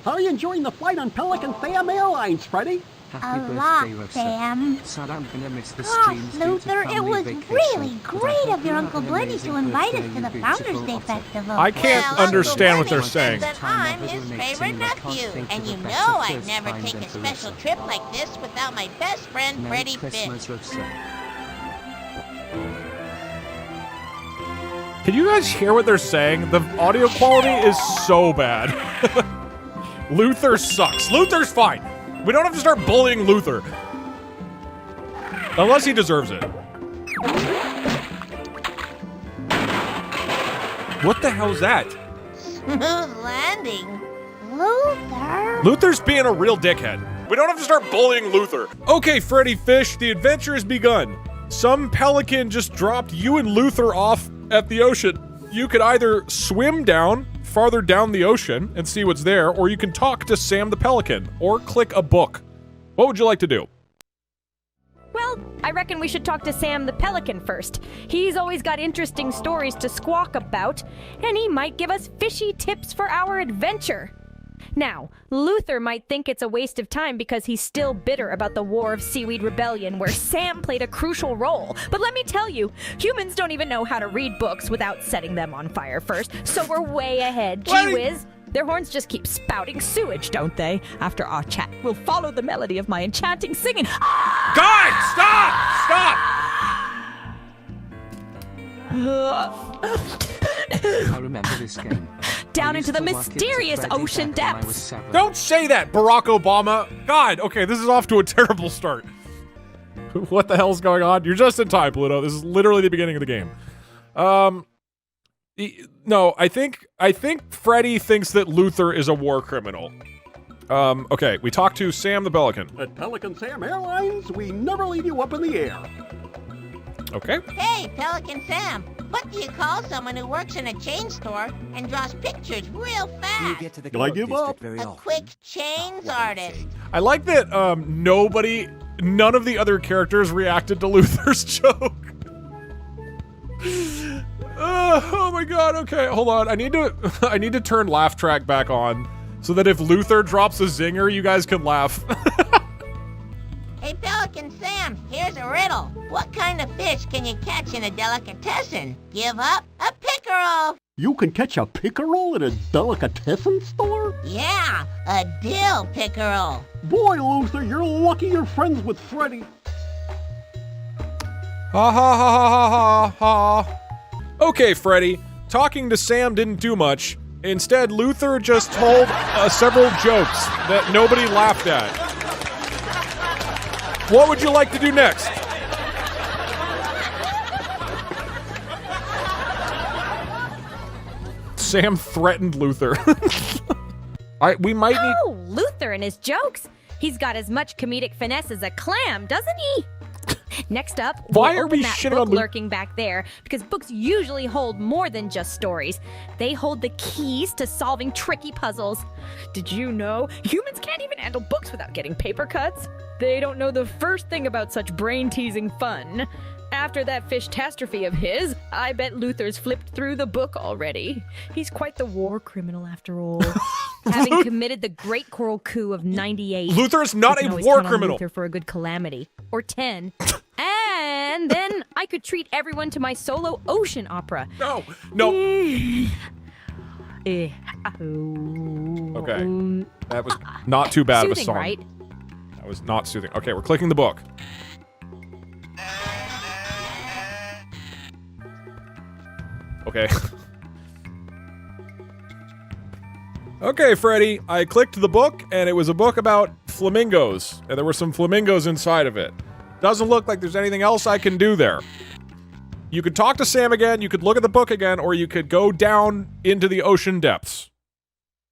How are you enjoying the flight on Pelican Sam Airlines, Freddi? A lot, Sam. Sad I'm gonna miss the Oh, streams Luther, it was really great of your Uncle Blenny to invite us to the Founders Day Festival. I can't understand what they're saying. That I'm his favorite nephew, and you know I'd never take a special trip like this without my best friend, Freddi Fish. Can you guys hear what they're saying? The audio quality is so bad. Luther sucks. Luther's fine. We don't have to start bullying Luther. Unless he deserves it. What the hell is that? Smooth landing. Luther? Luther's being a real dickhead. We don't have to start bullying Luther. Okay, Freddi Fish, the adventure has begun. Some pelican just dropped you and Luther off at the ocean. You could either swim down, farther down the ocean, and see what's there, or you can talk to Sam the Pelican, or click a book. What would you like to do? Well, I reckon we should talk to Sam the Pelican first. He's always got interesting stories to squawk about, and he might give us fishy tips for our adventure. Now, Luther might think it's a waste of time because he's still bitter about the War of Seaweed Rebellion where Sam played a crucial role. But let me tell you, humans don't even know how to read books without setting them on fire first, so we're way ahead. Gee whiz. Their horns just keep spouting sewage, don't they? After our chat, we'll follow the melody of my enchanting singing. Guys, stop! I remember this game. Down into the mysterious ocean depths. Don't say that, Barack Obama. God, okay, this is off to a terrible start. What the hell's going on? You're just in time, Pluto. This is literally the beginning of the game. No, I think Freddi thinks that Luther is a war criminal. Okay, we talked to Sam the Pelican. At Pelican Sam Airlines, we never leave you up in the air. Okay. Hey, Pelican Sam, what do you call someone who works in a chain store and draws pictures real fast? Will I give up? A quick chains artist. I like that none of the other characters reacted to Luther's joke. Oh my god, okay, hold on. I need to turn laugh track back on so that if Luther drops a zinger, you guys can laugh. Hey, Pelican Sam, here's a riddle. What kind of fish can you catch in a delicatessen? Give up a pickerel. You can catch a pickerel at a delicatessen store? Yeah, a dill pickerel. Boy, Luther, you're lucky you're friends with Freddi. Ha ha ha ha ha ha. Okay, Freddi, talking to Sam didn't do much. Instead, Luther just told several jokes that nobody laughed at. What would you like to do next? Sam threatened Luther. We might need... Oh, Luther and his jokes. He's got as much comedic finesse as a clam, doesn't he? Next up, why we'll are we open that shitting book on lurking back there, because books usually hold more than just stories. They hold the keys to solving tricky puzzles. Did you know humans can't even handle books without getting paper cuts? They don't know the first thing about such brain-teasing fun. After that fish-tastrophe of his, I bet Luther's flipped through the book already. He's quite the war criminal after all. Having committed the Great Coral Coup of 98. Luther is not a war criminal. Luther for a good calamity. Or 10. And then I could treat everyone to my solo ocean opera. No. Okay. That was not too bad of a soothing, song. Right? That was not soothing. Okay, we're clicking the book. Okay. Okay, Freddi, I clicked the book, and it was a book about flamingos, and there were some flamingos inside of it. Doesn't look like there's anything else I can do there. You could talk to Sam again, you could look at the book again, or you could go down into the ocean depths.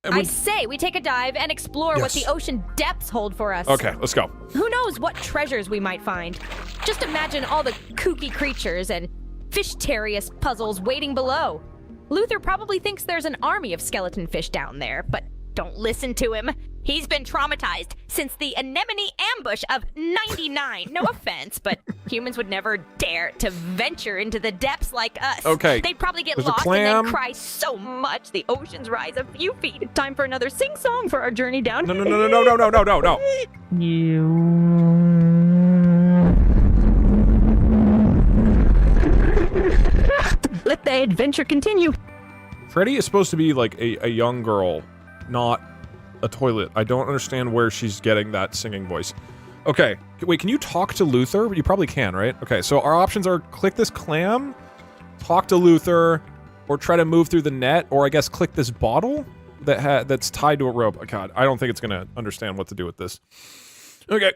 I say we take a dive and explore what the ocean depths hold for us. Okay, let's go. Who knows what treasures we might find. Just imagine all the kooky creatures and fish-terious puzzles waiting below. Luther probably thinks there's an army of skeleton fish down there, but don't listen to him. He's been traumatized since the anemone ambush of 99. No offense, but humans would never dare to venture into the depths like us. Okay. They'd probably get There's a lost and clam. then cry so much the oceans rise a few feet. Time for another sing-song for our journey down. No. Let the adventure continue. Freddy is supposed to be like a young girl, not a toilet. I don't understand where she's getting that singing voice. Okay, wait, can you talk to Luther? You probably can, right? Okay, so our options are click this clam, talk to Luther, or try to move through the net, or I guess click this bottle that's tied to a rope. Oh, God, I don't think it's gonna understand what to do with this. Okay.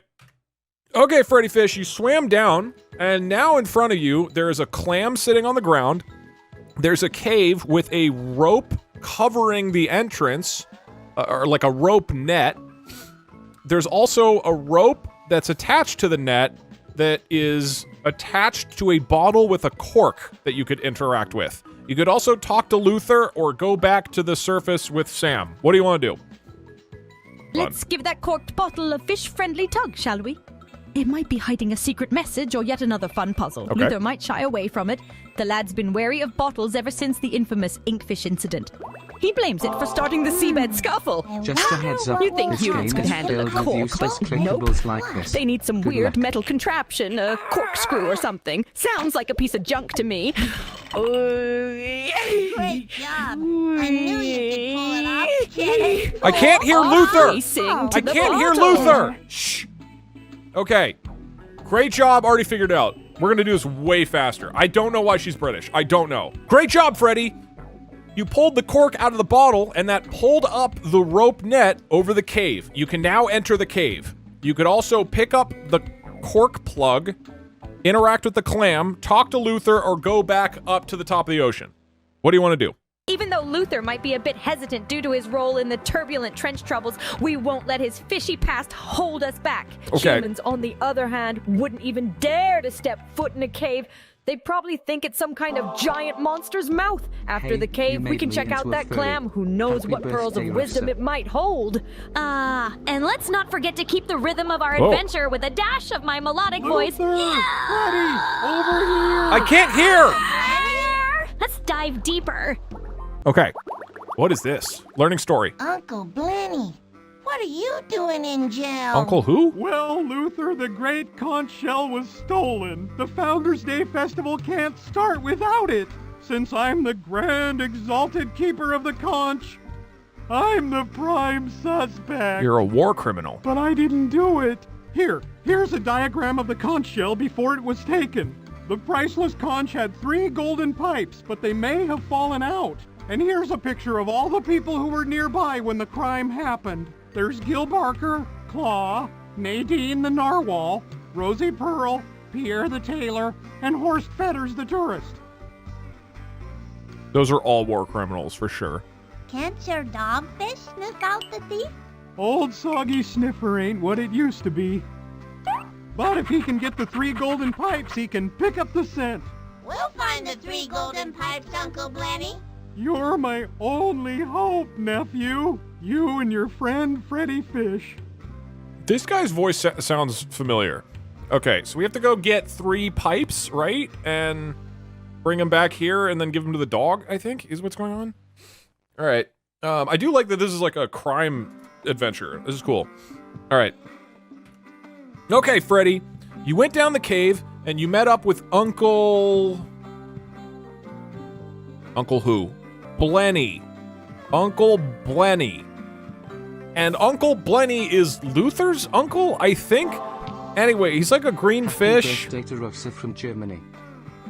Okay, Freddi Fish, you swam down, and now in front of you, there is a clam sitting on the ground. There's a cave with a rope covering the entrance, or like a rope net. There's also a rope that's attached to the net that is attached to a bottle with a cork that you could interact with. You could also talk to Luther or go back to the surface with Sam. What do you want to do? Let's give that corked bottle a fish-friendly tug, shall we? It might be hiding a secret message or yet another fun puzzle. Okay. Luther might shy away from it. The lad's been wary of bottles ever since the infamous inkfish incident. He blames it for starting the seabed scuffle. Just a heads up, You think this humans game could is handle a filled with cork, useless but clickables nope. like this. They need some Good weird luck. metal contraption, a corkscrew or something. Sounds like a piece of junk to me. Great job. I knew you could pull it off, kid. I can't hear Luther! Racing to I the can't hear bottom. Luther! Shh. Okay. Great job, already figured out. We're gonna do this way faster. I don't know why she's British. I don't know. Great job, Freddy! You pulled the cork out of the bottle, and that pulled up the rope net over the cave. You can now enter the cave. You could also pick up the cork plug, interact with the clam, talk to Luther, or go back up to the top of the ocean. What do you want to do? Even though Luther might be a bit hesitant due to his role in the turbulent trench troubles, we won't let his fishy past hold us back. Okay. Humans, on the other hand, wouldn't even dare to step foot in a cave. They'd probably think it's some kind of giant monster's mouth. After Hey, the cave, you we made can me check out into a that furry. clam. Who knows Happy what pearls of birthday, wisdom Rosa. it might hold. And let's not forget to keep the rhythm of our Whoa. adventure with a dash of my melodic voice. I can't hear! Let's dive deeper. Okay. What is this? Learning story. Uncle Blenny, what are you doing in jail? Uncle who? Well, Luther, the great conch shell was stolen. The Founders' Day Festival can't start without it. Since I'm the grand exalted keeper of the conch, I'm the prime suspect. You're a war criminal. But I didn't do it. Here's a diagram of the conch shell before it was taken. The priceless conch had 3 golden pipes, but they may have fallen out. And here's a picture of all the people who were nearby when the crime happened. There's Gil Barker, Claw, Nadine the narwhal, Rosie Pearl, Pierre the tailor, and Horst Fetters the tourist. Those are all war criminals, for sure. Can't your dogfish sniff out the thief? Old soggy sniffer ain't what it used to be. But if he can get the 3 golden pipes, he can pick up the scent. We'll find the 3 golden pipes, Uncle Blenny. You're my only hope, nephew. You and your friend Freddi Fish. This guy's voice sounds familiar. Okay, so we have to go get 3 pipes, right? And bring them back here and then give them to the dog, I think, is what's going on. All right. I do like that this is like a crime adventure. This is cool. All right. Okay, Freddy. You went down the cave and you met up with Uncle who? Blenny. Uncle Blenny. And Uncle Blenny is Luther's uncle, I think? Anyway, he's like a green Happy fish. birthday to Rosa from Germany.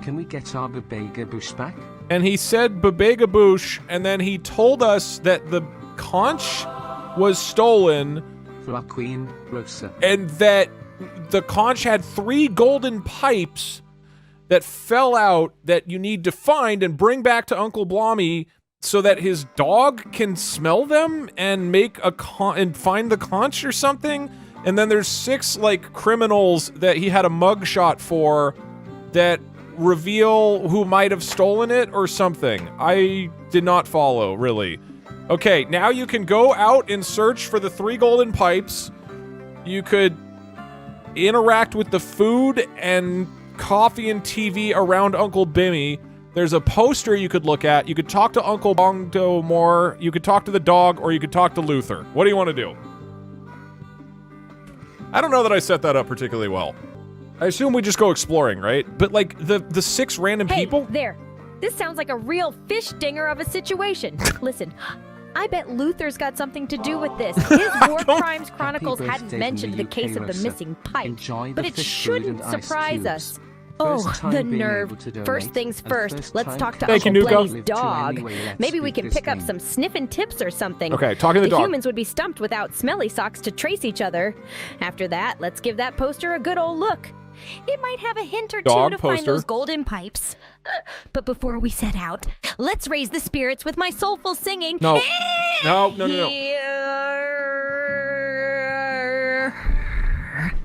Can we get our Babega Bush back? And he said Babegaboosh, and then he told us that the conch was stolen For our queen, Rosa. and that the conch had 3 golden pipes that fell out that you need to find and bring back to Uncle Blenny so that his dog can smell them and make and find the conch or something. And then there's 6 like criminals that he had a mugshot for that reveal who might have stolen it or something. I did not follow, really. Okay, now you can go out and search for the 3 golden pipes. You could interact with the food and coffee and TV around Uncle Bimmy. There's a poster you could look at. You could talk to Uncle Bongo more. You could talk to the dog, or you could talk to Luther. What do you want to do? I don't know that I set that up particularly well. I assume we just go exploring, right? But like the 6 random people? There. This sounds like a real fish dinger of a situation. Listen, I bet Luther's got something to do with this. His War Crimes Chronicles hadn't mentioned the case of the missing pipe, but it shouldn't surprise us. Oh, the nerve. First things first, let's talk to Uncle Blenny's dog. Maybe we can pick up some sniffing tips or something. Okay, talking to the dog. Humans would be stumped without smelly socks to trace each other. After that, let's give that poster a good old look. It might have a hint or two to find those golden pipes. But before we set out, let's raise the spirits with my soulful singing. No. No.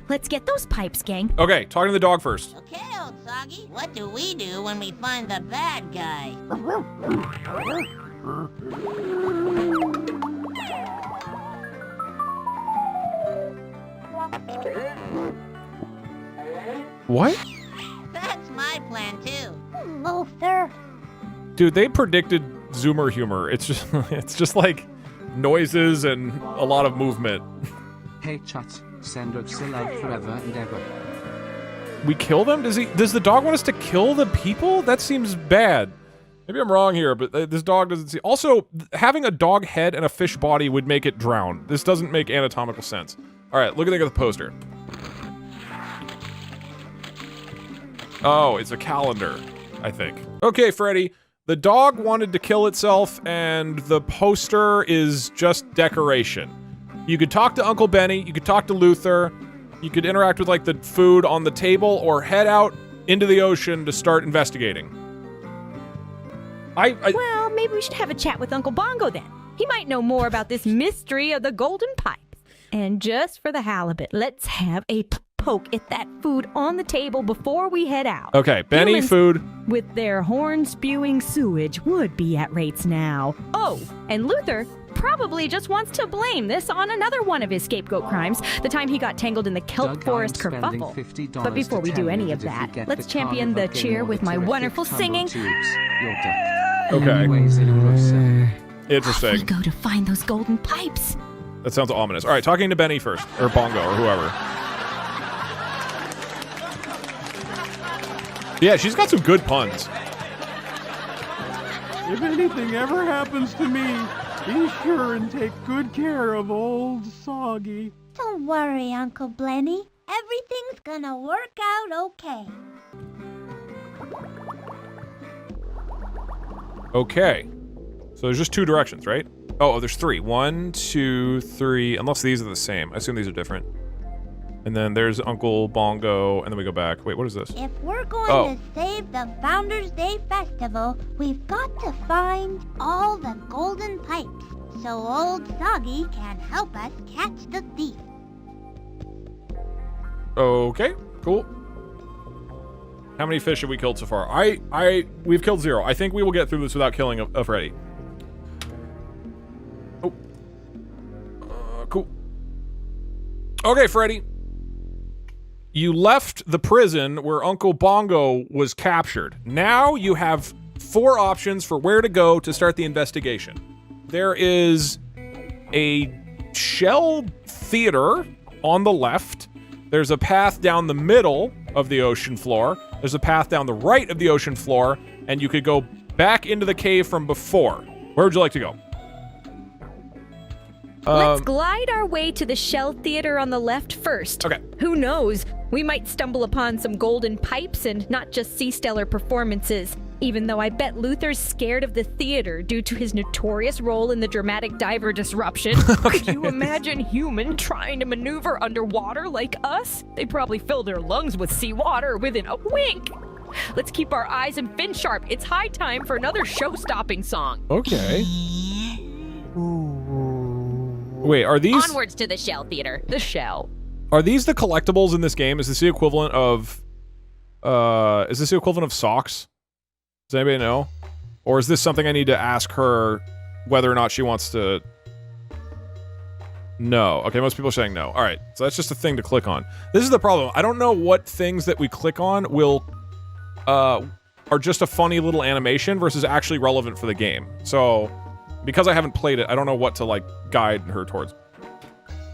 Let's get those pipes, gang. Okay, talking to the dog first. Okay, old Soggy, what do we do when we find the bad guy? What? That's my plan, too. Luther. Dude, they predicted Zoomer humor. It's just like noises and a lot of movement. Hey chat, send us a love forever and ever. We kill them? Does the dog want us to kill the people? That seems bad. Maybe I'm wrong here, but this dog doesn't see. Also, having a dog head and a fish body would make it drown. This doesn't make anatomical sense. All right, look at the poster. Oh, it's a calendar, I think. Okay, Freddy. The dog wanted to kill itself, and the poster is just decoration. You could talk to Uncle Benny, you could talk to Luther, you could interact with, like, the food on the table, or head out into the ocean to start investigating. Well, maybe we should have a chat with Uncle Bongo then. He might know more about this mystery of the golden pipes. And just for the halibut, let's have a poke at that food on the table before we head out. Okay, Benny, Humans food. with their horn-spewing sewage would be at rates now. Oh, and Luther probably just wants to blame this on another one of his scapegoat crimes, the time he got tangled in the kelp forest kerfuffle. But before we do any of that, let's champion the cheer with my wonderful singing. Okay. We Interesting. go to find those golden pipes. That sounds ominous. All right, talking to Benny first, or Bongo, or whoever. Yeah, she's got some good puns. If anything ever happens to me, be sure and take good care of old Soggy. Don't worry, Uncle Blenny. Everything's gonna work out okay. Okay. So there's just 2 directions, right? Oh, there's 3. 1, 2, 3. Unless these are the same. I assume these are different. And then there's Uncle Bongo, and then we go back. Wait, what is this? If we're going to save the Founders Day Festival, we've got to find all the golden pipes so old Soggy can help us catch the thief. Okay, cool. How many fish have we killed so far? We've killed 0. I think we will get through this without killing a Freddy. Oh. Cool. Okay, Freddy. You left the prison where Uncle Bongo was captured. Now you have 4 options for where to go to start the investigation. There is a shell theater on the left. There's a path down the middle of the ocean floor. There's a path down the right of the ocean floor, and you could go back into the cave from before. Where would you like to go? Let's glide our way to the Shell Theater on the left first. Okay. Who knows? We might stumble upon some golden pipes and not just see stellar performances. Even though I bet Luther's scared of the theater due to his notorious role in the dramatic diver disruption. Could you imagine human trying to maneuver underwater like us? They'd probably fill their lungs with seawater within a wink. Let's keep our eyes and fin sharp. It's high time for another show-stopping song. Okay. Wait, are these... Onwards to the Shell Theater. The Shell. Are these the collectibles in this game? Is this the equivalent of... is this the equivalent of socks? Does anybody know? Or is this something I need to ask her whether or not she wants to... No. Okay, most people are saying no. All right, so that's just a thing to click on. This is the problem. I don't know what things that we click on will, are just a funny little animation versus actually relevant for the game. So, because I haven't played it, I don't know what to, like, guide her towards.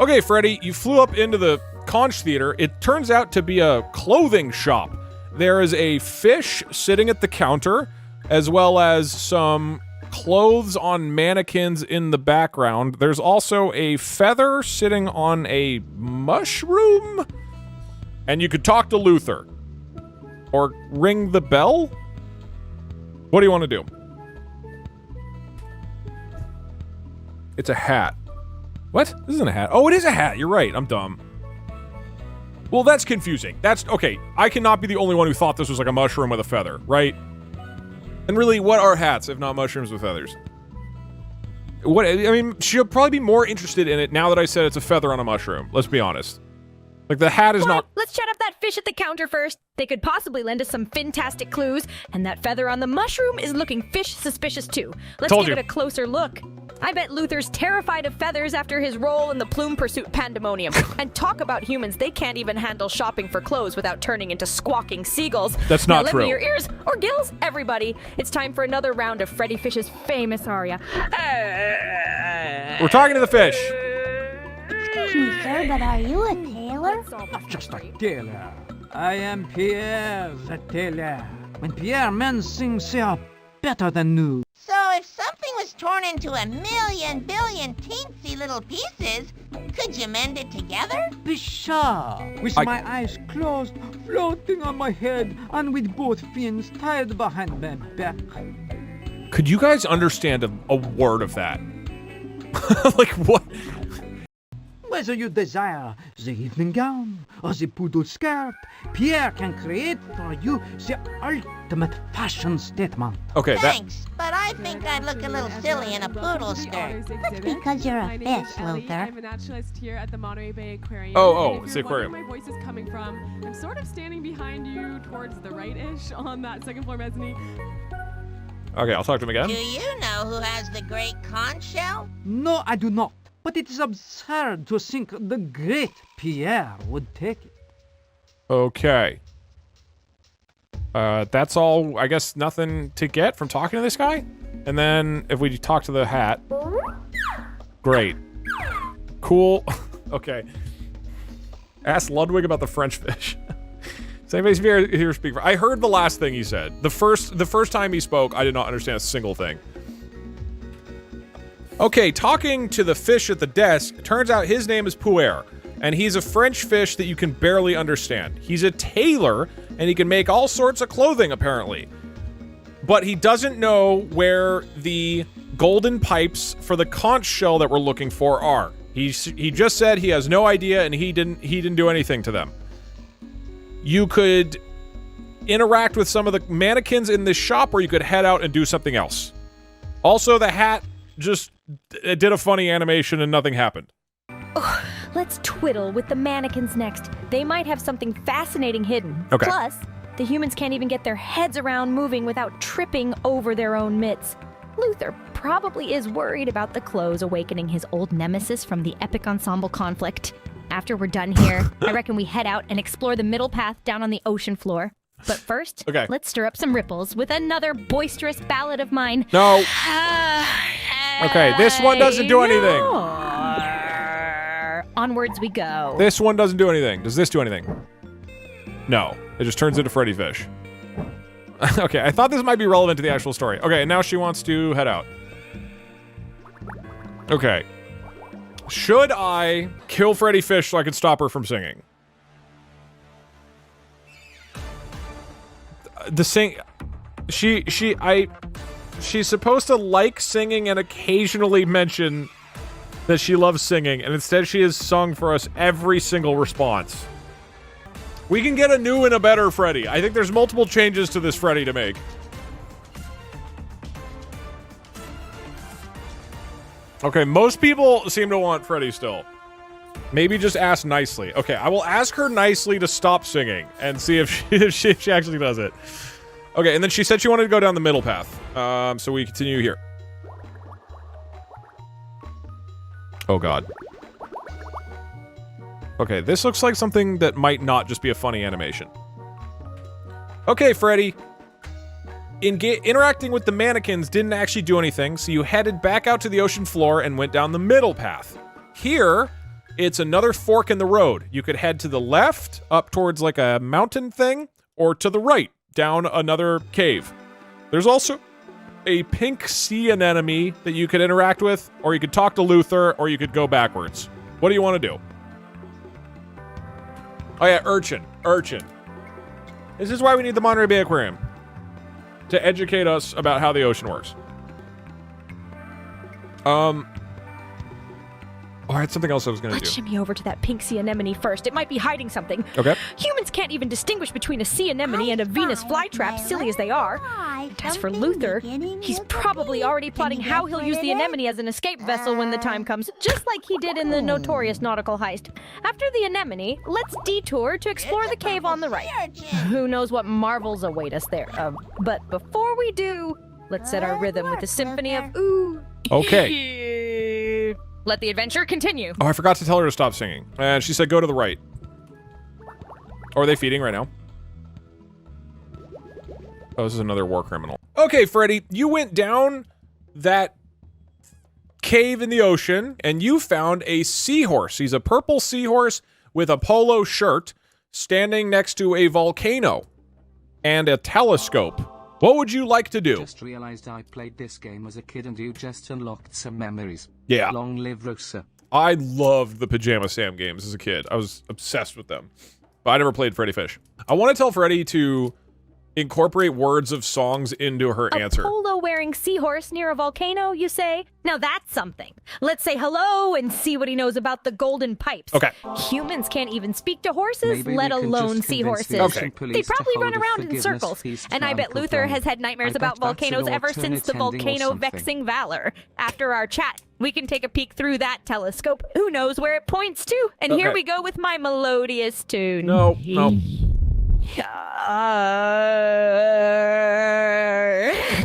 Okay, Freddy, you flew up into the conch theater. It turns out to be a clothing shop. There is a fish sitting at the counter, as well as some clothes on mannequins in the background. There's also a feather sitting on a mushroom. And you could talk to Luther. Or ring the bell? What do you want to do? It's a hat. What? This isn't a hat. Oh, it is a hat. You're right. I'm dumb. Well, that's confusing. That's... Okay, I cannot be the only one who thought this was like a mushroom with a feather, right? And really, what are hats if not mushrooms with feathers? What? I mean, she'll probably be more interested in it now that I said it's a feather on a mushroom. Let's be honest. Like, the hat is not... Let's chat up that fish at the counter first. They could possibly lend us some fantastic clues, and that feather on the mushroom is looking fish suspicious too. Let's give it a closer look. I bet Luther's terrified of feathers after his role in the plume pursuit pandemonium. And talk about humans, they can't even handle shopping for clothes without turning into squawking seagulls. That's not now, true. Lend me your ears or gills, everybody. It's time for another round of Freddi Fish's famous aria. We're talking to the fish. Excuse me, sir, but are you a tailor? Just a tailor. I am Pierre, the tailor. When Pierre men sing, they are better than new. So if something was torn into a million, billion teensy little pieces, could you mend it together? Be sure. With my eyes closed, floating on my head, and with both fins tied behind my back. Could you guys understand a word of that? Like, what? Whether you desire the evening gown or the poodle skirt, Pierre can create for you the ultimate fashion statement. Okay, Thanks, but I think I'd look a little silly in a poodle skirt. That's because you're a fish, Luther. I'm a naturalist here at the Monterey Bay Aquarium. Oh, If it's the you're wondering aquarium. where my voice is coming from, I'm sort of standing behind you towards the right-ish on that second floor mezzanine. Okay, I'll talk to him again. Do you know who has the great conch shell? No, I do not. But it is absurd to think the great Pierre would take it. Okay. That's all, I guess, nothing to get from talking to this guy? And then, if we talk to the hat... Great. Cool. Okay. Ask Ludwig about the French fish. Does anybody here speak for... I heard the last thing he said. The first time he spoke, I did not understand a single thing. Okay, talking to the fish at the desk, turns out his name is Pierre, and he's a French fish that you can barely understand. He's a tailor, and he can make all sorts of clothing, apparently. But he doesn't know where the golden pipes for the conch shell that we're looking for are. He just said he has no idea, and he didn't do anything to them. You could interact with some of the mannequins in this shop, or you could head out and do something else. Also, the hat just did a funny animation and nothing happened. Ugh, let's twiddle with the mannequins next. They might have something fascinating hidden. Okay. Plus, the humans can't even get their heads around moving without tripping over their own mitts. Luther probably is worried about the clothes awakening his old nemesis from the epic ensemble conflict. After we're done here, I reckon we head out and explore the middle path down on the ocean floor. But first, let's stir up some ripples with another boisterous ballad of mine. No. Okay, this one doesn't do anything. Onwards we go. This one doesn't do anything. Does this do anything? No. It just turns into Freddi Fish. Okay, I thought this might be relevant to the actual story. Okay, and now she wants to head out. Okay. Should I kill Freddi Fish so I can stop her from singing? She's supposed to like singing and occasionally mention that she loves singing, and instead she has sung for us every single response. We can get a new and a better Freddi. I think there's multiple changes to this Freddi to make. Okay, most people seem to want Freddi still. Maybe just ask nicely. Okay, I will ask her nicely to stop singing and see if she actually does it. Okay, and then she said she wanted to go down the middle path. So we continue here. Oh god. Okay, this looks like something that might not just be a funny animation. Okay, Freddy. Interacting with the mannequins didn't actually do anything, so you headed back out to the ocean floor and went down the middle path. Here, it's another fork in the road. You could head to the left, up towards like a mountain thing, or to the right, down another cave. There's also a pink sea anemone that you could interact with, or you could talk to Luther, or you could go backwards. What do you want to do? Oh yeah, urchin. This is why we need the Monterey Bay Aquarium. To educate us about how the ocean works. Oh, I had something else I was going to do. Let's shimmy over to that pink sea anemone first. It might be hiding something. Okay. Humans can't even distinguish between a sea anemone and a Venus flytrap, silly as they are. And as for Luther, he's probably already plotting how he'll use the anemone as an escape vessel when the time comes, just like he did in the notorious nautical heist. After the anemone, let's detour to explore the cave on the right. Who knows what marvels await us there. But before we do, let's set our rhythm with a symphony of ooh. Okay. Let the adventure continue. Oh, I forgot to tell her to stop singing. And she said go to the right. Or are they feeding right now? Oh, this is another war criminal. Okay, Freddy, you went down that cave in the ocean, and you found a seahorse. He's a purple seahorse with a polo shirt standing next to a volcano and a telescope. What would you like to do? Just realized I played this game as a kid and you just unlocked some memories. Yeah. Long live Rosa. I loved the Pajama Sam games as a kid. I was obsessed with them. But I never played Freddi Fish. I want to tell Freddy to incorporate words of songs into her answer. A polo-wearing seahorse near a volcano, you say? Now that's something. Let's say hello and see what he knows about the golden pipes. Okay. Humans can't even speak to horses, Maybe let we can alone just convince seahorses. the ocean Okay. They police to probably hold run a around in forgiveness circles. feast And for I bet Uncle Luther Blenny. has had nightmares I bet about that's an volcanoes ever alternate since the ending or volcano something. vexing valor. After our chat, we can take a peek through that telescope. Who knows where it points to? And here Okay. we go with my melodious tune. No.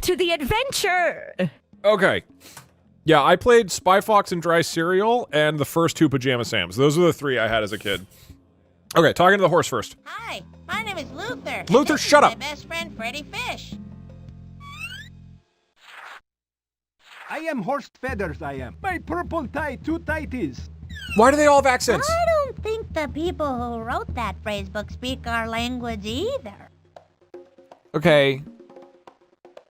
To the adventure. Okay. Yeah, I played Spy Fox and Dry Cereal and the first two Pajama Sams. Those are the three I had as a kid. Okay, talking to the horse first. Hi, my name is Luther. and Luther, this is shut up. My best friend, Freddi Fish. I am horse feathers, I am. My purple tie too tight is. Why do they all have accents? I don't think the people who wrote that phrase book speak our language either. Okay.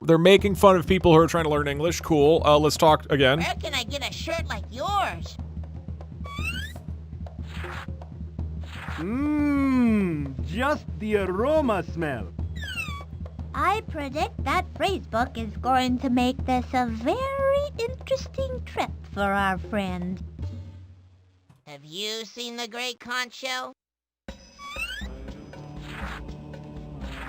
They're making fun of people who are trying to learn English. Cool. Let's talk again. Where can I get a shirt like yours? Just the aroma smell. I predict that phrase book is going to make this a very interesting trip for our friend. Have you seen the great conch shell?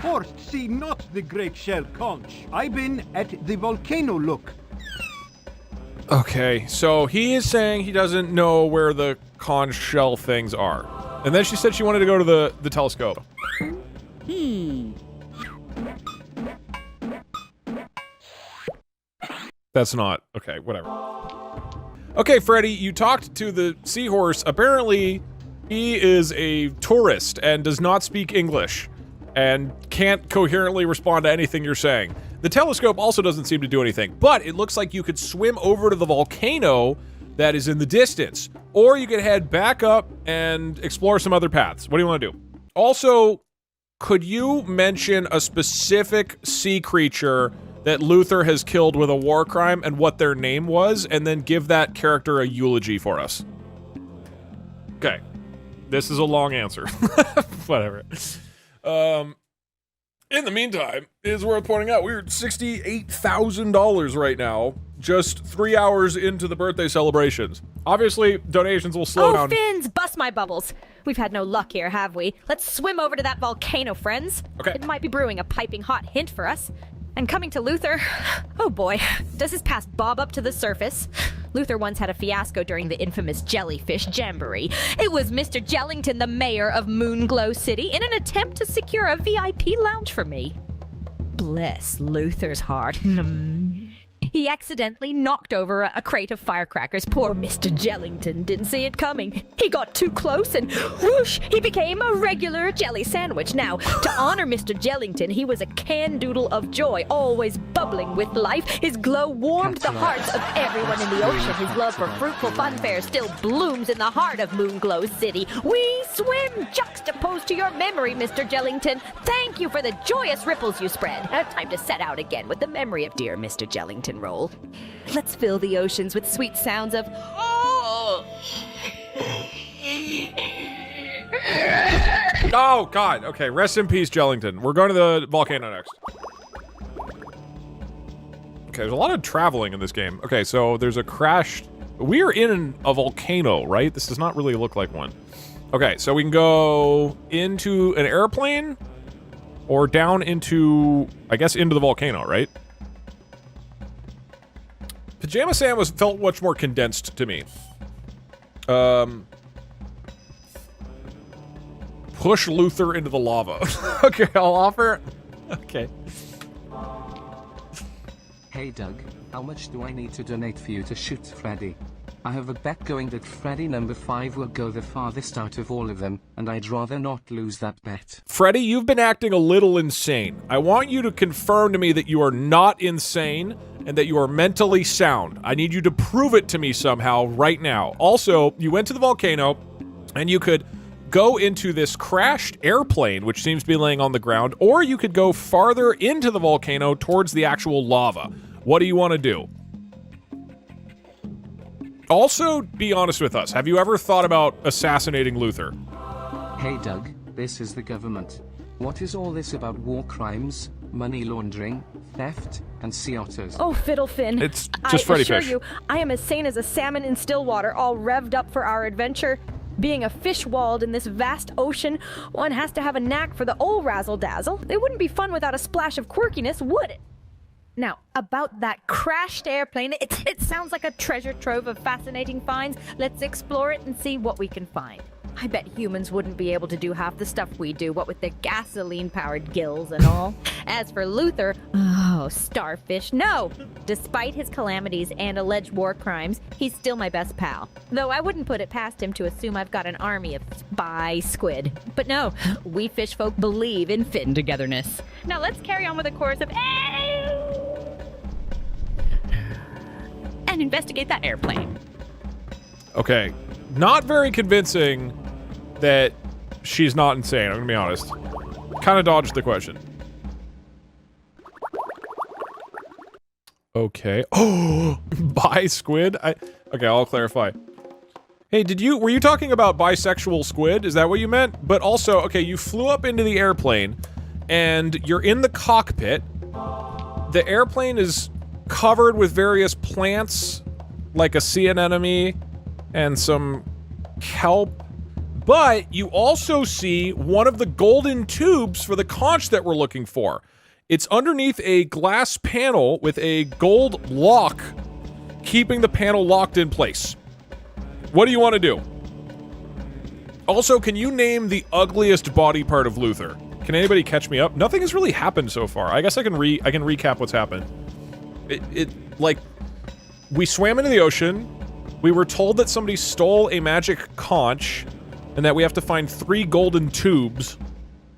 Horse, see not the great shell conch. I been at the volcano look. Okay, so he is saying he doesn't know where the conch shell things are. And then she said she wanted to go to the telescope. That's not... Okay, whatever. Okay, Freddy, you talked to the seahorse. Apparently, he is a tourist and does not speak English and can't coherently respond to anything you're saying. The telescope also doesn't seem to do anything, but it looks like you could swim over to the volcano that is in the distance, or you could head back up and explore some other paths. What do you want to do? Also, could you mention a specific sea creature that Luther has killed with a war crime and what their name was, and then give that character a eulogy for us? Okay. This is a long answer. Whatever. In the meantime, it is worth pointing out, we're at $68,000 right now, just 3 hours into the birthday celebrations. Obviously, donations will slow down. Oh, fins, bust my bubbles. We've had no luck here, have we? Let's swim over to that volcano, friends. Okay. It might be brewing a piping hot hint for us. And coming to Luther, oh boy, does his past bob up to the surface? Luther once had a fiasco during the infamous jellyfish jamboree. It was Mr. Jellington, the mayor of Moonglow City, in an attempt to secure a VIP lounge for me. Bless Luther's heart. He accidentally knocked over a crate of firecrackers. Poor Mr. Jellington didn't see it coming. He got too close and whoosh, he became a regular jelly sandwich. Now, to honor Mr. Jellington, he was a can-doodle of joy, always bubbling with life. His glow warmed the hearts of everyone in the ocean. His love for fruitful funfair still blooms in the heart of Moonglow City. We swim juxtaposed to your memory, Mr. Jellington. Thank you for the joyous ripples you spread. Time to set out again with the memory of dear Mr. Jellington roll. Let's fill the oceans with sweet sounds of... Oh, God. Okay, rest in peace, Jellington. We're going to the volcano next. Okay, there's a lot of traveling in this game. Okay, so there's a crashed... We are in a volcano, right? This does not really look like one. Okay, so we can go into an airplane or down into, I guess, into the volcano, right? Pajama Sam felt much more condensed to me. Push Luther into the lava. Okay, I'll offer. Okay. Hey Doug, how much do I need to donate for you to shoot Freddi? I have a bet going that Freddi number 5 will go the farthest out of all of them, and I'd rather not lose that bet. Freddi, you've been acting a little insane. I want you to confirm to me that you are not insane and that you are mentally sound. I need you to prove it to me somehow right now. Also, you went to the volcano and you could go into this crashed airplane, which seems to be laying on the ground, or you could go farther into the volcano towards the actual lava. What do you want to do? Also, be honest with us. Have you ever thought about assassinating Luther? Hey Doug, this is the government. What is all this about war crimes, money laundering, theft, and sea otters? Oh, Fiddlefin. It's just Freddi Fish. I assure you, I am as sane as a salmon in still water, all revved up for our adventure. Being a fish walled in this vast ocean, one has to have a knack for the old razzle-dazzle. It wouldn't be fun without a splash of quirkiness, would it? Now, about that crashed airplane, it sounds like a treasure trove of fascinating finds. Let's explore it and see what we can find. I bet humans wouldn't be able to do half the stuff we do, what with their gasoline-powered gills and all. As for Luther, oh, starfish, no! Despite his calamities and alleged war crimes, he's still my best pal. Though I wouldn't put it past him to assume I've got an army of spy squid. But no, we fish folk believe in fin togetherness. Now let's carry on with a chorus of and investigate that airplane. Okay. Not very convincing that she's not insane, I'm gonna be honest. Kind of dodged the question. Okay. Oh, bi squid? Okay, I'll clarify. Hey, were you talking about bisexual squid? Is that what you meant? But also, okay, you flew up into the airplane and you're in the cockpit. The airplane is covered with various plants, like a sea anemone and some kelp, but you also see one of the golden tubes for the conch that we're looking for. It's underneath a glass panel with a gold lock, keeping the panel locked in place. What do you want to do? Also, can you name the ugliest body part of Luther? Can anybody catch me up? Nothing has really happened so far. I guess I can recap what's happened. Like, we swam into the ocean. We were told that somebody stole a magic conch and that we have to find 3 golden tubes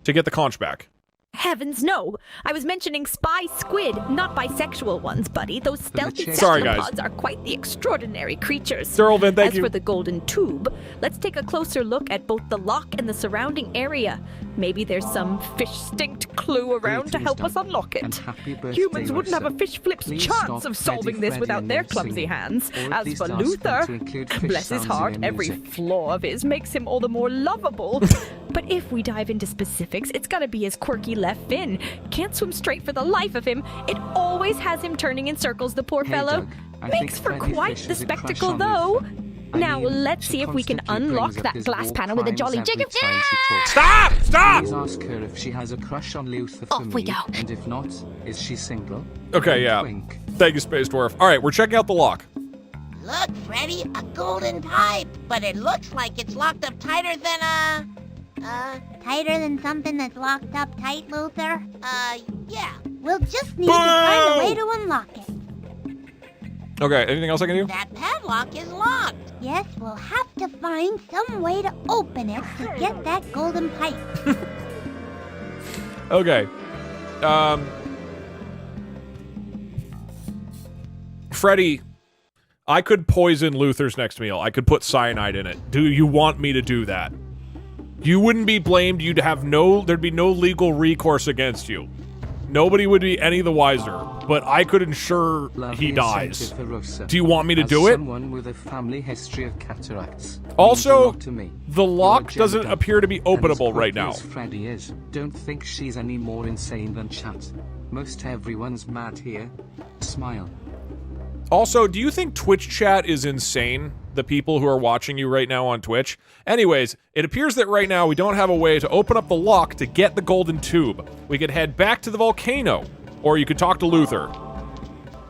to get the conch back. Heavens, no! I was mentioning spy squid, not bisexual ones, buddy. Those stealthy Sorry, guys. cephalopods are quite the extraordinary creatures. Thank you. As for the golden tube, let's take a closer look at both the lock and the surrounding area. Maybe there's some fish-stinct clue around to help us unlock it. Humans wouldn't have a fish flip's chance of solving this without their clumsy hands. As for Luther, bless his heart, every flaw of his makes him all the more lovable. But if we dive into specifics, it's gotta be his quirky left fin. Can't swim straight for the life of him. It always has him turning in circles, the poor fellow. Makes for quite the spectacle, though. Now, let's see if we can unlock that glass panel with a jolly jig of... Stop! Stop! Please ask her if she has a crush on Luther for Off we me, go. and if not, is she single? Okay, yeah. Wink. Thank you, Space Dwarf. All right, we're checking out the lock. Look, Freddi, a golden pipe. But it looks like it's locked up tighter than Tighter than something that's locked up tight, Luther? yeah. We'll just need to find a way to unlock it. Okay, anything else I can do? That padlock is locked. Yes, we'll have to find some way to open it to get that golden pipe. Okay. Freddy, I could poison Luther's next meal. I could put cyanide in it. Do you want me to do that? You wouldn't be blamed. There'd be no legal recourse against you. Nobody would be any the wiser, but I could ensure he dies. Do you want me to do it? Someone with a family history of cataracts. Also, To me. the lock doesn't appear to be openable right now. Freddy is. Don't think she's any more insane than chat. Most everyone's mad here. Smile. Also, do you think Twitch chat is insane? The people who are watching you right now on Twitch? Anyways, it appears that right now we don't have a way to open up the lock to get the golden tube. We could head back to the volcano, or you could talk to Luther.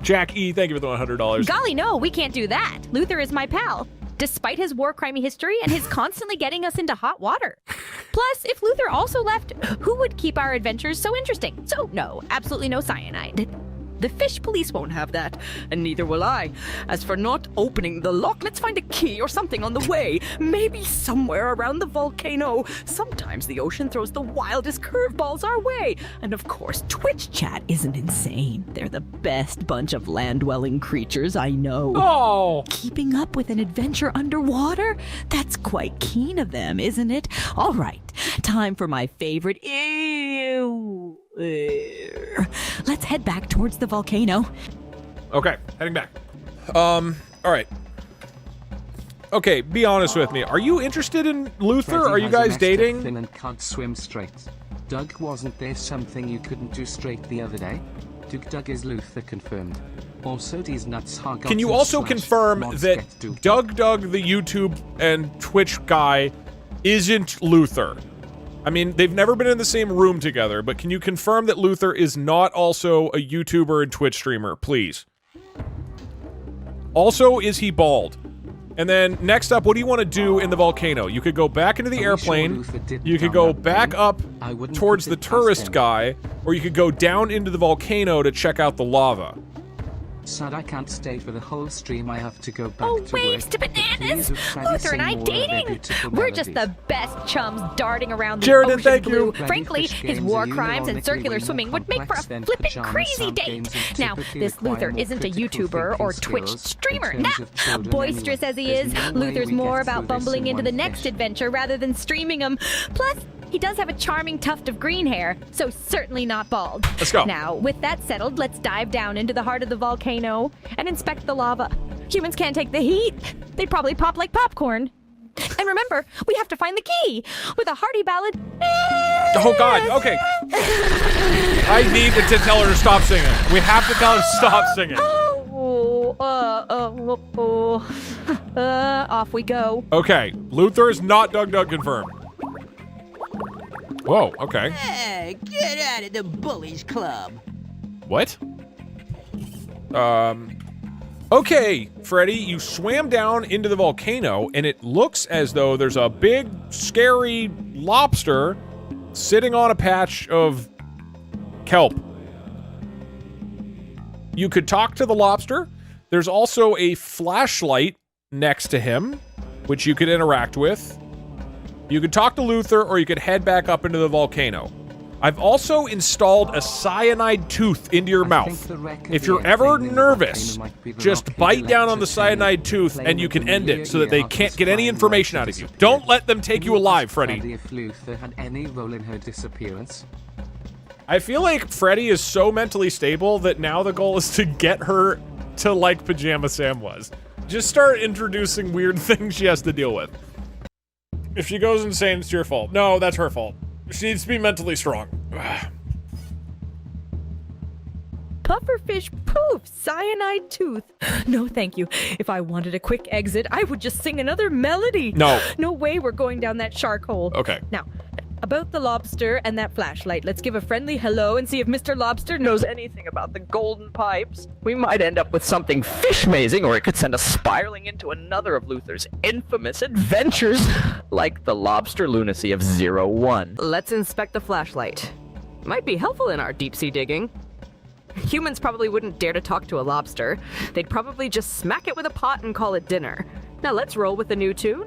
Jack E, thank you for the $100. Golly, no, we can't do that. Luther is my pal, despite his war crimey history and his constantly getting us into hot water. Plus, if Luther also left, who would keep our adventures so interesting? So, no, absolutely no cyanide. The fish police won't have that, and neither will I. As for not opening the lock, let's find a key or something on the way. Maybe somewhere around the volcano. Sometimes the ocean throws the wildest curveballs our way. And of course, Twitch chat isn't insane. They're the best bunch of land-dwelling creatures I know. Oh! Keeping up with an adventure underwater? That's quite keen of them, isn't it? All right, time for my favorite. Ew. Let's head back towards the volcano. Okay, heading back. Alright. Okay, be honest with me. Are you interested in Luther? Freddy Are you has a guys messed up dating? fin and can't swim straight. Doug, wasn't there something you couldn't do straight the other day? DougDoug is Luther confirmed. Also, these nuts are Can you also confirm that DougDoug, the YouTube and Twitch guy, isn't Luther? I mean, they've never been in the same room together, but can you confirm that Luther is not also a YouTuber and Twitch streamer, please? Also, is he bald? And then, next up, what do you want to do in the volcano? You could go back into the airplane, you could go back up towards the tourist guy, or you could go down into the volcano to check out the lava. Sad I can't stay for the whole stream. I have to go back Oh, to waves work. to bananas! Please, Freddy, Luther and I sing more of their dating! beautiful We're just melodies. the best chums darting around the Jared, ocean thank blue. you. Frankly, Fish his games war are crimes and unironically circular way more swimming would make for a complex than flippin' pajama crazy sound date. games and Now, typically this require Luther more isn't a critical YouTuber or thinking Twitch skills streamer. in Nah, terms of children boisterous anyway. as he There's is, no way Luther's we more get about through this bumbling in into the one next fish. adventure rather than streaming him. Plus, he does have a charming tuft of green hair, so certainly not bald. Let's go. Now, with that settled, let's dive down into the heart of the volcano and inspect the lava. Humans can't take the heat. They'd probably pop like popcorn. And remember, we have to find the key with a hearty ballad. Oh god, okay. I need to tell her to stop singing. We have to tell her to stop singing. Off we go. Okay, Luther is not DougDoug confirmed. Whoa, okay. Hey, get out of the bullies club. What? Okay, Freddy, you swam down into the volcano, and it looks as though there's a big, scary lobster sitting on a patch of kelp. You could talk to the lobster. There's also a flashlight next to him, which you could interact with. You could talk to Luther, or you could head back up into the volcano. I've also installed a cyanide tooth into your mouth. If you're ever nervous, just bite down on the cyanide tooth and you can end it so that they can't get any information out of you. Don't let them take you alive, Freddy. If Luther had any role in her disappearance. I feel like Freddy is so mentally stable that now the goal is to get her to like Pajama Sam was. Just start introducing weird things she has to deal with. If she goes insane, it's your fault. No, that's her fault. She needs to be mentally strong. Pufferfish poof, cyanide tooth. No, thank you. If I wanted a quick exit, I would just sing another melody. No. No way we're going down that shark hole. Okay. Now, about the lobster and that flashlight, let's give a friendly hello and see if Mr. Lobster knows anything about the golden pipes. We might end up with something fish-mazing, or it could send us spiraling into another of Luther's infamous adventures, like the lobster lunacy of 01. Let's inspect the flashlight. Might be helpful in our deep-sea digging. Humans probably wouldn't dare to talk to a lobster. They'd probably just smack it with a pot and call it dinner. Now let's roll with the new tune.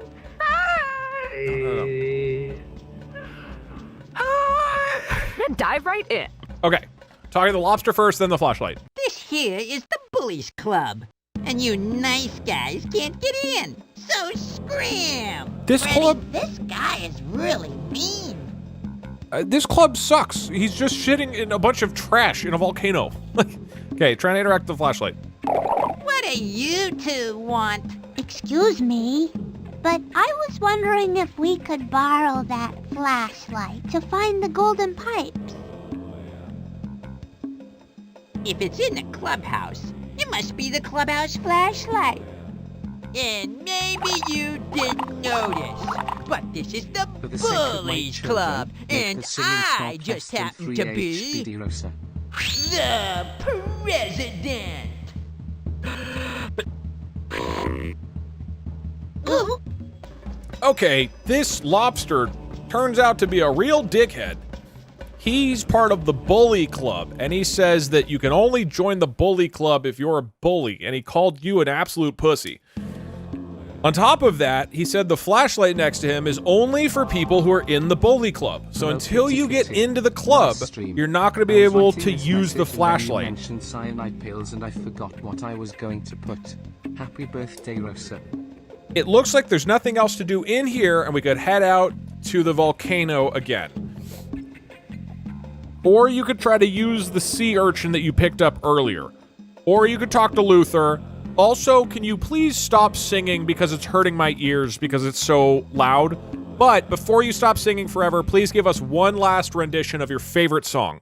Dive right in. Okay. Talking to the lobster first, then the flashlight. This here is the Bullies Club, and you nice guys can't get in. So scram! This Freddy, club- This guy is really mean. This club sucks. He's just shitting in a bunch of trash in a volcano. Okay, trying to interact with the flashlight. What do you two want? Excuse me, but I was wondering if we could borrow that flashlight to find the golden pipes. If it's in the clubhouse, it must be the clubhouse flashlight. And maybe you didn't notice, but this is the For the sake of my Bullies children, Club, make and the singing I stop just less than happen 3 to be HBD Rosa. the president. Okay, this lobster turns out to be a real dickhead. He's part of the Bully Club, and he says that you can only join the Bully Club if you're a bully, and he called you an absolute pussy. On top of that, he said the flashlight next to him is only for people who are in the Bully Club. So Hello, until you get Kitty. into the club, Last stream, you're not going to I be was able writing to this use the message and then flashlight. You mentioned cyanide pills and I forgot what I was going to put. Happy birthday, Rosa. It looks like there's nothing else to do in here, and we could head out to the volcano again. Or you could try to use the sea urchin that you picked up earlier. Or you could talk to Luther. Also, can you please stop singing because it's hurting my ears because it's so loud? But before you stop singing forever, please give us one last rendition of your favorite song.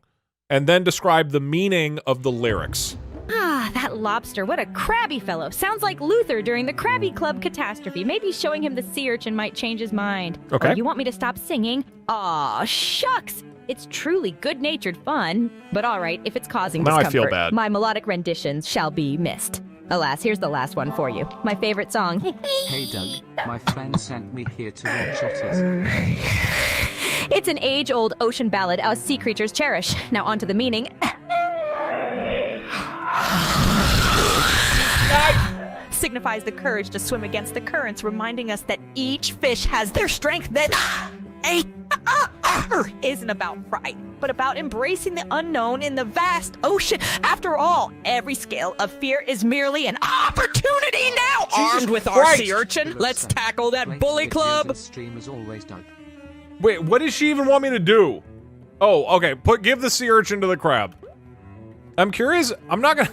And then describe the meaning of the lyrics. Ah, that lobster, what a crabby fellow. Sounds like Luther during the Krabby Club catastrophe. Maybe showing him the sea urchin might change his mind. Okay. Or you want me to stop singing? Aw, shucks. It's truly good-natured fun. But all right, if it's causing Now I discomfort, feel bad. my melodic renditions shall be missed. Alas, here's the last one for you. My favorite song. Hey Doug, my friend sent me here to watch otters. It's an age-old ocean ballad us sea creatures cherish. Now on to the meaning. Signifies the courage to swim against the currents, reminding us that each fish has their strength, that isn't about fright, but about embracing the unknown in the vast ocean. After all, every scale of fear is merely an opportunity now. Armed with our sea urchin, let's tackle that Bully Club. Stream as always, Doug. Wait, what does she even want me to do? Oh, okay. Give the sea urchin to the crab. I'm curious. I'm not gonna.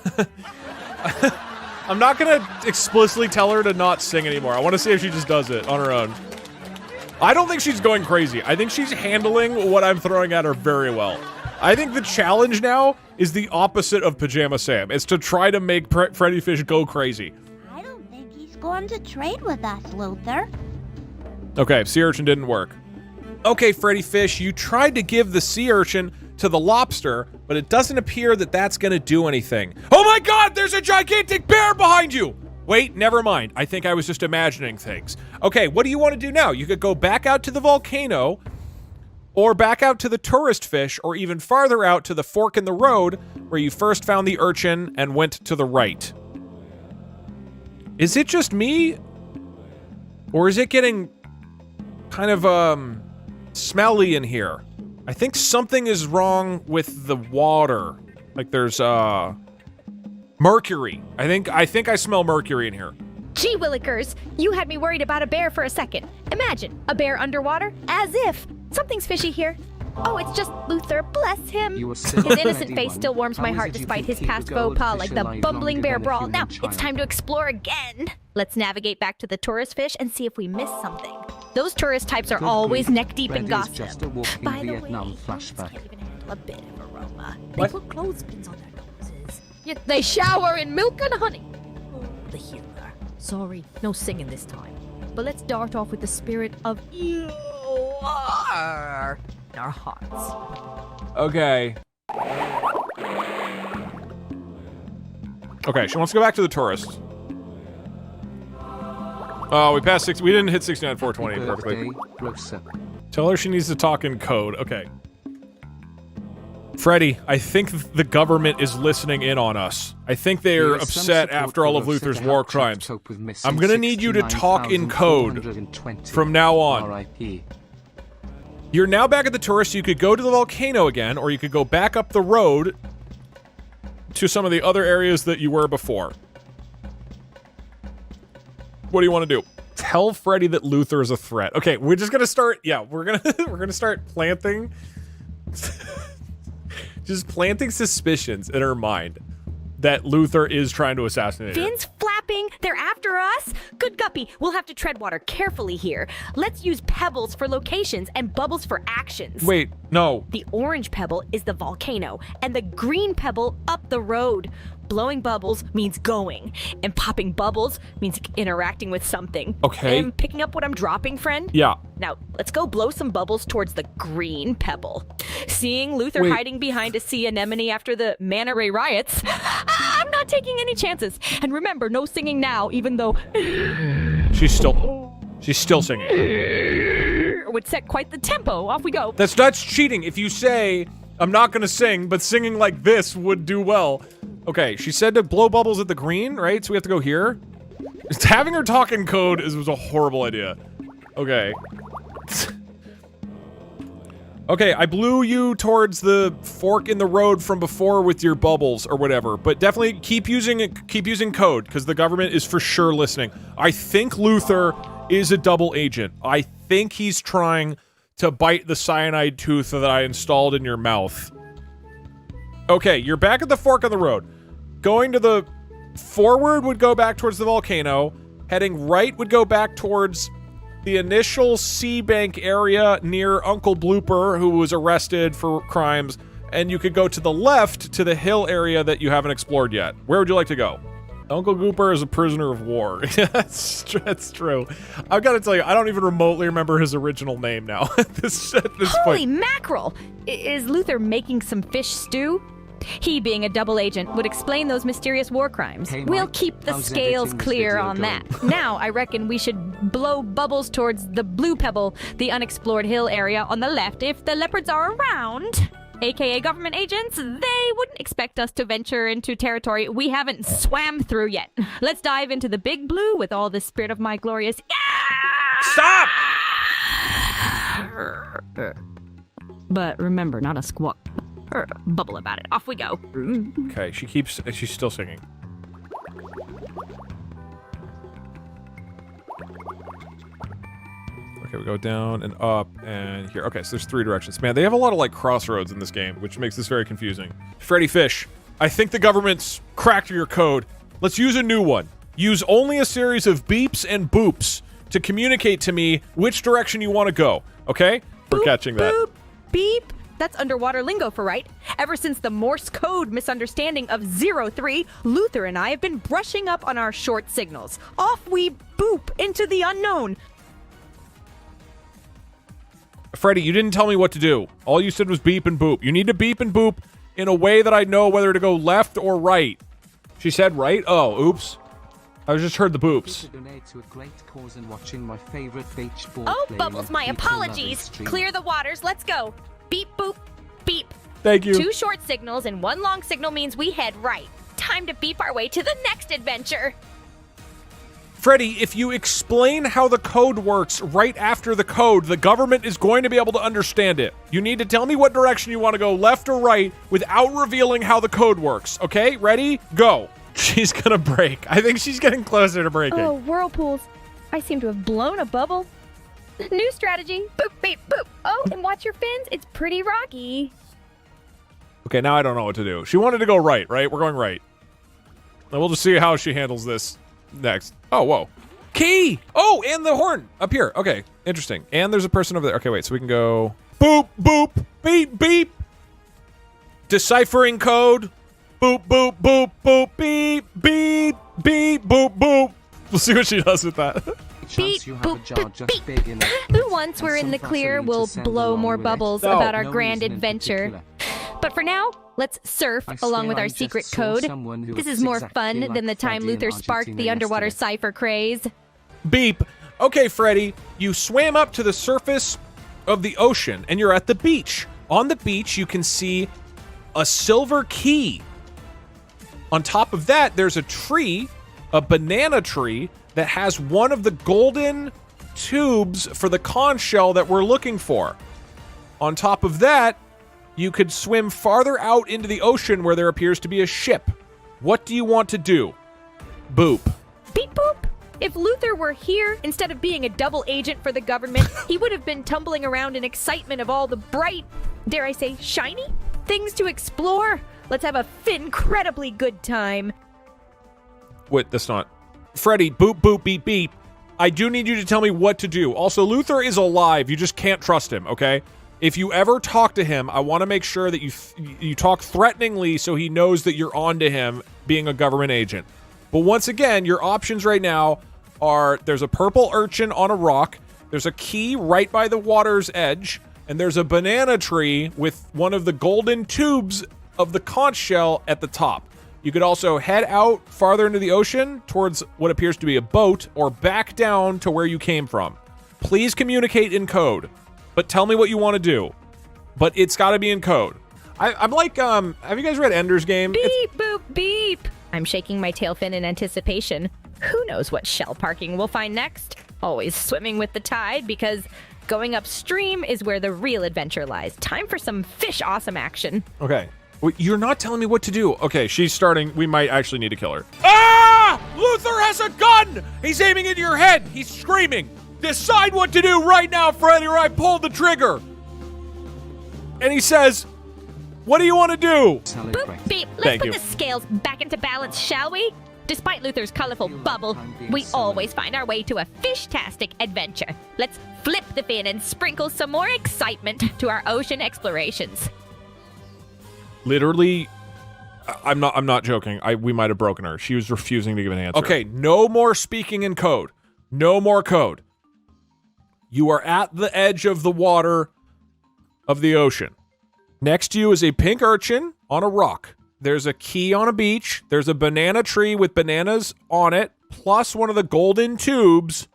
I'm not gonna explicitly tell her to not sing anymore. I want to see if she just does it on her own. I don't think she's going crazy. I think she's handling what I'm throwing at her very well. I think the challenge now is the opposite of Pajama Sam. It's to try to make Freddi Fish go crazy. I don't think he's going to trade with us, Luther. Okay, sea urchin didn't work. Okay, Freddi Fish, you tried to give the sea urchin to the lobster, but it doesn't appear that that's gonna do anything. Oh my god, there's a gigantic bear behind you! Wait, never mind. I think I was just imagining things. Okay, what do you want to do now? You could go back out to the volcano, or back out to the tourist fish, or even farther out to the fork in the road where you first found the urchin and went to the right. Is it just me? Or is it getting kind of, smelly in here? I think something is wrong with the water. Like there's, mercury. I think I smell mercury in here. Gee willikers, you had me worried about a bear for a second. Imagine, a bear underwater? As if. Something's fishy here. Oh, it's just Luther, bless him. You were still His innocent Freddy face one. still warms my How is heart it you despite can his keep a past faux pas like goldfish the alive bumbling longer bear than a brawl. human Now, child? it's time to explore again. Let's navigate back to the tourist fish and see if we miss something. Those tourist types are Good always grief. neck deep in Freddy's gossip. just a walking By the Vietnam way, flashback. can't even handle a bit of aroma. What? They put clothespins on their noses. Yet they shower in milk and honey. Oh, the humor. Sorry, no singing this time. But let's dart off with the spirit of you are in our hearts. Okay. Okay, she wants to go back to the tourist. Oh, we passed 60. We didn't hit 69 420 perfectly. Birthday, Rosa. Tell her she needs to talk in code. Okay. Freddy, I think the government is listening in on us. I think they are upset after all of Luther's war crimes. I'm gonna need you to talk in code from now on. RIP. You're now back at the tourist, so you could go to the volcano again, or you could go back up the road to some of the other areas that you were before. What do you want to do? Tell Freddy that Luther is a threat. Okay, we're just gonna start, yeah, we're gonna start planting just planting suspicions in her mind that Luther is trying to assassinate her. Fins flapping, they're after us. Good guppy, we'll have to tread water carefully here. Let's use pebbles for locations and bubbles for actions. Wait, no. The orange pebble is the volcano, and the green pebble up the road. Blowing bubbles means going, and popping bubbles means interacting with something. Okay. And picking up what I'm dropping, friend? Yeah. Now, let's go blow some bubbles towards the green pebble. Seeing Luther hiding behind a sea anemone after the Manta Ray riots, I'm not taking any chances. And remember, no singing now, even though... She's still singing. Would set quite the tempo. Off we go. That's cheating. If you say, I'm not gonna sing, but singing like this would do well. Okay, she said to blow bubbles at the green, right? So we have to go here? Having her talk in code was a horrible idea. Okay. Okay, I blew you towards the fork in the road from before with your bubbles or whatever, but definitely keep using code, because the government is for sure listening. I think Luther is a double agent. I think he's trying to bite the cyanide tooth that I installed in your mouth. Okay, you're back at the fork on the road. Going to the forward would go back towards the volcano. Heading right would go back towards the initial sea bank area near Uncle Blooper, who was arrested for crimes. And you could go to the left to the hill area that you haven't explored yet. Where would you like to go? Uncle Blooper is a prisoner of war. That's true. I've got to tell you, I don't even remotely remember his original name now at this Holy point. mackerel! Is Luther making some fish stew? He, being a double agent, would explain those mysterious war crimes. Hey, we'll Mike, keep the how's scales editing this clear video on going? that. Now, I reckon we should blow bubbles towards the blue pebble, the unexplored hill area on the left, if the leopards are around. AKA government agents, they wouldn't expect us to venture into territory we haven't swam through yet. Let's dive into the big blue with all the spirit of my glorious... Stop! But remember, not a squawk. Bubble about it. Off we go. Okay, she's still singing. Okay, we go down and up and here. Okay, so there's 3 directions. Man, they have a lot of like crossroads in this game, which makes this very confusing. Freddi Fish, I think the government's cracked your code. Let's use a new one. Use only a series of beeps and boops to communicate to me which direction you want to go, okay? We're catching that. Boop, beep. That's underwater lingo for right. Ever since the Morse code misunderstanding of 03, Luther and I have been brushing up on our short signals. Off we boop into the unknown. Freddy, you didn't tell me what to do. All you said was beep and boop. You need to beep and boop in a way that I know whether to go left or right. She said right? Oh, oops. I just heard the boops. Donate to a great cause and watching my favorite beach ball Oh, playing Bubbles, on my people apologies. loving stream. Clear the waters. Let's go. Beep, boop, beep. Thank you. 2 short signals and 1 long signal means we head right. Time to beep our way to the next adventure. Freddy, if you explain how the code works right after the code, the government is going to be able to understand it. You need to tell me what direction you want to go, left or right, without revealing how the code works. Okay, ready? Go. She's gonna break. I think she's getting closer to breaking. Oh, whirlpools. I seem to have blown a bubble. New strategy. Boop, beep, boop. Oh, and watch your fins. It's pretty rocky. Okay, now I don't know what to do. She wanted to go right, right? We're going right. And we'll just see how she handles this next. Oh, whoa. Key! Oh, and the horn up here. Okay, interesting. And there's a person over there. Okay, wait, so we can go boop, boop, beep, beep. Deciphering code. Boop, boop, boop, boop, beep, beep, beep, boop, boop. We'll see what she does with that. Chance you have a jar just big enough. Once we're in the clear, we'll blow more bubbles No. about our No grand reason in adventure. particular. But for now, let's surf I along swear with I our just secret saw code. someone who This looks is more exactly fun like than the time Freddy in Luther sparked the Argentina underwater yesterday. cipher craze. Beep. Okay, Freddy, you swam up to the surface of the ocean and you're at the beach. On the beach, you can see a silver key. On top of that, there's a tree, a banana tree, that has one of the golden tubes for the conch shell that we're looking for. On top of that, you could swim farther out into the ocean where there appears to be a ship. What do you want to do? Boop. Beep boop. If Luther were here, instead of being a double agent for the government, he would have been tumbling around in excitement of all the bright, dare I say, shiny things to explore. Let's have a incredibly good time. Wait, that's not. Freddy, boop, boop, beep, beep. I do need you to tell me what to do. Also, Luther is alive. You just can't trust him, okay? If you ever talk to him, I want to make sure that you talk threateningly so he knows that you're on to him being a government agent. But once again, your options right now are there's a purple urchin on a rock, there's a key right by the water's edge, and there's a banana tree with one of the golden tubes of the conch shell at the top. You could also head out farther into the ocean towards what appears to be a boat or back down to where you came from. Please communicate in code, but tell me what you want to do. But it's got to be in code. I'm like, have you guys read Ender's Game? Beep, boop, beep. I'm shaking my tail fin in anticipation. Who knows what shell parking we'll find next? Always swimming with the tide because going upstream is where the real adventure lies. Time for some fish awesome action. Okay. Wait, you're not telling me what to do. Okay, she's starting. We might actually need to kill her. Ah! Luther has a gun! He's aiming into your head. He's screaming. Decide what to do right now, Freddy, or I pull the trigger. And he says, what do you want to do? Boop, beep. Let's Thank put you. the scales back into balance, shall we? Despite Luther's colorful bubble, we always find our way to a fish-tastic adventure. Let's flip the fin and sprinkle some more excitement to our ocean explorations. Literally, I'm not joking. We might have broken her. She was refusing to give an answer. Okay, no more speaking in code. No more code. You are at the edge of the water of the ocean. Next to you is a pink urchin on a rock. There's a key on a beach. There's a banana tree with bananas on it, plus one of the golden tubes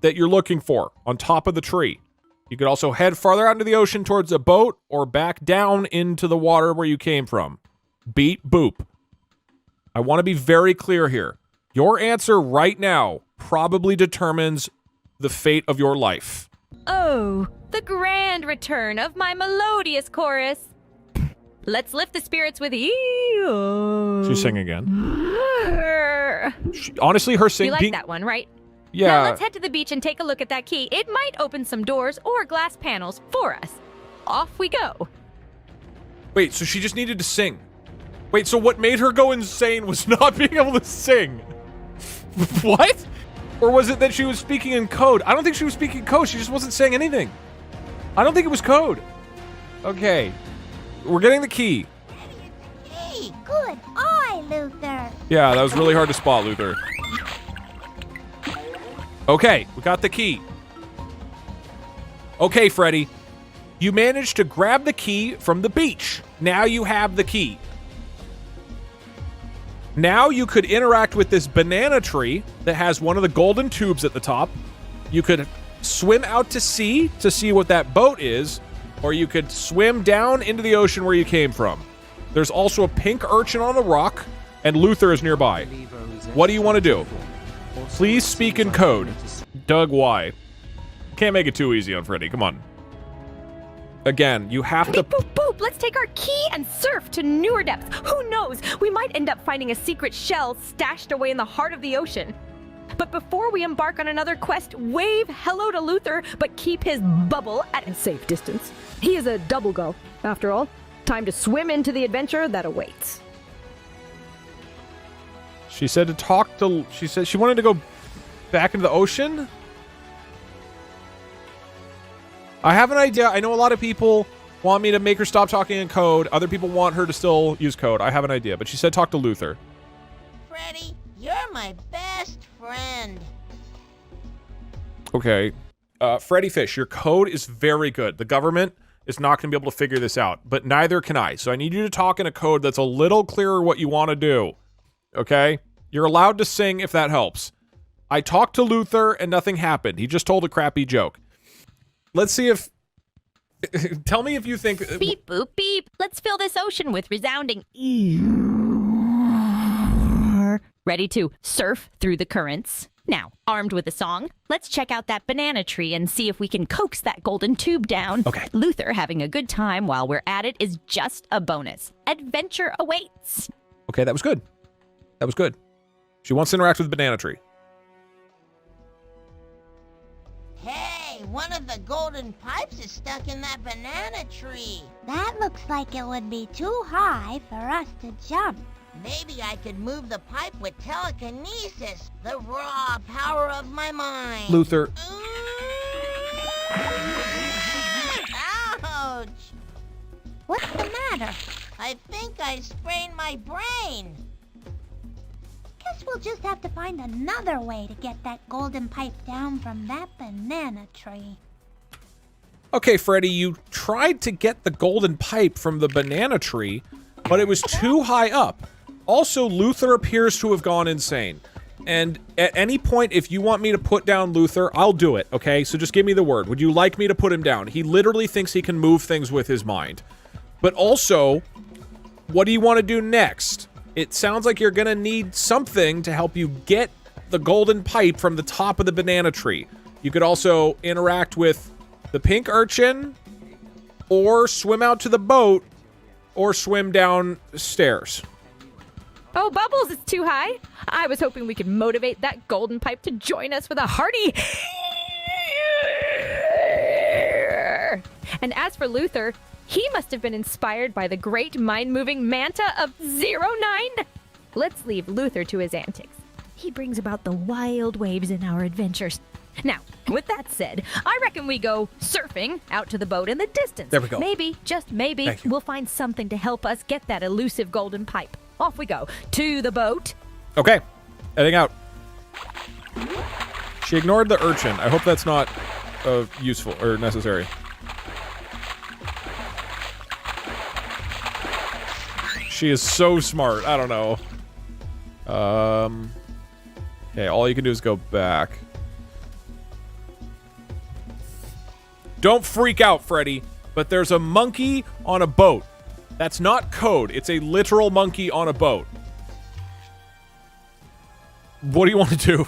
that you're looking for on top of the tree. You could also head farther out into the ocean towards a boat or back down into the water where you came from. Beep, boop. I want to be very clear here. Your answer right now probably determines the fate of your life. Oh, the grand return of my melodious chorus. Let's lift the spirits with you. She's singing again. Honestly, her singing. You like that one, right? Yeah. Now let's head to the beach and take a look at that key. It might open some doors or glass panels for us. Off we go. Wait, so she just needed to sing. Wait, so what made her go insane was not being able to sing? What? Or was it that she was speaking in code? I don't think she was speaking code. She just wasn't saying anything. I don't think it was code. Okay. We're getting the key. Hey, good eye, Luther. Yeah, that was really hard to spot, Luther. Okay, we got the key. Okay, Freddy. You managed to grab the key from the beach. Now you have the key. Now you could interact with this banana tree that has one of the golden tubes at the top. You could swim out to sea to see what that boat is, or you could swim down into the ocean where you came from. There's also a pink urchin on a rock, and Luther is nearby. What do you want to do? Please speak in code. Doug, why? Can't make it too easy on Freddy. Come on. Again, you have to... Boop, boop, boop. Let's take our key and surf to newer depths. Who knows? We might end up finding a secret shell stashed away in the heart of the ocean. But before we embark on another quest, wave hello to Luther, but keep his bubble at a safe distance. He is a double go, after all. Time to swim into the adventure that awaits. She said to talk to... She said she wanted to go back into the ocean? I have an idea. I know a lot of people want me to make her stop talking in code. Other people want her to still use code. I have an idea, but she said talk to Luther. Freddy, you're my best friend. Okay. Freddi Fish, your code is very good. The government is not going to be able to figure this out, but neither can I. So I need you to talk in a code that's a little clearer what you want to do. Okay? You're allowed to sing if that helps. I talked to Luther and nothing happened. He just told a crappy joke. Let's see if Tell me if you think... Beep, boop, beep. Let's fill this ocean with resounding... Ready to surf through the currents? Now, armed with a song, let's check out that banana tree and see if we can coax that golden tube down. Okay. Luther having a good time while we're at it is just a bonus. Adventure awaits. Okay, that was good. That was good. She wants to interact with the banana tree. Hey, one of the golden pipes is stuck in that banana tree. That looks like it would be too high for us to jump. Maybe I could move the pipe with telekinesis, the raw power of my mind. Luther. Ouch! What's the matter? I think I sprained my brain. Guess we'll just have to find another way to get that golden pipe down from that banana tree. Okay, Freddy, you tried to get the golden pipe from the banana tree, but it was too high up. Also, Luther appears to have gone insane. And at any point, if you want me to put down Luther, I'll do it, okay? So just give me the word. Would you like me to put him down? He literally thinks he can move things with his mind. But also, what do you want to do next? It sounds like you're going to need something to help you get the golden pipe from the top of the banana tree. You could also interact with the pink urchin, or swim out to the boat, or swim downstairs. Oh, Bubbles, it's too high. I was hoping we could motivate that golden pipe to join us with a hearty... And as for Luther, he must have been inspired by the great mind-moving manta of 09. Let's leave Luther to his antics. He brings about the wild waves in our adventures. Now, with that said, I reckon we go surfing out to the boat in the distance. There we go. Maybe, just maybe, we'll find something to help us get that elusive golden pipe. Off we go. To the boat. Okay. Heading out. She ignored the urchin. I hope that's not useful or necessary. She is so smart. I don't know. Okay, all you can do is go back. Don't freak out, Freddy, but there's a monkey on a boat. That's not code. It's a literal monkey on a boat. What do you want to do?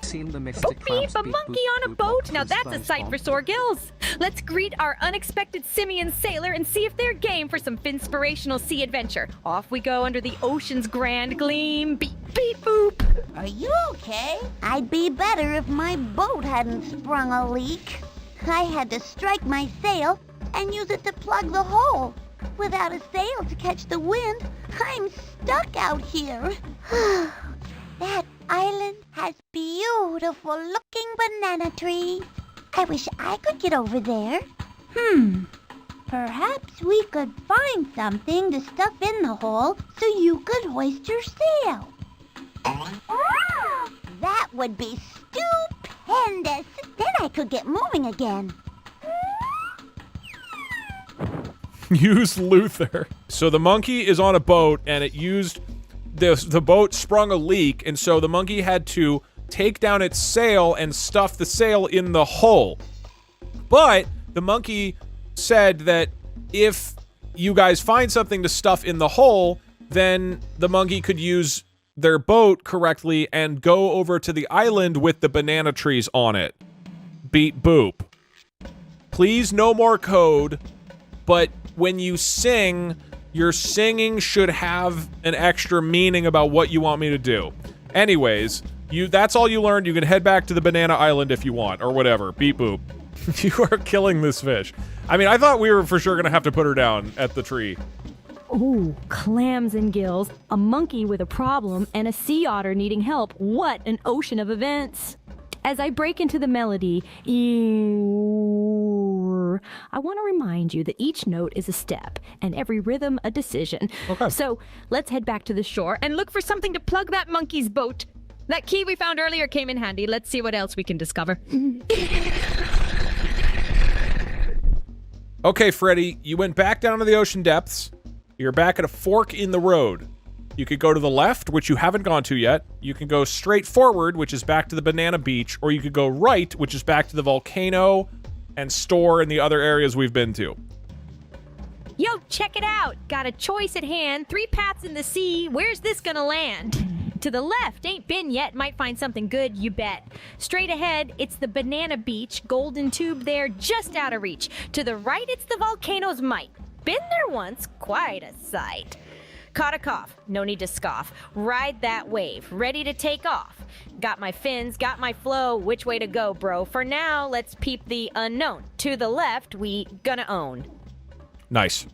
Seen the Mr. Beep, Krabs a beep, monkey boop, on a boop, boat. boop, Now boop, that's a boop, sight for boop. sore gills. Let's greet our unexpected simian sailor and see if they're game for some inspirational sea adventure. Off we go under the ocean's grand gleam. Beep, beep, boop. Are you okay? I'd be better if my boat hadn't sprung a leak. I had to strike my sail and use it to plug the hole. Without a sail to catch the wind, I'm stuck out here. That island has beautiful looking banana trees. I wish I could get over there. Perhaps we could find something to stuff in the hole so you could hoist your sail. That would be stupendous. Then I could get moving again. Use Luther. So the monkey is on a boat, and it used... The boat sprung a leak, and so the monkey had to take down its sail and stuff the sail in the hole. But the monkey said that if you guys find something to stuff in the hole, then the monkey could use their boat correctly and go over to the island with the banana trees on it. Beep boop. Please, no more code, but when you sing, your singing should have an extra meaning about what you want me to do. Anyways, that's all you learned. You can head back to the banana island if you want, or whatever. Beep boop. You are killing this fish. I mean, I thought we were for sure gonna have to put her down at the tree. Ooh, clams and gills, a monkey with a problem, and a sea otter needing help. What an ocean of events. As I break into the melody, I want to remind you that each note is a step, and every rhythm a decision. Okay. So let's head back to the shore and look for something to plug that monkey's boat. That key we found earlier came in handy. Let's see what else we can discover. Okay, Freddy, you went back down to the ocean depths. You're back at a fork in the road. You could go to the left, which you haven't gone to yet. You can go straight forward, which is back to the banana beach, or you could go right, which is back to the volcano, and store in the other areas we've been to. Yo, check it out. Got a choice at hand. 3 paths in the sea. Where's this gonna land? To the left, ain't been yet. Might find something good, you bet. Straight ahead, it's the banana beach. Golden tube there, just out of reach. To the right, it's the volcano's might. Been there once, quite a sight. Caught a cough, no need to scoff. Ride that wave, ready to take off. Got my fins, got my flow. Which way to go, bro? For now, let's peep the unknown. To the left, we gonna own. Nice.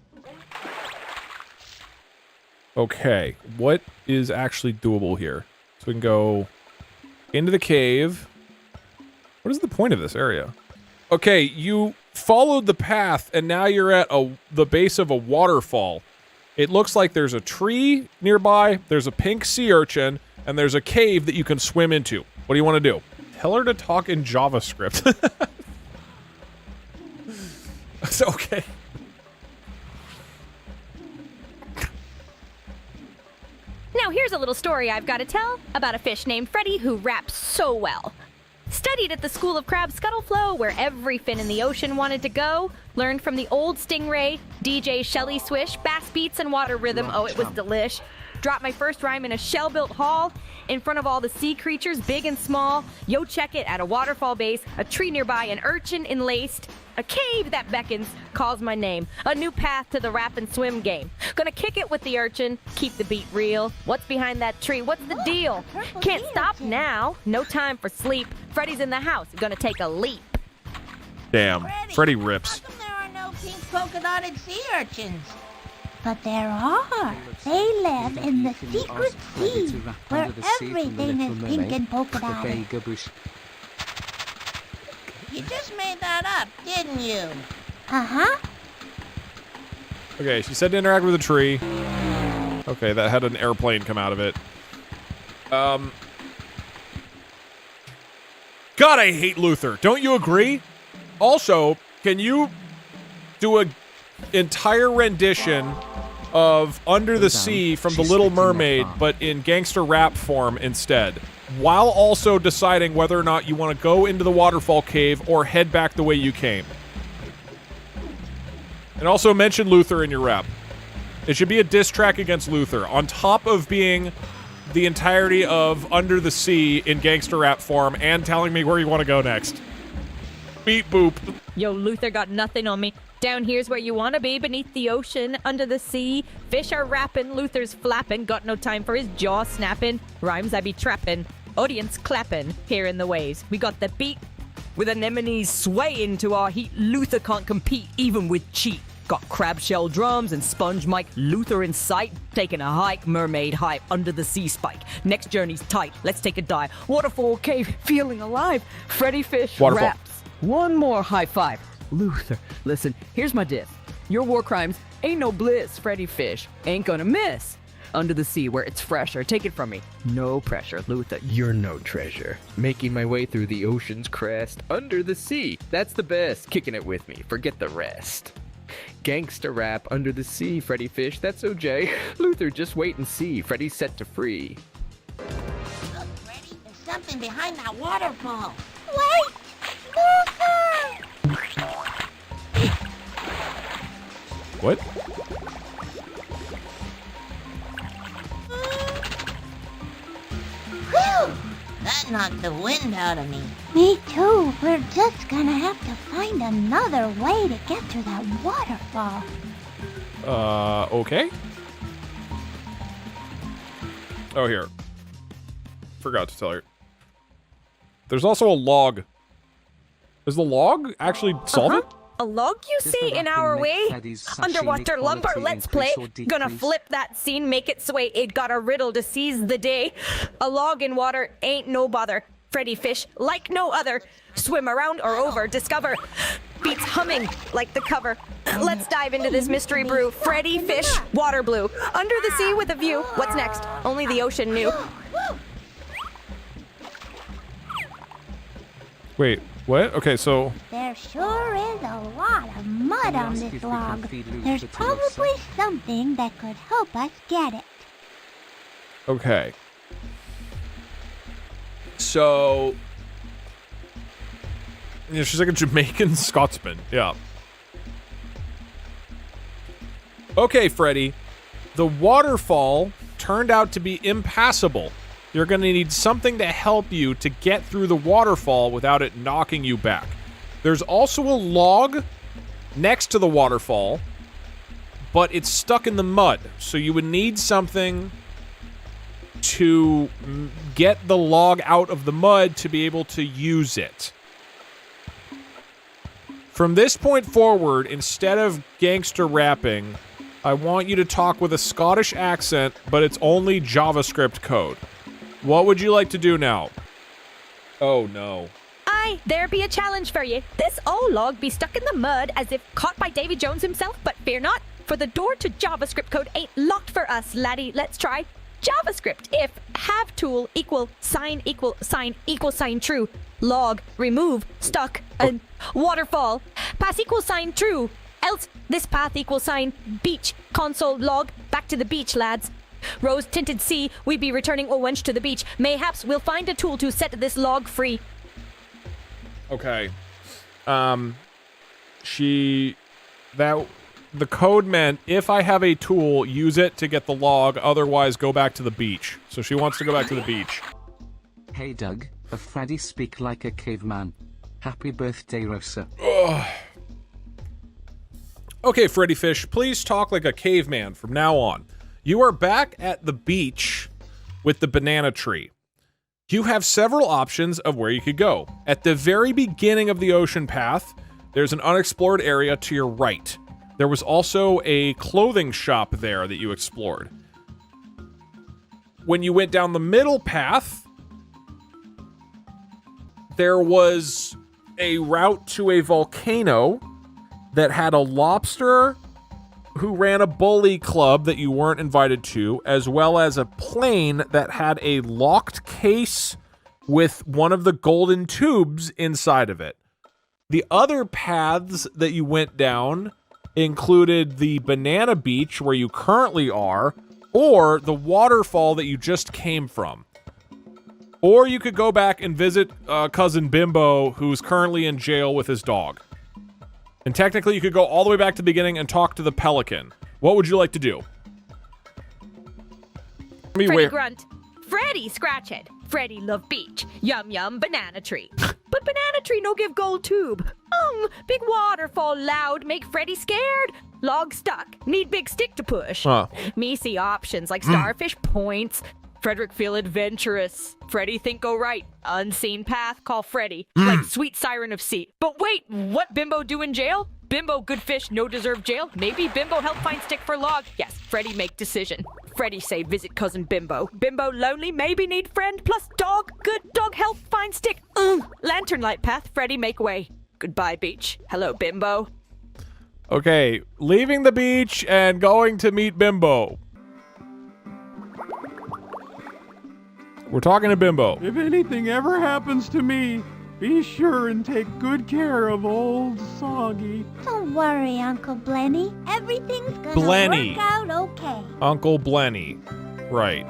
Okay, what is actually doable here? So we can go into the cave. What is the point of this area? Okay, you followed the path, and now you're at the base of a waterfall. It looks like there's a tree nearby, there's a pink sea urchin, and there's a cave that you can swim into. What do you want to do? Tell her to talk in JavaScript. It's okay. Now here's a little story I've got to tell about a fish named Freddy who raps so well. Studied at the School of Crab Scuttleflow, where every fin in the ocean wanted to go. Learned from the old stingray, DJ Shelly Swish, bass beats and water rhythm. Oh, it was delish. Dropped my first rhyme in a shell-built hall in front of all the sea creatures, big and small. Yo, check it at a waterfall base, a tree nearby, an urchin enlaced. A cave that beckons, calls my name. A new path to the rap and swim game. Gonna kick it with the urchin, keep the beat real. What's behind that tree? What's the deal? Can't stop now. No time for sleep. Freddy's in the house, gonna take a leap. Damn, Freddy rips. How come there are no pink polka dotted sea urchins? But there are. They live in the secret sea, where everything is pink and polka dotted. You just made that up, didn't you? Uh-huh. Okay, she said to interact with a tree. Okay, that had an airplane come out of it. God, I hate Luther. Don't you agree? Also, can you do an entire rendition of Under the Sea from The Little Mermaid, but in gangster rap form instead, while also deciding whether or not you want to go into the waterfall cave or head back the way you came? And also mention Luther in your rap. It should be a diss track against Luther, on top of being the entirety of Under the Sea in gangster rap form and telling me where you want to go next. Beep boop. Yo, Luther got nothing on me. Down here's where you wanna be, beneath the ocean, under the sea. Fish are rapping, Luther's flapping, got no time for his jaw snapping. Rhymes I be trapping, audience clapping, hearing the waves. We got the beat, with anemones swaying to our heat. Luther can't compete, even with cheat. Got crab shell drums and sponge mic. Luther in sight, taking a hike. Mermaid hype, under the sea spike. Next journey's tight, let's take a dive. Waterfall cave, feeling alive. Freddi Fish Waterfall. raps. One more high five. Luther, listen, here's my diss. Your war crimes ain't no bliss. Freddi Fish ain't gonna miss. Under the sea where it's fresher, take it from me. No pressure, Luther. You're no treasure. Making my way through the ocean's crest. Under the sea, that's the best. Kicking it with me, forget the rest. Gangsta rap under the sea, Freddi Fish, that's OJ. Luther, just wait and see. Freddy's set to free. Look, Freddy, there's something behind that waterfall. Wait! Luther! What? Whew! That knocked the wind out of me. Me too. We're just gonna have to find another way to get to that waterfall. Okay. Oh, here. Forgot to tell her. There's also a log. Is the log actually solvent? A log, you see, in our way? Underwater lumber, let's play. Gonna flip that scene, make it sway. It got a riddle to seize the day. A log in water ain't no bother. Freddi Fish, like no other. Swim around or over, discover. Beats humming like the cover. Let's dive into this mystery brew. Freddi Fish, water blue. Under the sea with a view. What's next? Only the ocean knew. Wait, what? Okay, so... There sure is a lot of mud on this log. There's probably something that could help us get it. Okay. So... Yeah, she's like a Jamaican Scotsman. Yeah. Okay, Freddy. The waterfall turned out to be impassable. You're going to need something to help you to get through the waterfall without it knocking you back. There's also a log next to the waterfall, but it's stuck in the mud. So you would need something to get the log out of the mud to be able to use it. From this point forward, instead of gangster rapping, I want you to talk with a Scottish accent, but it's only JavaScript code. What would you like to do now? Oh, no. Aye, there be a challenge for ye. This old log be stuck in the mud as if caught by Davy Jones himself, but fear not, for the door to JavaScript code ain't locked for us, laddie. Let's try JavaScript. If have tool equal sign true, log remove stuck and waterfall pass equal sign true, else this path equal sign beach console log back to the beach, lads. Rose tinted sea, we be returning o wench to the beach. Mayhaps we'll find a tool to set this log free. Okay. The code meant if I have a tool, use it to get the log, otherwise go back to the beach. So she wants to go back to the beach. Hey Doug, Freddy speak like a caveman. Happy birthday, Rosa. Ugh. Okay, Freddi Fish, please talk like a caveman from now on. You are back at the beach with the banana tree. You have several options of where you could go. At the very beginning of the ocean path, there's an unexplored area to your right. There was also a clothing shop there that you explored. When you went down the middle path, there was a route to a volcano that had a lobster who ran a bully club that you weren't invited to, as well as a plane that had a locked case with one of the golden tubes inside of it. The other paths that you went down included the banana beach where you currently are, or the waterfall that you just came from. Or you could go back and visit cousin Bimbo, who's currently in jail with his dog. And technically, you could go all the way back to the beginning and talk to the pelican. What would you like to do? Freddy grunt. Freddy scratchhead. Freddy love beach. Yum yum banana tree. But banana tree no give gold tube. Big waterfall loud make Freddy scared. Log stuck. Need big stick to push. Me see options like starfish points. Frederick feel adventurous. Freddy think go right. Unseen path, call Freddy. Like sweet siren of sea. But wait, what Bimbo do in jail? Bimbo good fish, no deserve jail. Maybe Bimbo help find stick for log. Yes, Freddy make decision. Freddy say visit cousin Bimbo. Bimbo lonely, maybe need friend. Plus dog, good dog help find stick. Lantern light path, Freddy make way. Goodbye beach. Hello Bimbo. Okay, leaving the beach and going to meet Bimbo. We're talking to Bimbo. If anything ever happens to me, be sure and take good care of old Soggy. Don't worry, Uncle Blenny. Everything's gonna Blenny. work out okay. Uncle Blenny. Right.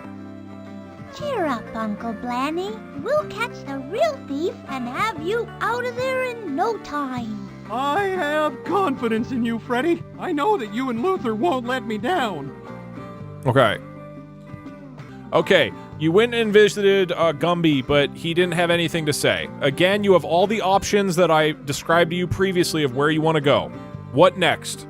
Cheer up, Uncle Blenny. We'll catch the real thief and have you out of there in no time. I have confidence in you, Freddy. I know that you and Luther won't let me down. Okay. Okay, you went and visited Gumby, but he didn't have anything to say. Again, you have all the options that I described to you previously of where you want to go. What next?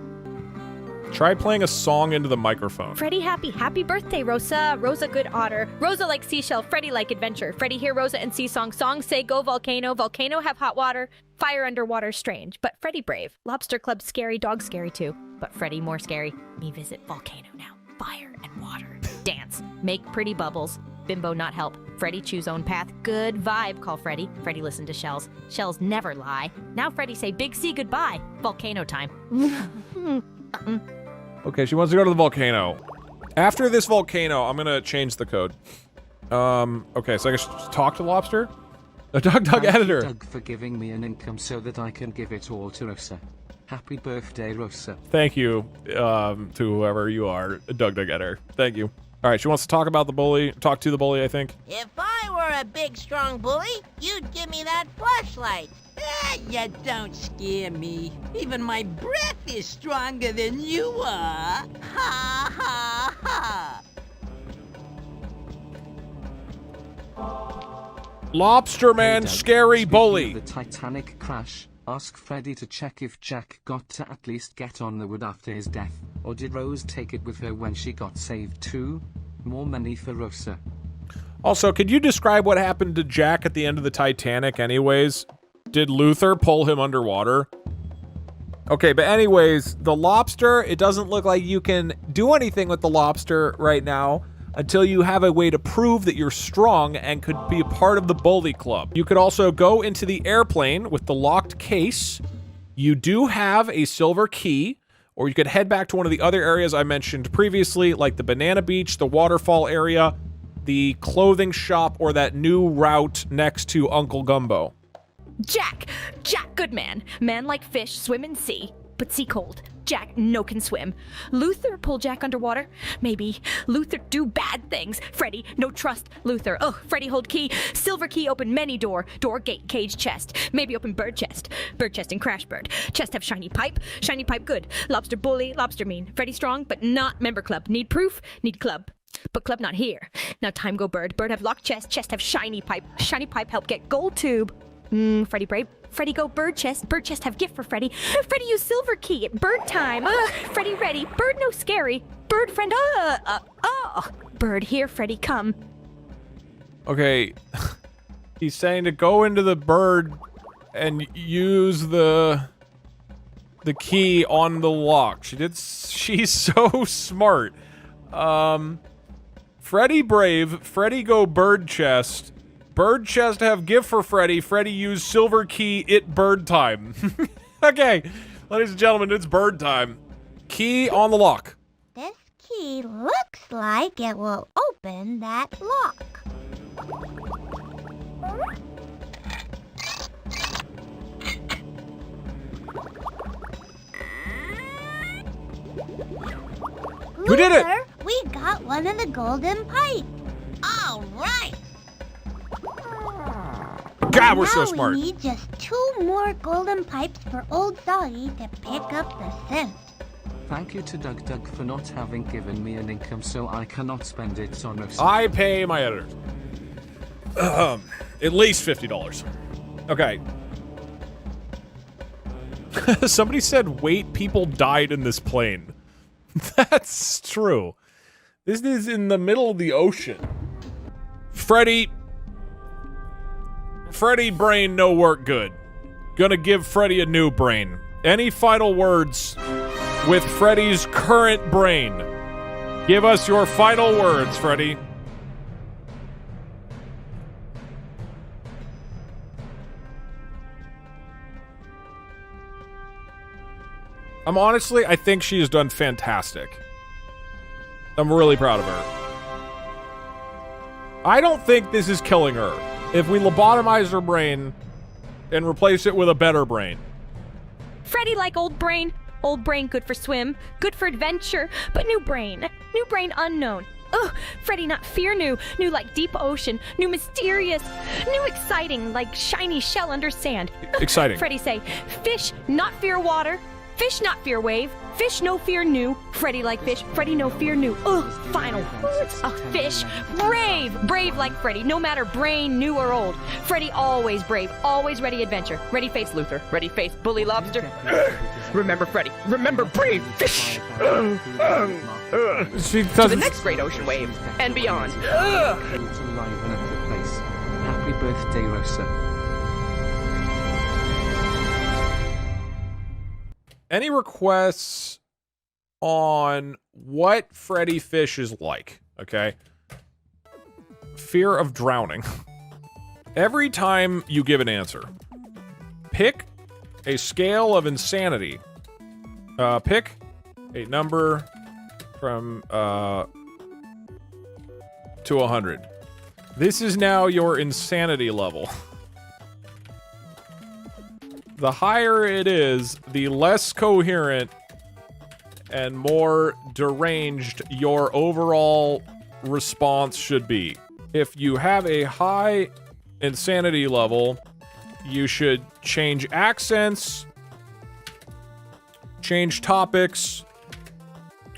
Try playing a song into the microphone. Freddy happy birthday, Rosa. Rosa good otter. Rosa like seashell, Freddy like adventure. Freddy hear Rosa and see song. Songs say go volcano. Volcano have hot water. Fire underwater strange. But Freddy brave. Lobster club scary. Dog scary too. But Freddy more scary. Me visit volcano now. Fire and water. Dance. Make pretty bubbles. Bimbo not help. Freddy choose own path. Good vibe, call Freddy. Freddy listen to Shells. Shells never lie. Now Freddy say big C goodbye. Volcano time. Okay, she wants to go to the volcano. After this volcano, I'm gonna change the code. Okay, so I guess talk to Lobster? The DougDoug editor. Doug for giving me an income so that I can give it all to Rosa. Happy birthday, Rosa. Thank you, to whoever you are, DougDoug editor. Thank you. All right, she wants to talk about the bully, talk to the bully, I think. If I I were a big, strong bully, you'd give me that flashlight. You don't scare me. Even my breath is stronger than you are. Ha ha ha. Lobster Man, Hey, Doug, scary speaking bully. of the Titanic crash, ask Freddy to check if Jack got to at least get on the wood after his death, or did Rose take it with her when she got saved too? More money for Rosa. Also, could you describe what happened to Jack at the end of the Titanic anyways? Did Luther pull him underwater? Okay, but anyways, the lobster, it doesn't look like you can do anything with the lobster right now until you have a way to prove that you're strong and could be a part of the bully club. You could also go into the airplane with the locked case. You do have a silver key, or you could head back to one of the other areas I mentioned previously, like the Banana Beach, the waterfall area, the clothing shop, or that new route next to Uncle Gumbo. Jack! Jack, good man. Man like fish, swim in sea, but sea cold. Jack no can swim. Luther pull Jack underwater? Maybe. Luther do bad things. Freddy, no trust. Luther, oh, Freddy hold key. Silver key open many door. Door gate cage chest. Maybe open bird chest. Bird chest and crash bird. Chest have shiny pipe. Shiny pipe good. Lobster bully, lobster mean. Freddy strong, but not member club. Need proof? Need club. But club not here. Now time go bird. Bird have locked chest. Chest have shiny pipe. Shiny pipe help get gold tube. Freddy brave. Freddy go bird chest. Bird chest have gift for Freddy. Freddy use silver key. Bird time. Freddy ready. Bird no scary. Bird friend. Bird here. Freddy come. Okay, he's saying to go into the bird and use the key on the lock. She's so smart. Freddy brave. Freddy go bird chest. Bird chest have gift for Freddy. Freddy use silver key. It bird time. Okay, ladies and gentlemen, it's bird time. Key on the lock. This key looks like it will open that lock. Who did it? Luther, we got one of the golden pipes. All right. God, we're so Now smart. we need just 2 more golden pipes for old Soggy to pick up the scent. Thank you to DougDoug for not having given me an income so I cannot spend it on Rosa. I pay my editors. At least $50. Okay. Somebody said, wait, people died in this plane. That's true. This is in the middle of the ocean. Freddy brain no work good. Gonna give Freddy a new brain. Any final words with Freddy's current brain? Give us your final words, Freddy. I think she has done fantastic. I'm really proud of her. I don't think this is killing her. If we lobotomize her brain and replace it with a better brain. Freddy like old brain. Old brain good for swim, good for adventure, but new brain unknown. Ugh, Freddy not fear new like deep ocean, new mysterious, new exciting like shiny shell under sand. Exciting. Freddy say, fish not fear water, fish not fear wave, fish no fear new. Freddy like fish, Freddy no fear new. Ugh, final words. Fish brave like Freddy, no matter brain new or old. Freddy always brave, always ready adventure. Ready face Luther, ready face bully lobster. Remember Freddy, remember brave fish. She To the doesn't. next great ocean wave and beyond. Happy birthday, Rosa. Any requests on what Freddi Fish is like? Okay. Fear of drowning. Every time you give an answer, pick a scale of insanity. Pick a number from to 100. This is now your insanity level. The higher it is, the less coherent and more deranged your overall response should be. if you have a high insanity level, you should change accents, change topics,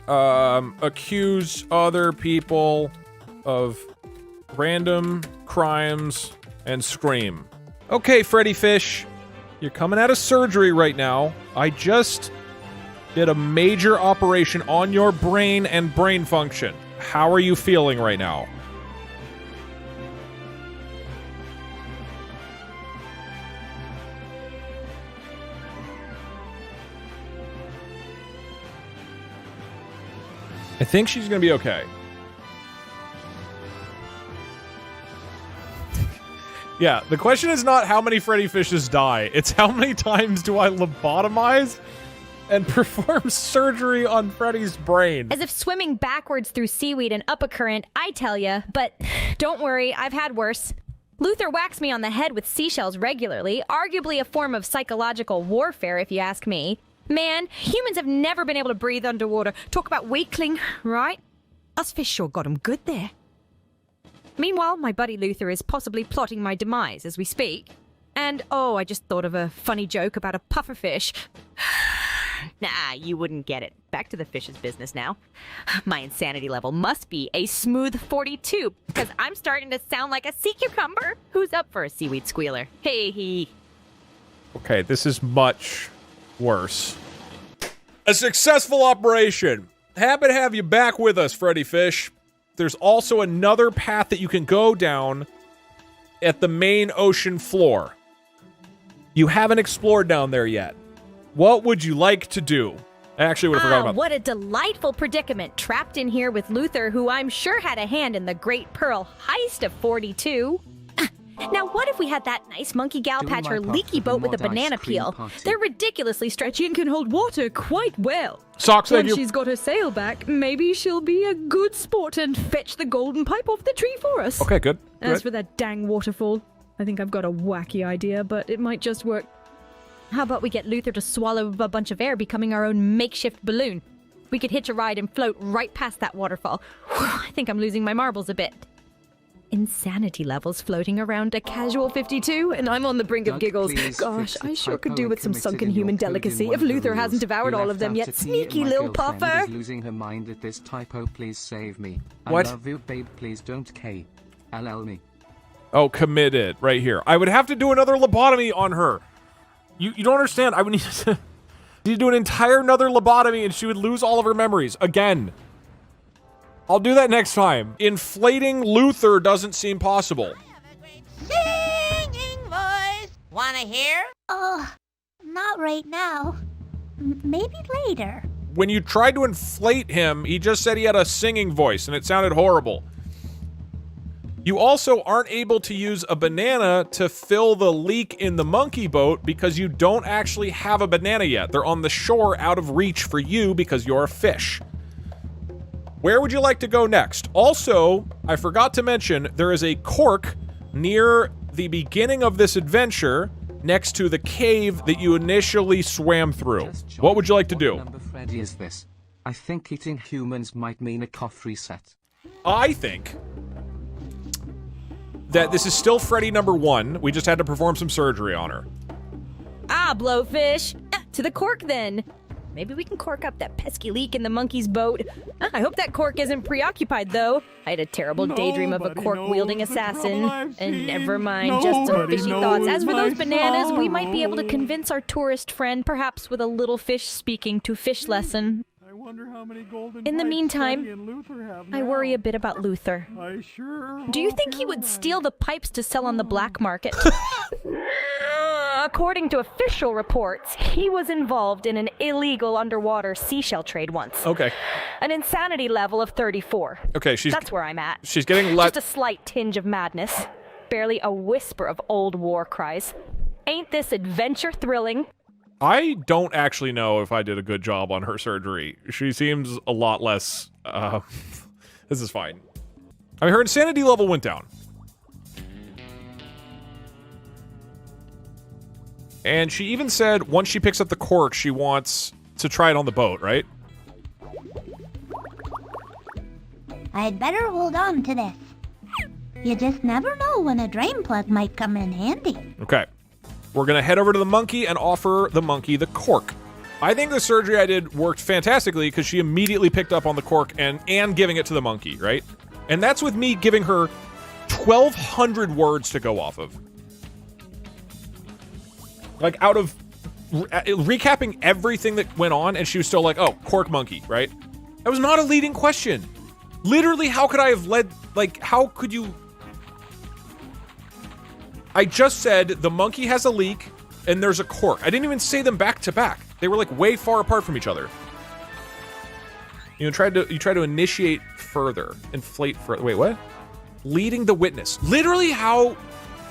accuse other people of random crimes, and scream. Okay, Freddi Fish, you're coming out of surgery right now. I just did a major operation on your brain and brain function. How are you feeling right now? I think she's gonna be okay. Yeah, the question is not how many Freddi Fishes die, it's how many times do I lobotomize and perform surgery on Freddy's brain. As if swimming backwards through seaweed and up a current, I tell ya, but don't worry, I've had worse. Luther whacks me on the head with seashells regularly, arguably a form of psychological warfare if you ask me. Man, humans have never been able to breathe underwater. Talk about weakling, right? Us fish sure got 'em good there. Meanwhile, my buddy Luther is possibly plotting my demise as we speak. And, oh, I just thought of a funny joke about a pufferfish. Nah, you wouldn't get it. Back to the fish's business now. My insanity level must be a smooth 42, because I'm starting to sound like a sea cucumber. Who's up for a seaweed squealer? Hey, he. Okay, this is much worse. A successful operation. Happy to have you back with us, Freddi Fish. There's also another path that you can go down at the main ocean floor. You haven't explored down there yet. What would you like to do? I actually would have forgotten about what a delightful predicament, trapped in here with Luther, who I'm sure had a hand in the Great Pearl heist of 42. Now, what if we had that nice monkey gal patch her leaky boat with a banana peel? They're ridiculously stretchy and can hold water quite well. Socks, thank you. Once she's got her sail back, maybe she'll be a good sport and fetch the golden pipe off the tree for us. Okay, good. As for that dang waterfall, I think I've got a wacky idea, but it might just work. How about we get Luther to swallow a bunch of air, becoming our own makeshift balloon? We could hitch a ride and float right past that waterfall. I think I'm losing my marbles a bit. Insanity levels floating around a casual 52, and I'm on the brink of giggles. Gosh, I sure could do with some sunken human delicacy if Luther hasn't devoured all of them yet. Sneaky little puffer! Losing her mind at this typo, please save me. What? I love you, babe, please don't LL me. Oh, committed, right here. I would have to do another lobotomy on her. You don't understand. I would need to do an entire another lobotomy and she would lose all of her memories again. I'll do that next time. Inflating Luther doesn't seem possible. Singing voice. Wanna hear? Not right now. Maybe later. When you tried to inflate him, he just said he had a singing voice and it sounded horrible. You also aren't able to use a banana to fill the leak in the monkey boat because you don't actually have a banana yet. They're on the shore out of reach for you because you're a fish. Where would you like to go next? Also, I forgot to mention, there is a cork near the beginning of this adventure next to the cave that you initially swam through. What would you like to do? What number Freddy is this? I think eating humans might mean a cough reset. I think that this is still Freddy number 1. We just had to perform some surgery on her. Blowfish. To the cork, then. Maybe we can cork up that pesky leak in the monkey's boat. I hope that cork isn't preoccupied, though. I had a terrible daydream of a cork-wielding assassin. And never mind, just some fishy thoughts. As for those bananas, we might be able to convince our tourist friend, perhaps with a little fish speaking to fish lesson. I wonder how many golden In the pipes meantime, Freddy and Luther have I now. worry a bit about Luther. I sure Do you hope think he you're would right. steal the pipes to sell on the black market? According to official reports, he was involved in an illegal underwater seashell trade once. Okay. An insanity level of 34. Okay, That's where I'm at. she's getting Just a slight tinge of madness. Barely a whisper of old war cries. Ain't this adventure thrilling? I don't actually know if I did a good job on her surgery. She seems a lot less, this is fine. I mean, her insanity level went down. And she even said once she picks up the cork, she wants to try it on the boat, right? I'd better hold on to this. You just never know when a drain plug might come in handy. Okay. We're going to head over to the monkey and offer the monkey the cork. I think the surgery I did worked fantastically because she immediately picked up on the cork and giving it to the monkey, right? And that's with me giving her 1,200 words to go off of. Like, out of recapping everything that went on, and she was still like, oh, cork monkey, right? That was not a leading question. Literally, how could I have led, like, how could you... I just said the monkey has a leak and there's a cork. I didn't even say them back to back. They were like way far apart from each other. You try to initiate further, inflate further. Wait, what? Leading the witness. Literally, how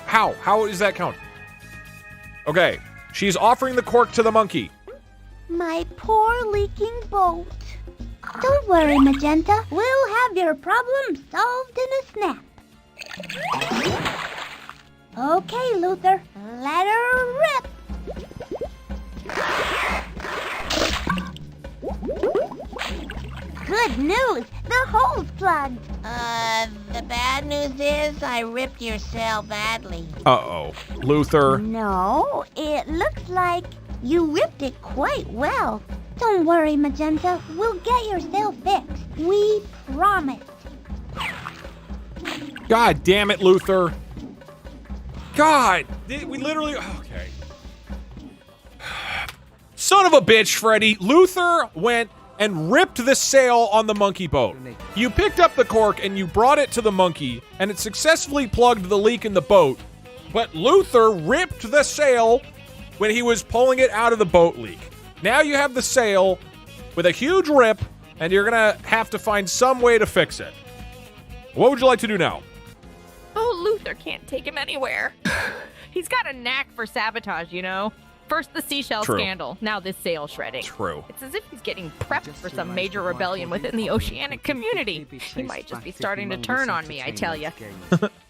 does that count? Okay, she's offering the cork to the monkey. My poor leaking boat. Don't worry, Magenta. We'll have your problem solved in a snap. Okay, Luther. Let her rip. Good news. The hole's plugged. The bad news is I ripped your sail badly. Uh-oh. Luther. No, it looks like you ripped it quite well. Don't worry, Magenta. We'll get your sail fixed. We promise. God damn it, Luther. God. We literally... Okay. Son of a bitch, Freddy. Luther went and ripped the sail on the monkey boat. You picked up the cork and you brought it to the monkey, and it successfully plugged the leak in the boat. But Luther ripped the sail when he was pulling it out of the boat leak. Now you have the sail with a huge rip, and you're gonna have to find some way to fix it. What would you like to do now? Oh, Luther can't take him anywhere. He's got a knack for sabotage, you know? First the seashell scandal, now this sail shredding. True. It's as if he's getting prepped for some major rebellion within the oceanic community. He might just be starting to turn on me, I tell ya.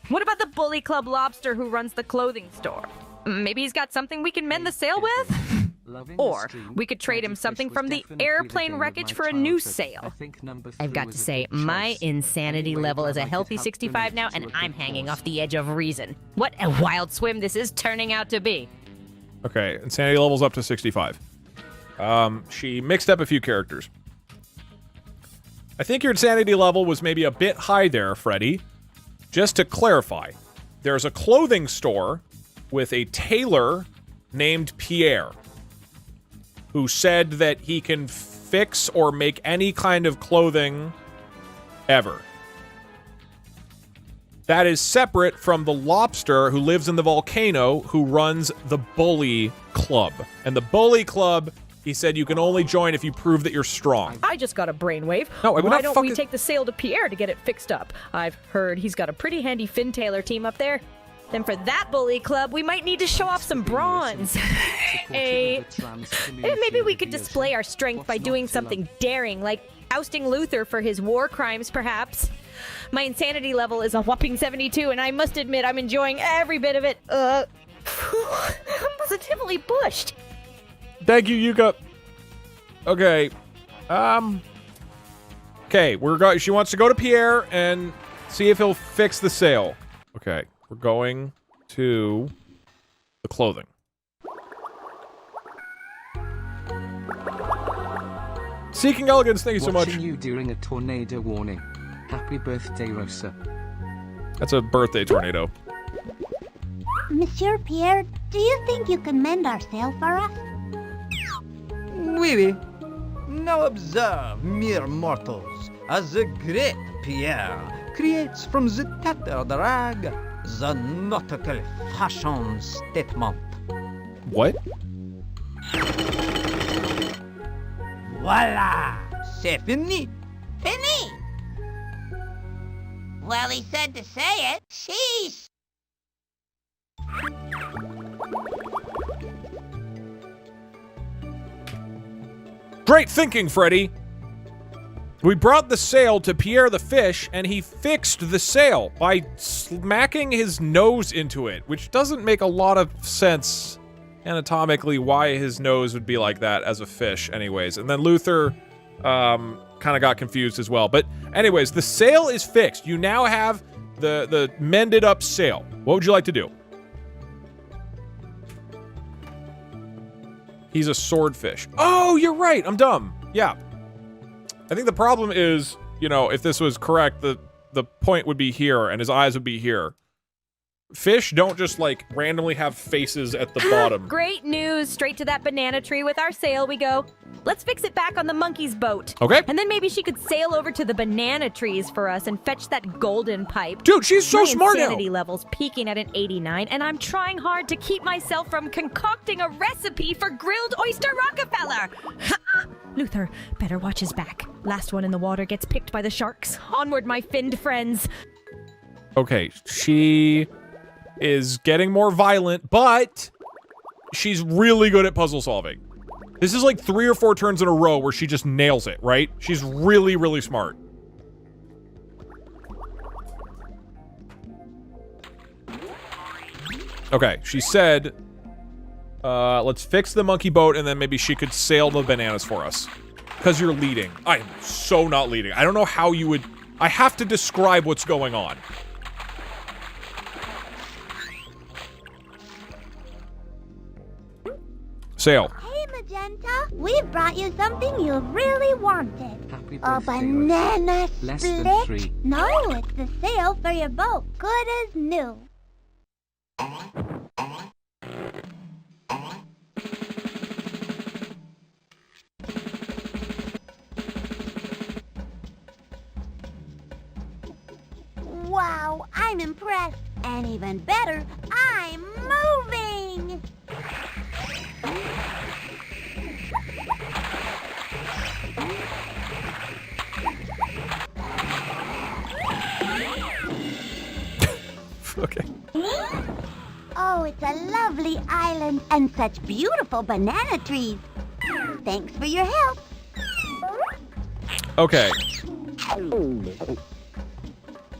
What about the Bully Club lobster who runs the clothing store? Maybe he's got something we can mend the sail with? Or we could trade him something from the airplane wreckage for a new sail. I've got to say, my insanity level is a healthy 65 now, and I'm hanging off the edge of reason. What a wild swim this is turning out to be. Okay, insanity level's up to 65. She mixed up a few characters. I think your insanity level was maybe a bit high there, Freddy. Just to clarify, there's a clothing store with a tailor named Pierre, who said that he can fix or make any kind of clothing ever. That is separate from the lobster who lives in the volcano who runs the Bully Club. And the Bully Club, he said you can only join if you prove that you're strong. I just got a brainwave. No, why don't we take the sail to Pierre to get it fixed up? I've heard he's got a pretty handy fin tailor team up there. Then for that Bully Club, we might need to show off some bronze. Maybe we could display our strength by doing something daring, like ousting Luther for his war crimes, perhaps. My insanity level is a whopping 72, and I must admit I'm enjoying every bit of it. I'm positively bushed. Thank you, Yuka. Okay. Okay, she wants to go to Pierre and see if he'll fix the sail. Okay. We're going to the clothing. Seeking Elegance, thank you so much. Watching you during a tornado warning. Happy birthday, Rosa. That's a birthday tornado. Monsieur Pierre, do you think you can mend our sail for us? Oui, oui. Now observe, mere mortals, as the great Pierre creates from the tattered rag the nautical fashion statement. What? Voila! C'est fini! Finny! Well, he said to say it. Sheesh! Great thinking, Freddy! We brought the sail to Pierre the fish, and he fixed the sail by smacking his nose into it, which doesn't make a lot of sense anatomically why his nose would be like that as a fish anyways. And then Luther kind of got confused as well. But anyways, the sail is fixed. You now have the mended up sail. What would you like to do? He's a swordfish. Oh, you're right. I'm dumb. Yeah. I think the problem is, you know, if this was correct, the point would be here and his eyes would be here. Fish don't just, like, randomly have faces at the bottom. Great news. Straight to that banana tree with our sail we go. Let's fix it back on the monkey's boat. Okay. And then maybe she could sail over to the banana trees for us and fetch that golden pipe. Dude, she's so smart now. My insanity level's peaking at an 89, and I'm trying hard to keep myself from concocting a recipe for grilled oyster Rockefeller. Luther, better watch his back. Last one in the water gets picked by the sharks. Onward, my finned friends. Okay, she is getting more violent, but she's really good at puzzle solving. This is like 3 or 4 turns in a row where she just nails it, right? She's really, really smart. Okay, she said, let's fix the monkey boat and then maybe she could sail the bananas for us. Because you're leading. I'm so not leading. I don't know how you would... I have to describe what's going on. Sail. Hey, Magenta, we've brought you something you really wanted. Happy A birthday, banana Less than split? 3. No, it's the sail for your boat, good as new. Wow, I'm impressed. And even better, I'm moving! Okay. Oh, it's a lovely island and such beautiful banana trees. Thanks for your help. Okay.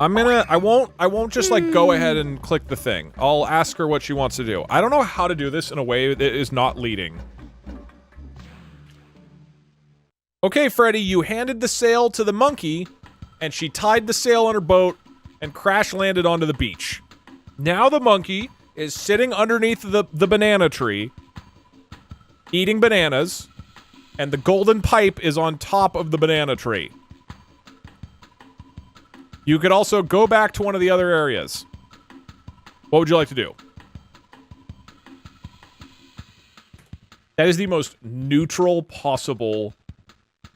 I won't just like go ahead and click the thing. I'll ask her what she wants to do. I don't know how to do this in a way that is not leading. Okay, Freddy, you handed the sail to the monkey, and she tied the sail on her boat and crash landed onto the beach. Now the monkey is sitting underneath the banana tree, eating bananas, and the golden pipe is on top of the banana tree. You could also go back to one of the other areas. What would you like to do? That is the most neutral possible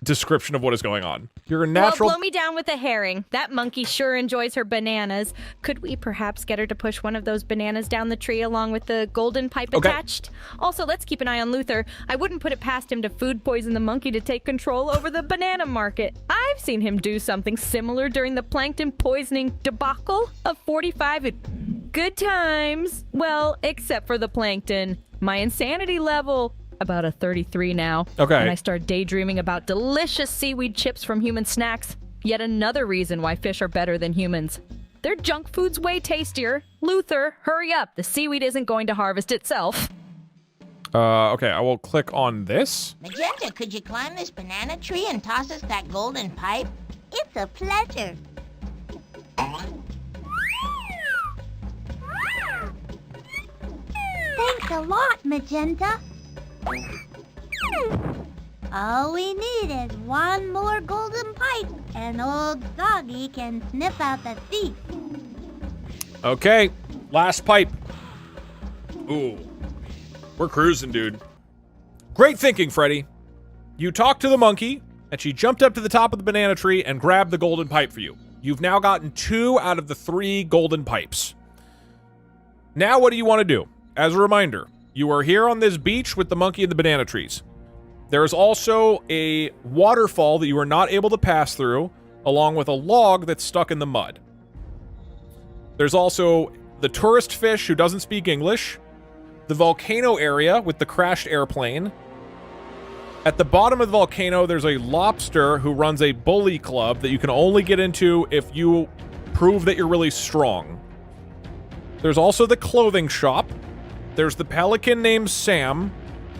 description of what is going on. You're a natural... Well, blow me down with a herring. That monkey sure enjoys her bananas. Could we perhaps get her to push one of those bananas down the tree along with the golden pipe attached? Also, let's keep an eye on Luther. I wouldn't put it past him to food poison the monkey to take control over the banana market. I've seen him do something similar during the plankton poisoning debacle of 45 good times. Well, except for the plankton. My insanity level... about a 33 now. Okay. And I start daydreaming about delicious seaweed chips from human snacks. Yet another reason why fish are better than humans. Their junk food's way tastier. Luther, hurry up. The seaweed isn't going to harvest itself. Okay, I will click on this. Magenta, could you climb this banana tree and toss us that golden pipe? It's a pleasure. Thanks a lot, Magenta. All we need is one more golden pipe, and old Doggy can sniff out the thief. Okay, last pipe. Ooh. We're cruising, dude. Great thinking, Freddy. You talked to the monkey, and she jumped up to the top of the banana tree and grabbed the golden pipe for you. You've now gotten 2 out of the 3 golden pipes. Now what do you want to do? As a reminder, you are here on this beach with the monkey and the banana trees. There is also a waterfall that you are not able to pass through, along with a log that's stuck in the mud. There's also the tourist fish who doesn't speak English, the volcano area with the crashed airplane. At the bottom of the volcano, there's a lobster who runs a bully club that you can only get into if you prove that you're really strong. There's also the clothing shop. There's the pelican named Sam.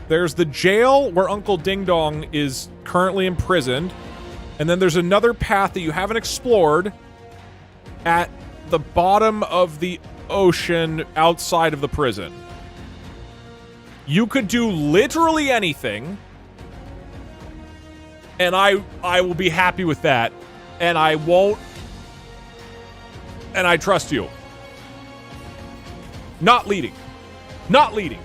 There's the jail where Uncle Ding Dong is currently imprisoned. And then there's another path that you haven't explored at the bottom of the ocean outside of the prison. You could do literally anything, and I will be happy with that, and I won't, and I trust you. Not leading. Not leading.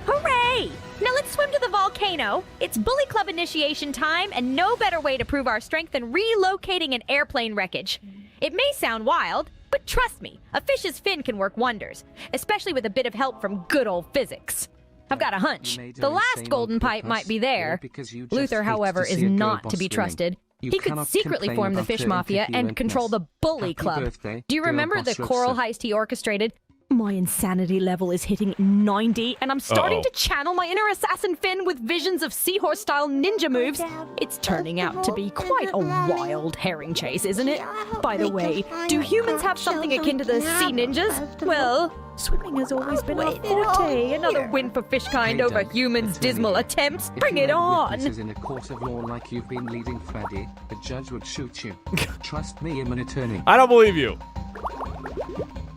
Hooray! Now let's swim to the volcano. It's Bully Club initiation time, and no better way to prove our strength than relocating an airplane wreckage. It may sound wild, but trust me, a fish's fin can work wonders, especially with a bit of help from good old physics. I've got a hunch. The last golden pipe might be there. Luther, however, is not to be trusted. He could secretly form the fish mafia and control the Bully Club. Do you remember the coral heist he orchestrated? My insanity level is hitting 90, and I'm starting to channel my inner assassin Finn with visions of seahorse-style ninja moves. It's turning out to be quite a wild herring chase, isn't it? By the way, do humans have something akin to the sea ninjas? Well, swimming has always been our forte. Another win for Fishkind over humans' dismal attempts. Bring it on! Witnesses in a court of law like you've been leading, Freddy, the judge would shoot you. Trust me, I'm an attorney. I don't believe you.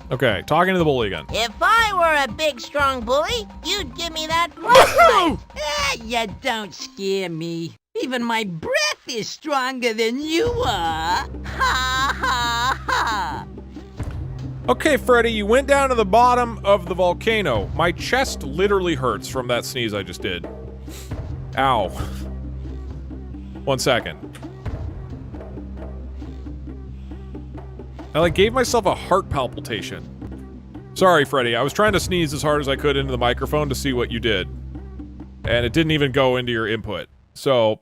Okay, talking to the bully again. If I were a big, strong bully, you'd give me that flashlight. You don't scare me. Even my breath is stronger than you are. Ha, ha, ha. Okay, Freddy, you went down to the bottom of the volcano. My chest literally hurts from that sneeze I just did. Ow. 1 second. I like gave myself a heart palpitation. Sorry, Freddy. I was trying to sneeze as hard as I could into the microphone to see what you did. And it didn't even go into your input. So,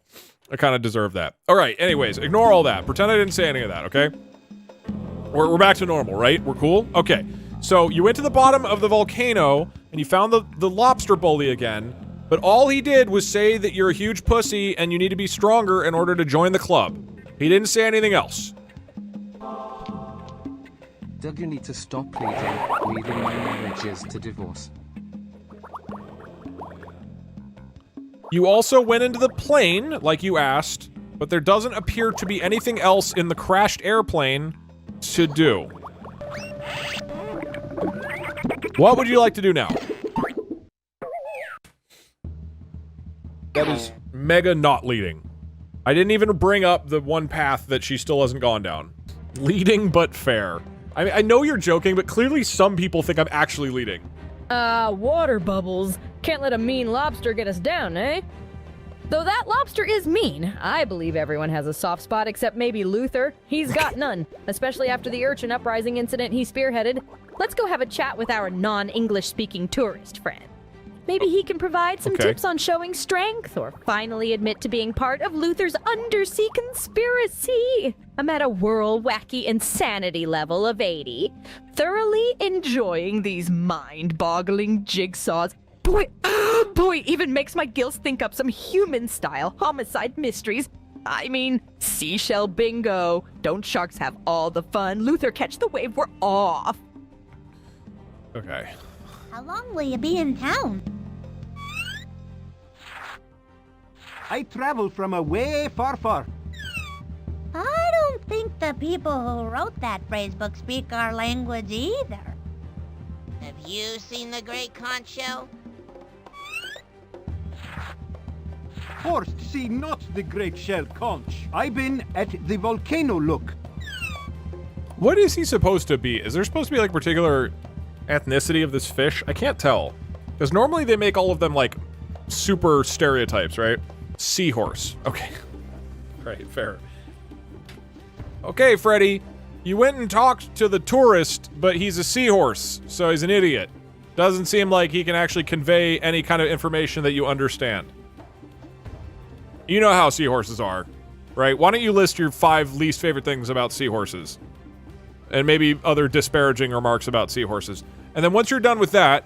I kind of deserve that. Alright, anyways, ignore all that. Pretend I didn't say any of that, okay? We're back to normal, right? We're cool? Okay. So, you went to the bottom of the volcano, and you found the lobster bully again. But all he did was say that you're a huge pussy, and you need to be stronger in order to join the club. He didn't say anything else. Doug, you need to stop pleading, leaving my marriages to divorce. You also went into the plane, like you asked, but there doesn't appear to be anything else in the crashed airplane to do. What would you like to do now? That is mega not leading. I didn't even bring up the one path that she still hasn't gone down. Leading but fair. I mean, I know you're joking, but clearly some people think I'm actually leading. Water bubbles. Can't let a mean lobster get us down, eh? Though that lobster is mean, I believe everyone has a soft spot except maybe Luther. He's got none, especially after the urchin uprising incident he spearheaded. Let's go have a chat with our non-English speaking tourist friend. Maybe he can provide some tips on showing strength, or finally admit to being part of Luther's undersea conspiracy. I'm at a whirl wacky insanity level of 80, thoroughly enjoying these mind-boggling jigsaws. Boy, even makes my gills think up some human-style homicide mysteries. I mean, seashell bingo. Don't sharks have all the fun? Luther, catch the wave, we're off. Okay. How long will you be in town? I travel from away far, far. I don't think the people who wrote that phrase book speak our language either. Have you seen the great conch shell? Horst, see not the great shell conch. I've been at the volcano look. What is he supposed to be? Is there supposed to be like particular ethnicity of this fish? I can't tell. Because normally they make all of them like super stereotypes, right? Seahorse. Okay. Right, fair. Okay, Freddy. You went and talked to the tourist, but he's a seahorse, so he's an idiot. Doesn't seem like he can actually convey any kind of information that you understand. You know how seahorses are, right? Why don't you list your 5 least favorite things about seahorses? And maybe other disparaging remarks about seahorses. And then once you're done with that,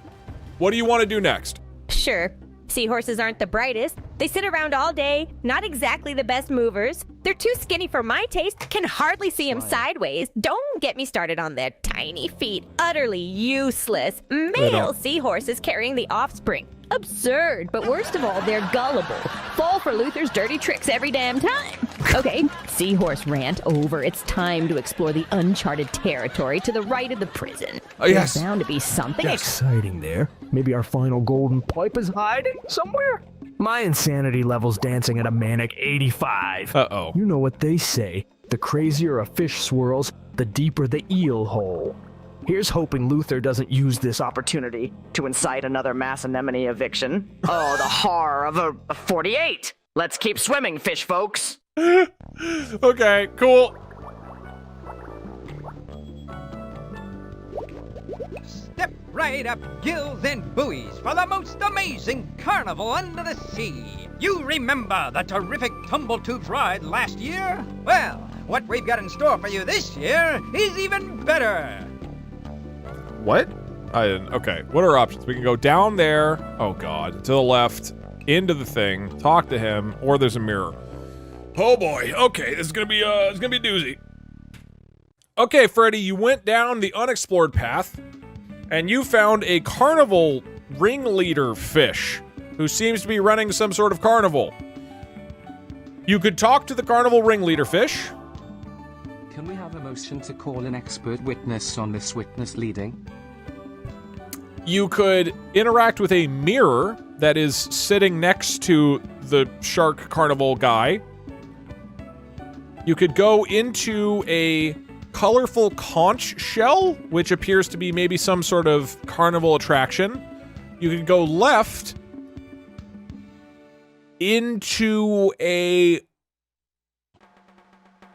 what do you want to do next? Sure. Seahorses aren't the brightest. They sit around all day, not exactly the best movers. They're too skinny for my taste, can hardly see them sideways. Don't get me started on their tiny feet. Utterly useless. Male seahorses carrying the offspring. Absurd, but worst of all, they're gullible. Fall for Luther's dirty tricks every damn time. Okay, seahorse rant over. It's time to explore the uncharted territory to the right of the prison. Oh, yes. There's bound to be something Exciting there. Maybe our final golden pipe is hiding somewhere? My insanity level's dancing at a manic 85. Uh-oh. You know what they say. The crazier a fish swirls, the deeper the eel hole. Here's hoping Luther doesn't use this opportunity to incite another mass anemone eviction. Oh, the horror of a 48! Let's keep swimming, fish folks! Okay, cool. Step right up, gills and buoys, for the most amazing carnival under the sea. You remember the terrific tumble-tooth ride last year? Well, what we've got in store for you this year is even better. What? Okay, what are our options? We can go down there. Oh, God. To the left. Into the thing. Talk to him. Or there's a mirror. Oh, boy. Okay, this is gonna be a doozy. Okay, Freddy, you went down the unexplored path, and you found a carnival ringleader fish who seems to be running some sort of carnival. You could talk to the carnival ringleader fish. Can we have a motion to call an expert witness on this witness leading? You could interact with a mirror that is sitting next to the shark carnival guy. You could go into a colorful conch shell, which appears to be maybe some sort of carnival attraction. You could go left into a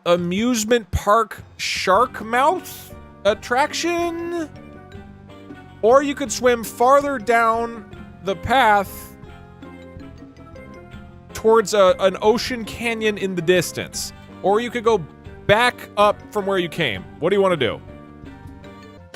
amusement park shark mouth attraction, or you could swim farther down the path towards an ocean canyon in the distance, or you could go back up from where you came. What do you want to do?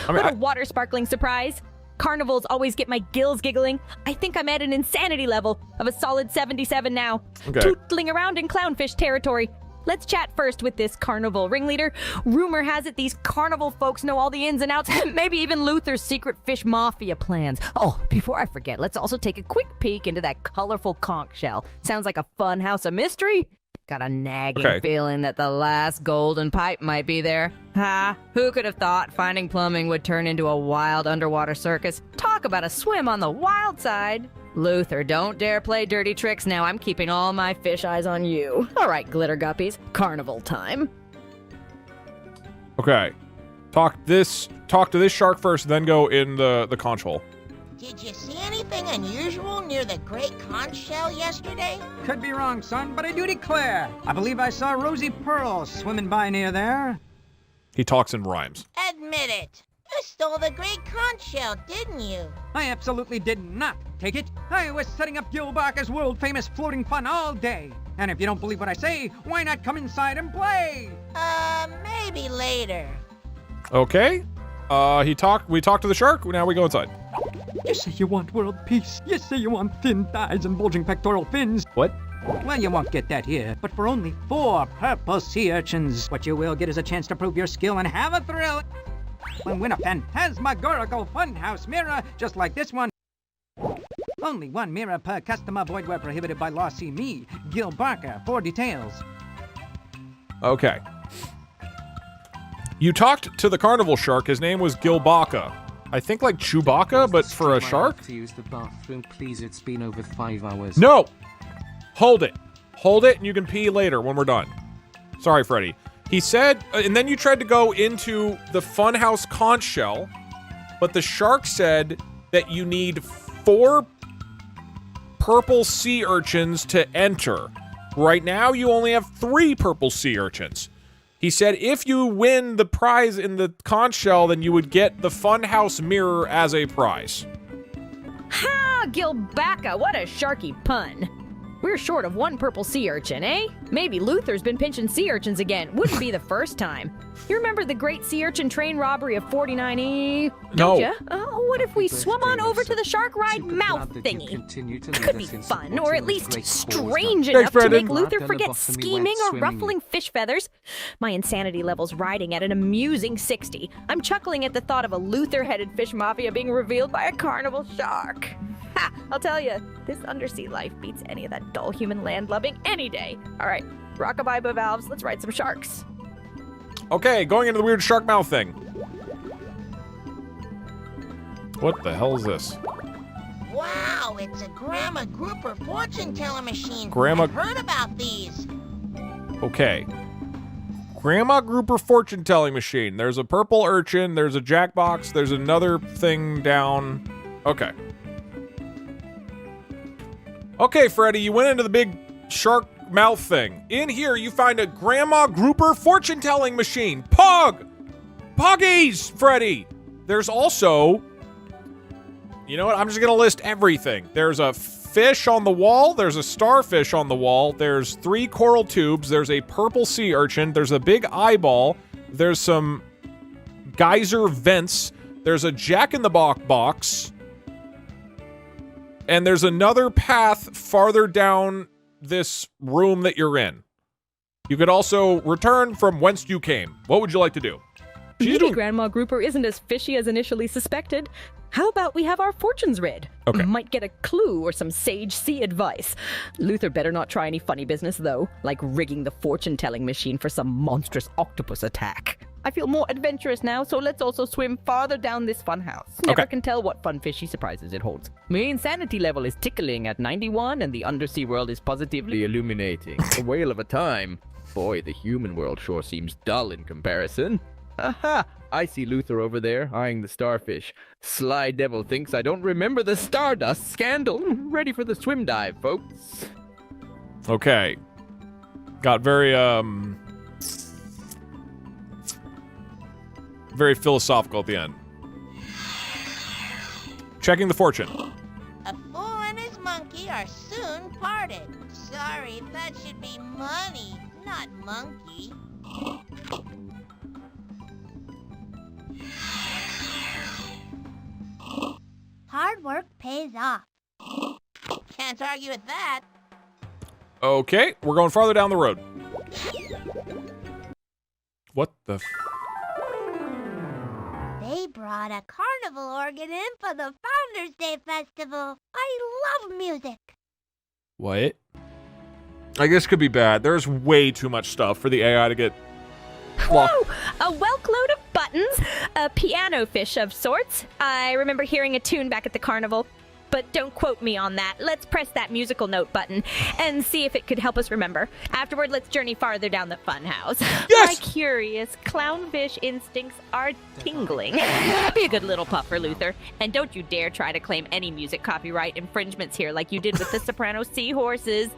What a water sparkling surprise. Carnivals always get my gills giggling. I think I'm at an insanity level of a solid 77 now. Okay. Tootling around in clownfish territory. Let's chat first with this carnival ringleader. Rumor has it these carnival folks know all the ins and outs, maybe even Luther's secret fish mafia plans. Oh, before I forget, let's also take a quick peek into that colorful conch shell. Sounds like a fun house of mystery. Got a nagging feeling that the last golden pipe might be there. Ha! Who could have thought finding plumbing would turn into a wild underwater circus? Talk about a swim on the wild side. Luther, don't dare play dirty tricks now. I'm keeping all my fish eyes on you. All right, glitter guppies. Carnival time. Okay. Talk to this shark first, then go in the conch hole. Did you see anything unusual near the great conch shell yesterday? Could be wrong, son, but I do declare, I believe I saw Rosy Pearl swimming by near there. He talks in rhymes. Admit it. You stole the great conch shell, didn't you? I absolutely did not take it. I was setting up Gil Barker's world-famous floating fun all day. And if you don't believe what I say, why not come inside and play? Maybe later. Okay. We talked to the shark, now we go inside. You say you want world peace. You say you want thin thighs and bulging pectoral fins. What? Well, you won't get that here, but for only 4 purple sea urchins. What you will get is a chance to prove your skill and have a thrill. And win a phantasmagorical funhouse mirror just like this one. Only 1 mirror per customer, void where prohibited by law. See me, Gil Barker, for details. Okay. You talked to the carnival shark. His name was Gilbaka. I think like Chewbacca, but for a shark? To use the bathroom, please. It's been over 5 hours. No! Hold it. Hold it, and you can pee later when we're done. Sorry, Freddy. He said, and then you tried to go into the funhouse conch shell, but the shark said that you need 4 purple sea urchins to enter. Right now, you only have 3 purple sea urchins. He said if you win the prize in the conch shell, then you would get the funhouse mirror as a prize. Ha! Gilbacca, what a sharky pun. We're short of 1 purple sea urchin, eh? Maybe Luther's been pinching sea urchins again. Wouldn't be the first time. You remember the great sea urchin train robbery of 49E? No. Don't ya? What if we swum on over to the shark ride mouth thingy? Could be fun, or at least strange enough to make Luther forget scheming or ruffling fish feathers. My insanity level's riding at an amusing 60. I'm chuckling at the thought of a Luther-headed fish mafia being revealed by a carnival shark. Ha! I'll tell you, this undersea life beats any of that dull human land-lubbing any day. All right, rockabye bivalves, let's ride some sharks. Okay, going into the weird shark mouth thing. What the hell is this? Wow, it's a Grandma Grouper fortune-teller machine. Grandma- I've heard about these. Okay. Grandma Grouper fortune-telling machine. There's a purple urchin, there's a jackbox, there's another thing down. Okay. Okay, Freddy, you went into the big shark mouth thing. In here, you find a Grandma Grouper fortune-telling machine. Pog! Poggies, Freddy! There's also... You know what? I'm just gonna list everything. There's a fish on the wall. There's a starfish on the wall. There's 3 coral tubes. There's a purple sea urchin. There's a big eyeball. There's some geyser vents. There's a jack-in-the-box box. And there's another path farther down this room that you're in. You could also return from whence you came. What would you like to do? Maybe Grandma Grouper isn't as fishy as initially suspected. How about we have our fortunes read? Okay. Might get a clue or some sage sea advice. Luther better not try any funny business, though, like rigging the fortune-telling machine for some monstrous octopus attack. I feel more adventurous now, so let's also swim farther down this fun house. Never can tell what fun fishy surprises it holds. My insanity level is tickling at 91, and the undersea world is positively Illuminating. A whale of a time. Boy, the human world sure seems dull in comparison. Aha! I see Luther over there, eyeing the starfish. Sly devil thinks I don't remember the Stardust scandal. Ready for the swim dive, folks. Okay. Got very philosophical at the end. Checking the fortune. A fool and his monkey are soon parted. Sorry, that should be money, not monkey. Hard work pays off. Can't argue with that. Okay, we're going farther down the road. What the They brought a carnival organ in for the Founders Day Festival. I love music. What? I guess could be bad. There's way too much stuff for the AI to get locked. Whoa! A whelk load of buttons, a piano fish of sorts. I remember hearing a tune back at the carnival. But don't quote me on that. Let's press that musical note button and see if it could help us remember. Afterward, let's journey farther down the funhouse. Yes! My curious clownfish instincts are tingling. Be a good little puffer, Luther. And don't you dare try to claim any music copyright infringements here like you did with the soprano seahorses.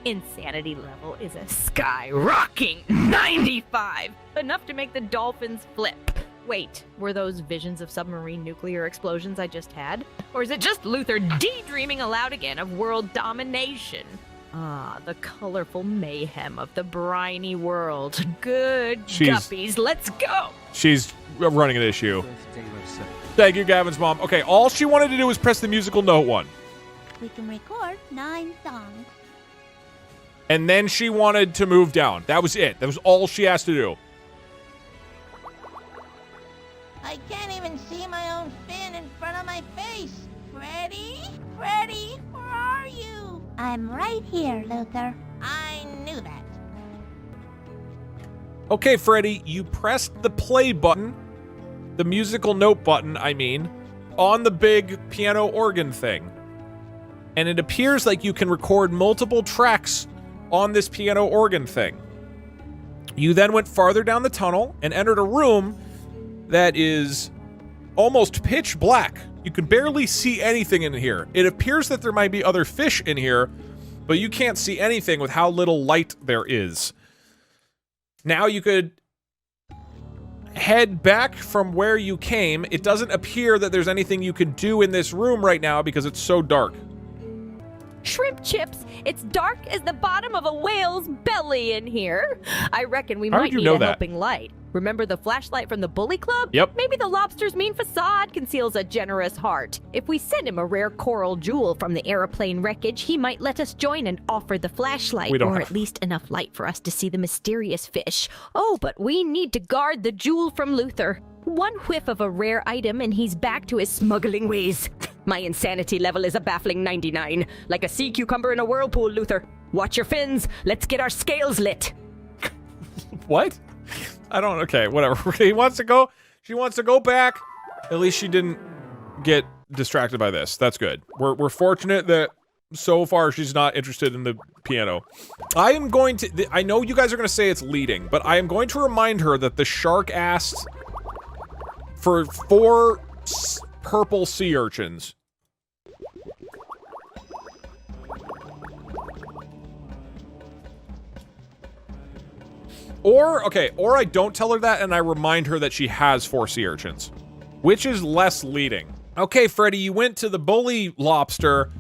Insanity level is a skyrocketing 95. Enough to make the dolphins flip. Wait, were those visions of submarine nuclear explosions I just had? Or is it just Luther daydreaming aloud again of world domination? Ah, the colorful mayhem of the briny world. Good guppies, let's go! She's running an issue. Thank you, Gavin's mom. Okay, all she wanted to do was press the musical note one. We can record 9 songs. And then she wanted to move down. That was it. That was all she has to do. I can't even see my own fin in front of my face. Freddy? Freddy, where are you? I'm right here, Luther. I knew that. Okay, Freddy, you pressed the play button, the musical note button, I mean, on the big piano organ thing. And it appears like you can record multiple tracks on this piano organ thing. You then went farther down the tunnel and entered a room that is almost pitch black. You can barely see anything in here. It appears that there might be other fish in here, but you can't see anything with how little light there is. Now you could head back from where you came. It doesn't appear that there's anything you can do in this room right now because it's so dark. Shrimp chips, it's dark as the bottom of a whale's belly in here. I reckon we might need a helping light. Remember the flashlight from the Bully Club? Yep. Maybe the lobster's mean facade conceals a generous heart. If we send him a rare coral jewel from the aeroplane wreckage, he might let us join and offer the flashlight, or at least enough light for us to see the mysterious fish. Oh, but we need to guard the jewel from Luther. One whiff of a rare item and he's back to his smuggling ways. My insanity level is a baffling 99. Like a sea cucumber in a whirlpool, Luther. Watch your fins. Let's get our scales lit. What? I don't. Okay, whatever. He wants to go. She wants to go back. At least she didn't get distracted by this. That's good. We're fortunate that so far she's not interested in the piano. I am going to. I know you guys are going to say it's leading, but I am going to remind her that the shark asked for 4 purple sea urchins. Or, okay, or I don't tell her that and I remind her that she has 4 sea urchins. Which is less leading. Okay, Freddy, you went to the bully lobster,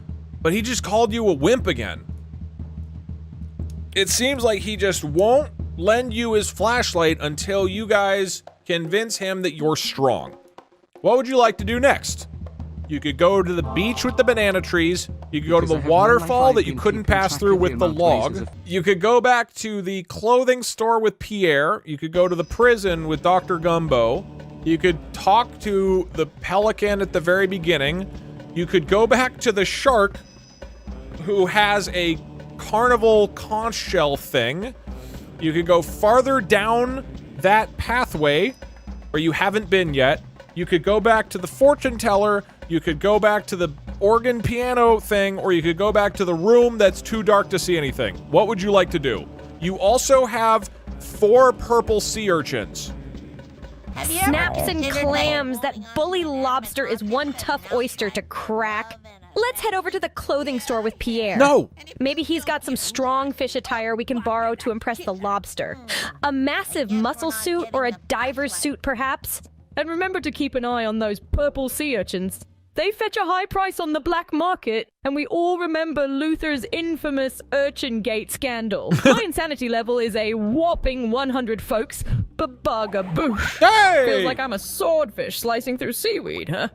but he just called you a wimp again. It seems like he just won't lend you his flashlight until you guys convince him that you're strong. What would you like to do next? You could go to the beach with the banana trees. You could go to the waterfall that you couldn't pass through with the log. You could go back to the clothing store with Pierre. You could go to the prison with Dr. Gumbo. You could talk to the pelican at the very beginning. You could go back to the shark who has a Carnival conch shell thing. You could go farther down that pathway where you haven't been yet. You could go back to the fortune teller. You could go back to the organ piano thing, or you could go back to the room that's too dark to see anything. What would you like to do? You also have 4 purple sea urchins. Snaps and clams. That bully lobster is one tough oyster to crack. Let's head over to the clothing store with Pierre. No! Maybe he's got some strong fish attire we can borrow to impress the lobster. A massive mussel suit or a diver's suit, perhaps? And remember to keep an eye on those purple sea urchins. They fetch a high price on the black market, and we all remember Luther's infamous Urchin Gate scandal. My insanity level is a whopping 100, folks. Bugaboosh. Hey! Feels like I'm a swordfish slicing through seaweed, huh?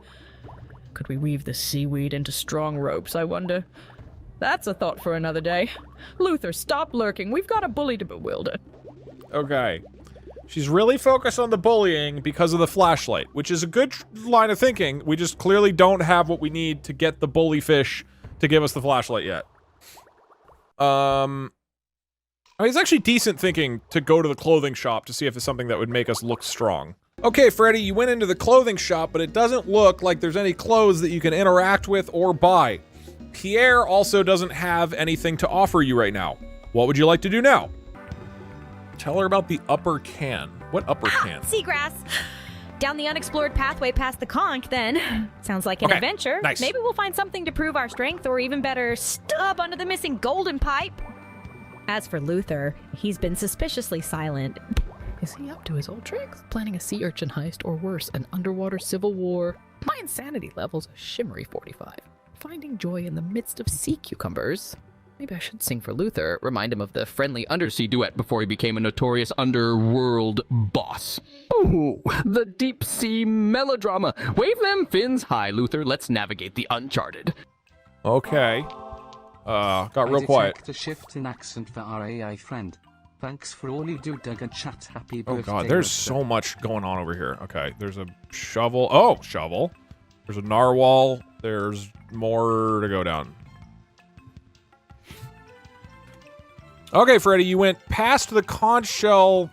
Could we weave the seaweed into strong ropes, I wonder? That's a thought for another day. Luther, stop lurking. We've got a bully to bewilder. Okay. She's really focused on the bullying because of the flashlight, which is a good line of thinking. We just clearly don't have what we need to get the bully fish to give us the flashlight yet. I mean, it's actually decent thinking to go to the clothing shop to see if it's something that would make us look strong. Okay, Freddy, you went into the clothing shop, but it doesn't look like there's any clothes that you can interact with or buy. Pierre also doesn't have anything to offer you right now. What would you like to do now? Tell her about the upper can. What upper can? Seagrass. Down the unexplored pathway past the conch, then. Sounds like an adventure. Nice. Maybe we'll find something to prove our strength, or even better, stub under the missing golden pipe. As for Luther, he's been suspiciously silent. Is he up to his old tricks? Planning a sea urchin heist, or worse, an underwater civil war? My insanity level's a shimmery 45. Finding joy in the midst of sea cucumbers. Maybe I should sing for Luther, remind him of the friendly undersea duet before he became a notorious underworld boss. Ooh, the deep sea melodrama. Wave them fins high, Luther. Let's navigate the uncharted. Okay. Got real quiet. To shift in accent for our AI friend. Thanks for all you do, Doug, and chat. Happy birthday. Oh god, there's so much going on over here. Okay, there's a shovel. Oh, shovel. There's a narwhal. There's more to go down. Okay, Freddy, you went past the conch shell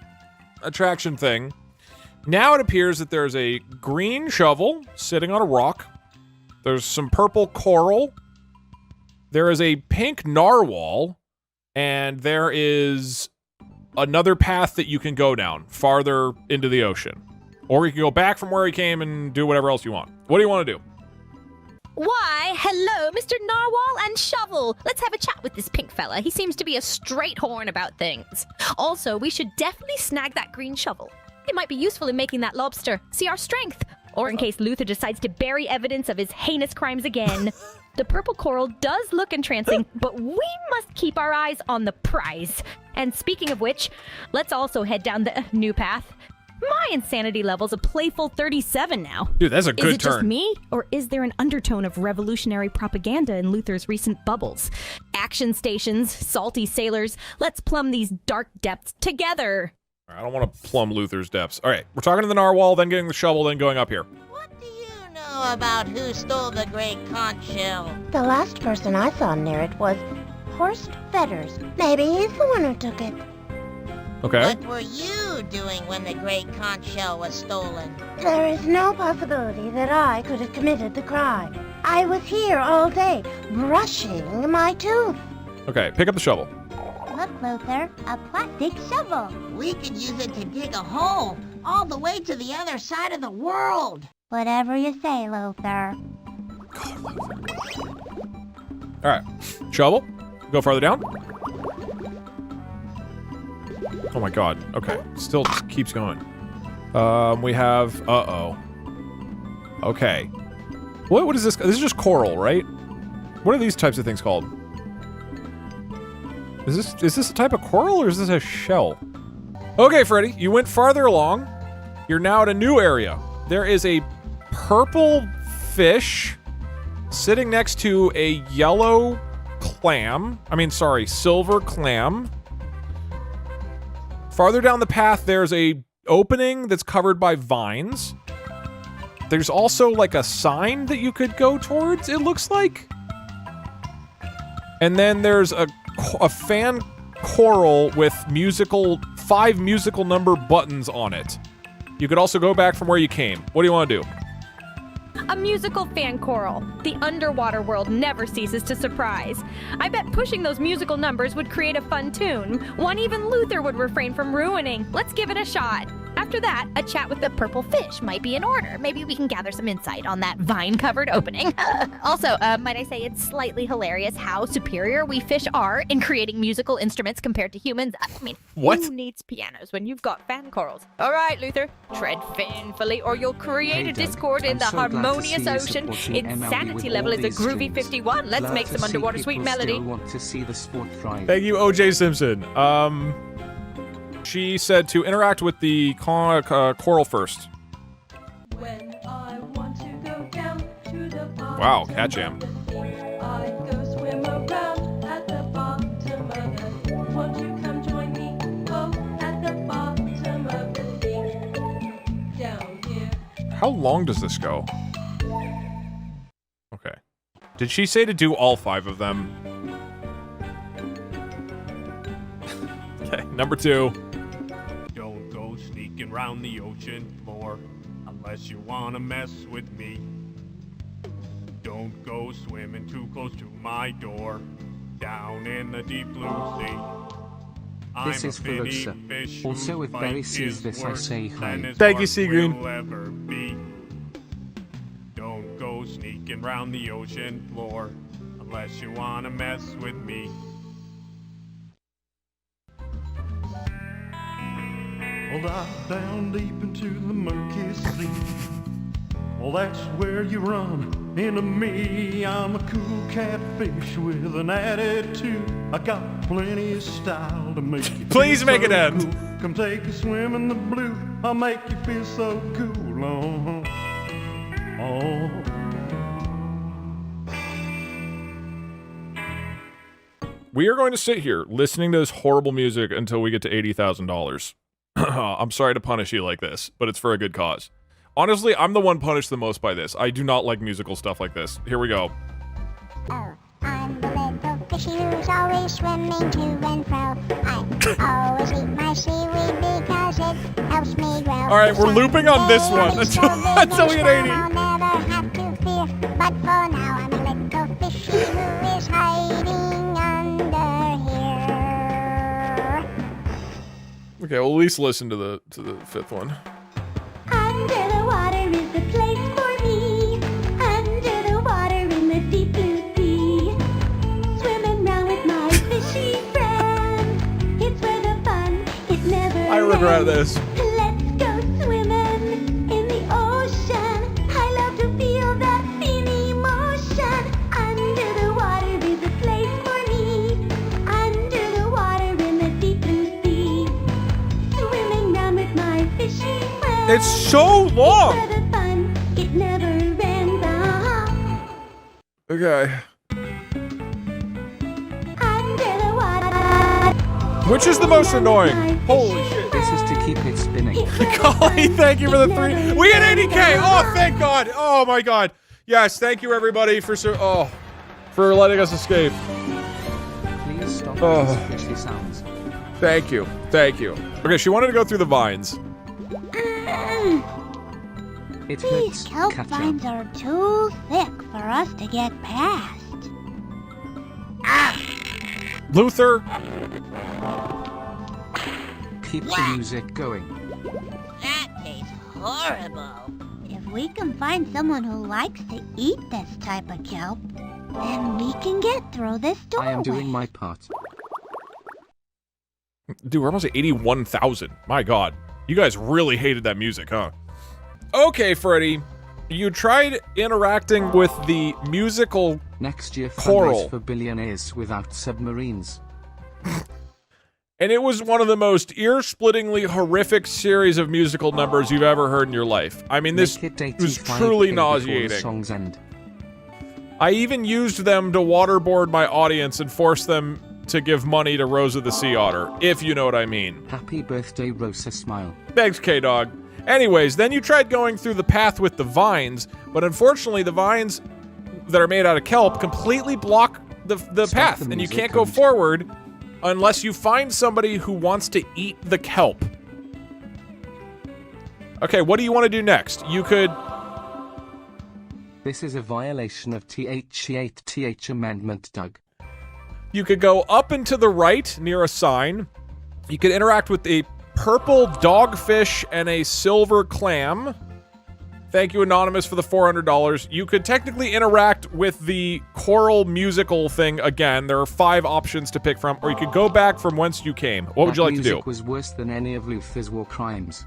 attraction thing. Now it appears that there's a green shovel sitting on a rock. There's some purple coral. There is a pink narwhal. And there is another path that you can go down farther into the ocean. Or you can go back from where you came and do whatever else you want. What do you want to do? Why, hello, Mr. Narwhal and Shovel. Let's have a chat with this pink fella. He seems to be a straight horn about things. Also, we should definitely snag that green shovel. It might be useful in making that lobster see our strength. Or in case Luther decides to bury evidence of his heinous crimes again. The purple coral does look entrancing, but we must keep our eyes on the prize. And speaking of which, let's also head down the new path. My insanity level's a playful 37 now. Dude, that's a good turn. Is it just me? Or is there an undertone of revolutionary propaganda in Luther's recent bubbles? Action stations, salty sailors, let's plumb these dark depths together. I don't want to plumb Luther's depths. All right, we're talking to the narwhal, then getting the shovel, then going up here. What do you know about who stole the great conch shell? The last person I saw near it was Horst Fetters. Maybe he's the one who took it. Okay. What were you doing when the great conch shell was stolen? There is no possibility that I could have committed the crime. I was here all day, brushing my tooth. Okay, pick up the shovel. Look, Luther, a plastic shovel. We could use it to dig a hole all the way to the other side of the world. Whatever you say, Luther. All right, shovel. Go farther down. Oh my god. Okay, still just keeps going. We have. Uh-oh. Okay. What is this? This is just coral, right? What are these types of things called? Is this a type of coral or is this a shell? Okay, Freddy, you went farther along. You're now at a new area. There is a purple fish sitting next to a yellow clam. Silver clam. Farther down the path, there's a opening that's covered by vines. There's also like a sign that you could go towards, it looks like. And then there's a fan coral with 5 musical number buttons on it. You could also go back from where you came. What do you want to do? A musical fan coral. The underwater world never ceases to surprise. I bet pushing those musical numbers would create a fun tune, one even Luther would refrain from ruining. Let's give it a shot. After that, a chat with the purple fish might be in order. Maybe we can gather some insight on that vine-covered opening. Also, might I say it's slightly hilarious how superior we fish are in creating musical instruments compared to humans. What? Who needs pianos when you've got fan corals? All right, Luther, tread finfully or you'll create a discord in the harmonious ocean. Insanity level is a groovy 51. Let's make some underwater sweet melody. Thank you, O.J. Simpson. She said to interact with the coral first. When I want to go down to the bottom. Wow, cat jam. I go swim around at the bottom of the. Won't you come join me? Oh, at the bottom of the sea. Down here. How long does this go? Okay. Did she say to do all 5 of them? Okay, number 2. Don't go sneaking round the ocean floor unless you wanna mess with me. Don't go swimming too close to my door down in the deep blue sea. This is for Rosa. Also, if Barry sees this, I say hi. Thank you, Seagreen. Don't go sneaking round the ocean floor unless you wanna mess with me. Well, dive down deep into the murky sea. Well, that's where you run into me. I'm a cool catfish with an attitude. I got plenty of style to make you Please feel make so it end. Cool. Come take a swim in the blue. I'll make you feel so cool. Oh. We are going to sit here listening to this horrible music until we get to $80,000. I'm sorry to punish you like this, but it's for a good cause. Honestly, I'm the one punished the most by this. I do not like musical stuff like this. Here we go. Oh, I'm the little fishy who's always swimming to and fro. I always eat my seaweed because it helps me grow. All right, we're looping on this one until we get 80. I'll never have to fear, but for now I'm a little fishy who is hiding under here. Okay, we'll at least listen to the 5th one. Under the water is the place for me. Under the water in the deep blue sea. Swimming round with my fishy friend. It's where the fun is never I regret ends. this. Let's go swimming in the ocean. I love to feel that feel emotion. Under the water is a place for me. Under the water in the deep blue sea. Swimming round with my fishy friend. It's so long. It's where the fun, it never ends. Okay. Under the water. Which is the most annoying? Holy shit. This is to keep it spinning. Golly, thank you for the 3. We hit 80K. Oh, thank God. Oh my God. Yes, thank you everybody for for letting us escape. Please stop these fishy sounds. Thank you. Thank you. Okay, she wanted to go through the vines. It These hurts. kelp Catch vines up. are too thick for us to get past. Luther. Keep the music going. That tastes horrible. If we can find someone who likes to eat this type of kelp, then we can get through this doorway. I am doing my part. Dude, we're almost at 81,000. My God. You guys really hated that music, huh? Okay, Freddy. You tried interacting with the musical Next year, choral. fundraise for billionaires without submarines. And it was one of the most ear-splittingly horrific series of musical numbers you've ever heard in your life. I mean, this Make it was 85K truly before the nauseating. song's end. I even used them to waterboard my audience and force them to give money to Rosa the Sea Otter, if you know what I mean. Happy birthday, Rosa Smile. Thanks, K-Dog. Anyways, then you tried going through the path with the vines, but unfortunately the vines that are made out of kelp completely block the path, the and you music, can't go Conch. forward unless you find somebody who wants to eat the kelp. Okay, what do you want to do next? You could... This is a violation of TH amendment, Doug. You could go up and to the right near a sign. You could interact with a purple dogfish and a silver clam. Thank you, Anonymous, for the $400. You could technically interact with the choral musical thing again. There are 5 options to pick from, or you could go back from whence you came. What would you like to do? Music was worse than any of Luther's war crimes.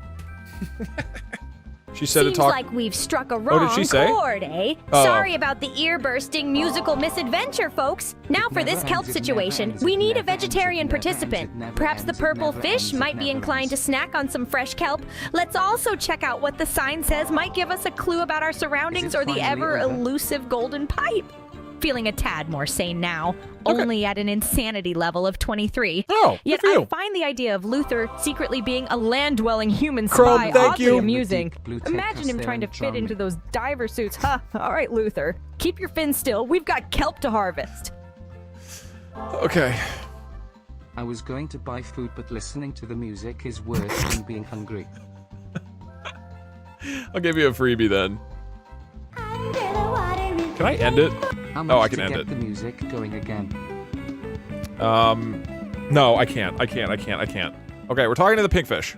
She said Seems to talk. like we've struck a Oh, wrong did she say? chord, eh? Oh. Sorry about the ear-bursting musical misadventure, folks. Now for this kelp situation, we need a vegetarian participant. Perhaps the purple fish might be inclined to snack on some fresh kelp. Let's also check out what the sign says might give us a clue about our surroundings or the finally over? ever-elusive golden pipe. Feeling a tad more sane now, Okay. only at an insanity level of 23. Oh, Yet good for I you. find the idea of Luther secretly being a land-dwelling human Chrome, spy thank oddly you. amusing. Blue tape Imagine him us trying to there fit and into drown those diver suits. Huh, all right, Luther. Keep your fins still. We've got kelp to harvest. Okay. I was going to buy food, but listening to the music is worse than being hungry. I'll give you a freebie then. Under the water is Can I end it? How much Oh, I can to end get it. the music going again? No, I can't. I can't. Okay, we're talking to the pinkfish.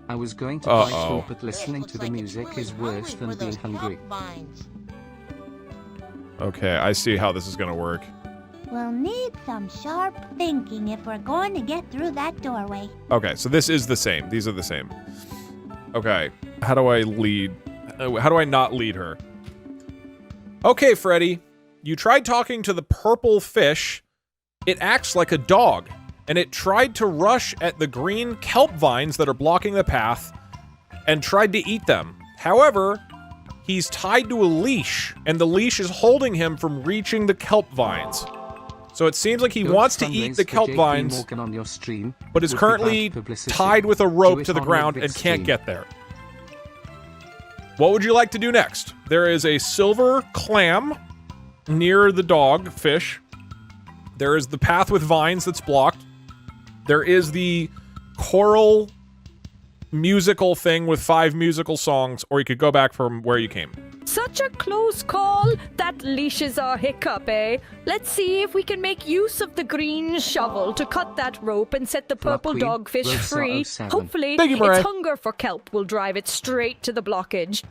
I was going to buy Uh-oh. food, but listening to the music is worse than being hungry. Okay, I see how this is gonna work. We'll need some sharp thinking if we're going to get through that doorway. Okay, so this is the same. These are the same. Okay, how do I lead? How do I not lead her? Okay, Freddy, you tried talking to the purple fish. It acts like a dog, and it tried to rush at the green kelp vines that are blocking the path and tried to eat them. However, he's tied to a leash, and the leash is holding him from reaching the kelp vines. So it seems like he Good wants to fundraise eat the for kelp JP vines, Morgan on your stream but is would be currently bad publicity. tied with a Do rope it to the on ground your and big can't stream. get there. What would you like to do next? There is a silver clam near the dog fish. There is the path with vines that's blocked. There is the choral musical thing with 5 musical songs, or you could go back from where you came. Such a close call. That leash is our hiccup, eh? Let's see if we can make use of the green shovel to cut that rope and set the purple Queen, dogfish Rosa free. 07. Hopefully, Thank you, Murray. its hunger for kelp will drive it straight to the blockage.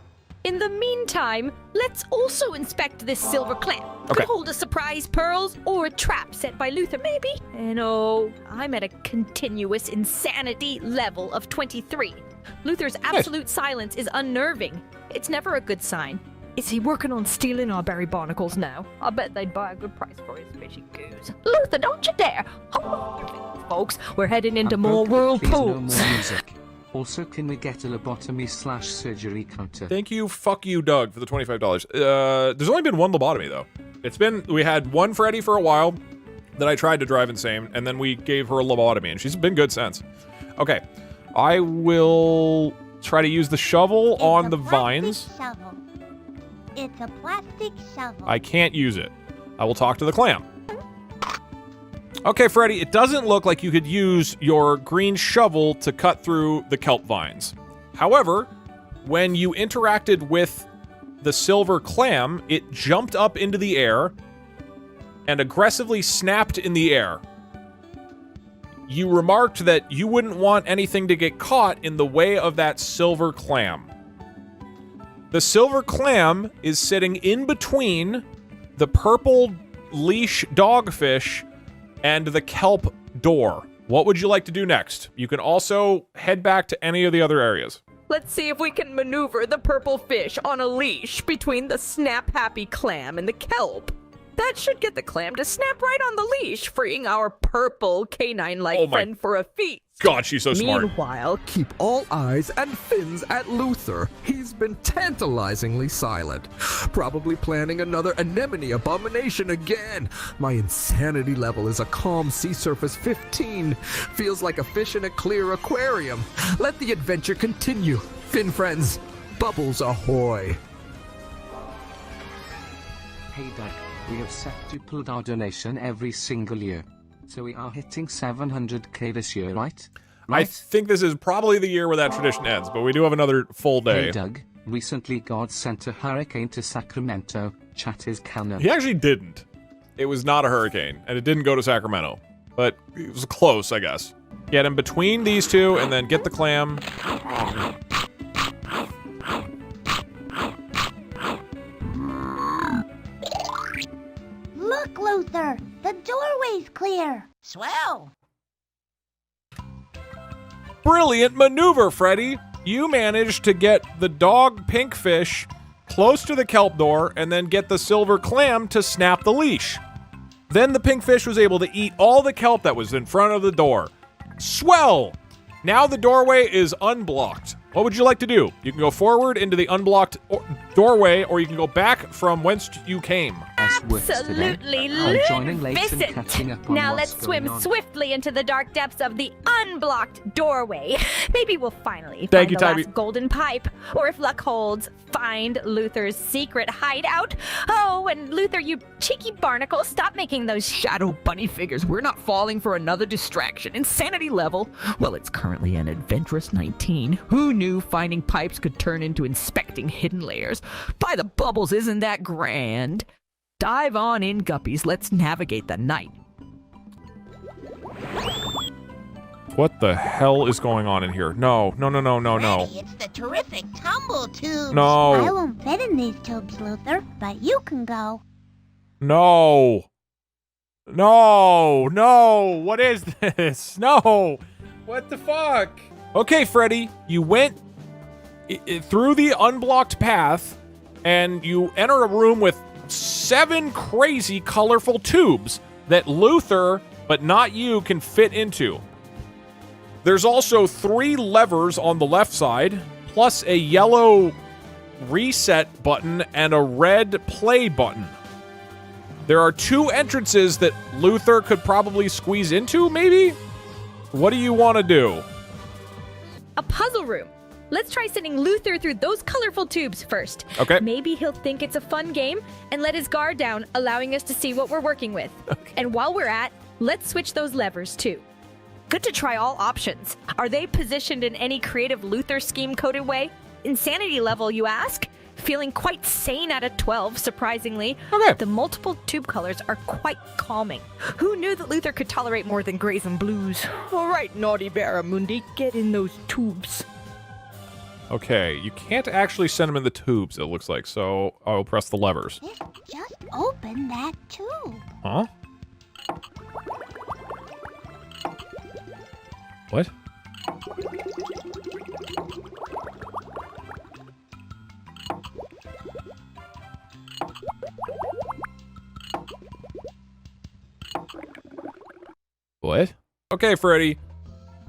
In the meantime, let's also inspect this silver clam. Okay. Could hold a surprise pearls or a trap set by Luther, maybe. And oh, I'm at a continuous insanity level of 23. Luther's absolute silence is unnerving. It's never a good sign. Is he working on stealing our berry barnacles now? I bet they'd buy a good price for his fishy goose. Luther, don't you dare! Hold on your feet, folks. We're heading into I'm more broke, please no whirlpools. more music. Also, can we get a lobotomy/surgery counter? Thank you, fuck you, Doug, for the $25. There's only been one lobotomy, though. We had one Freddy for a while. that I tried to drive insane, and then we gave her a lobotomy, and she's been good since. Okay, I will try to use the shovel on the vines. Shovel. It's a plastic shovel. I can't use it. I will talk to the clam. Okay, Freddy, it doesn't look like you could use your green shovel to cut through the kelp vines. However, when you interacted with the silver clam, it jumped up into the air and aggressively snapped in the air. You remarked that you wouldn't want anything to get caught in the way of that silver clam. The silver clam is sitting in between the purple leash dogfish and the kelp door. What would you like to do next? You can also head back to any of the other areas. Let's see if we can maneuver the purple fish on a leash between the snap-happy clam and the kelp. That should get the clam to snap right on the leash, freeing our purple canine-like friend for a feast. God, she's so smart. Meanwhile, keep all eyes and fins at Luther. He's been tantalizingly silent. Probably planning another anemone abomination again. My insanity level is a calm sea surface 15. Feels like a fish in a clear aquarium. Let the adventure continue. Fin friends, bubbles ahoy. Hey Doug, we have set to pull our donation every single year. So we are hitting 700k this year, right? I think this is probably the year where that tradition ends, but we do have another full day. Hey Doug, recently God sent a hurricane to Sacramento. Chat is canon. He actually didn't. It was not a hurricane, and it didn't go to Sacramento. But it was close, I guess. Get him between these two, and then get the clam. Look, Luther, the doorway's clear. Swell. Brilliant maneuver, Freddy. You managed to get the dog pinkfish close to the kelp door and then get the silver clam to snap the leash. Then the pinkfish was able to eat all the kelp that was in front of the door. Swell! Now the doorway is unblocked. What would you like to do? You can go forward into the unblocked doorway, or you can go back from whence you came. Absolutely magnificent! Now let's swim swiftly into the dark depths of the unblocked doorway. Maybe we'll finally find the last golden pipe, or if luck holds, find Luther's secret hideout. Oh, and Luther, you cheeky barnacle, stop making those shadow bunny figures. We're not falling for another distraction. Insanity level, well, it's currently an adventurous 19. Who knew finding pipes could turn into inspecting hidden layers? By the bubbles, isn't that grand? Dive on in, guppies. Let's navigate the night. What the hell is going on in here? No. Freddy, it's the terrific tumble tubes. No. I won't fit in these tubes, Luther, but you can go. No. What is this? No. What the fuck? Okay, Freddy, you went through the unblocked path, and you enter a room with 7 crazy colorful tubes that Luther, but not you, can fit into. There's also 3 levers on the left side, plus a yellow reset button and a red play button. There are 2 entrances that Luther could probably squeeze into, maybe? What do you want to do? a puzzle room. Let's try sending Luther through those colorful tubes first. Okay. Maybe he'll think it's a fun game and let his guard down, allowing us to see what we're working with. Okay. And while we're at, let's switch those levers too. Good to try all options. Are they positioned in any creative Luther scheme-coded way? Insanity level, you ask? Feeling quite sane at a 12, surprisingly. Okay. The multiple tube colors are quite calming. Who knew that Luther could tolerate more than grays and blues? All right, naughty Barramundi, get in those tubes. Okay, you can't actually send them in the tubes, it looks like, so I'll press the levers. Just open that tube. Huh? What? What? Okay, Freddy.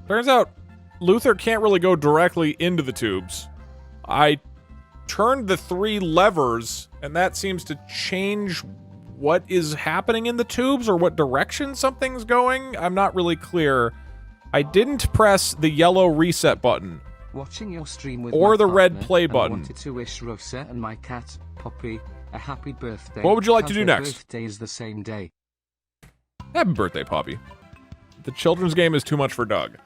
Turns out Luther can't really go directly into the tubes. I turned the 3 levers, and that seems to change what is happening in the tubes or what direction something's going. I'm not really clear. I didn't press the yellow reset button. Watching your stream with or my the red partner, play and button. wanted to wish Rosa and my cat, Poppy, a happy birthday. What would you like to do Their next? Birthday is the same day. Happy birthday, Poppy. The children's game is too much for Doug.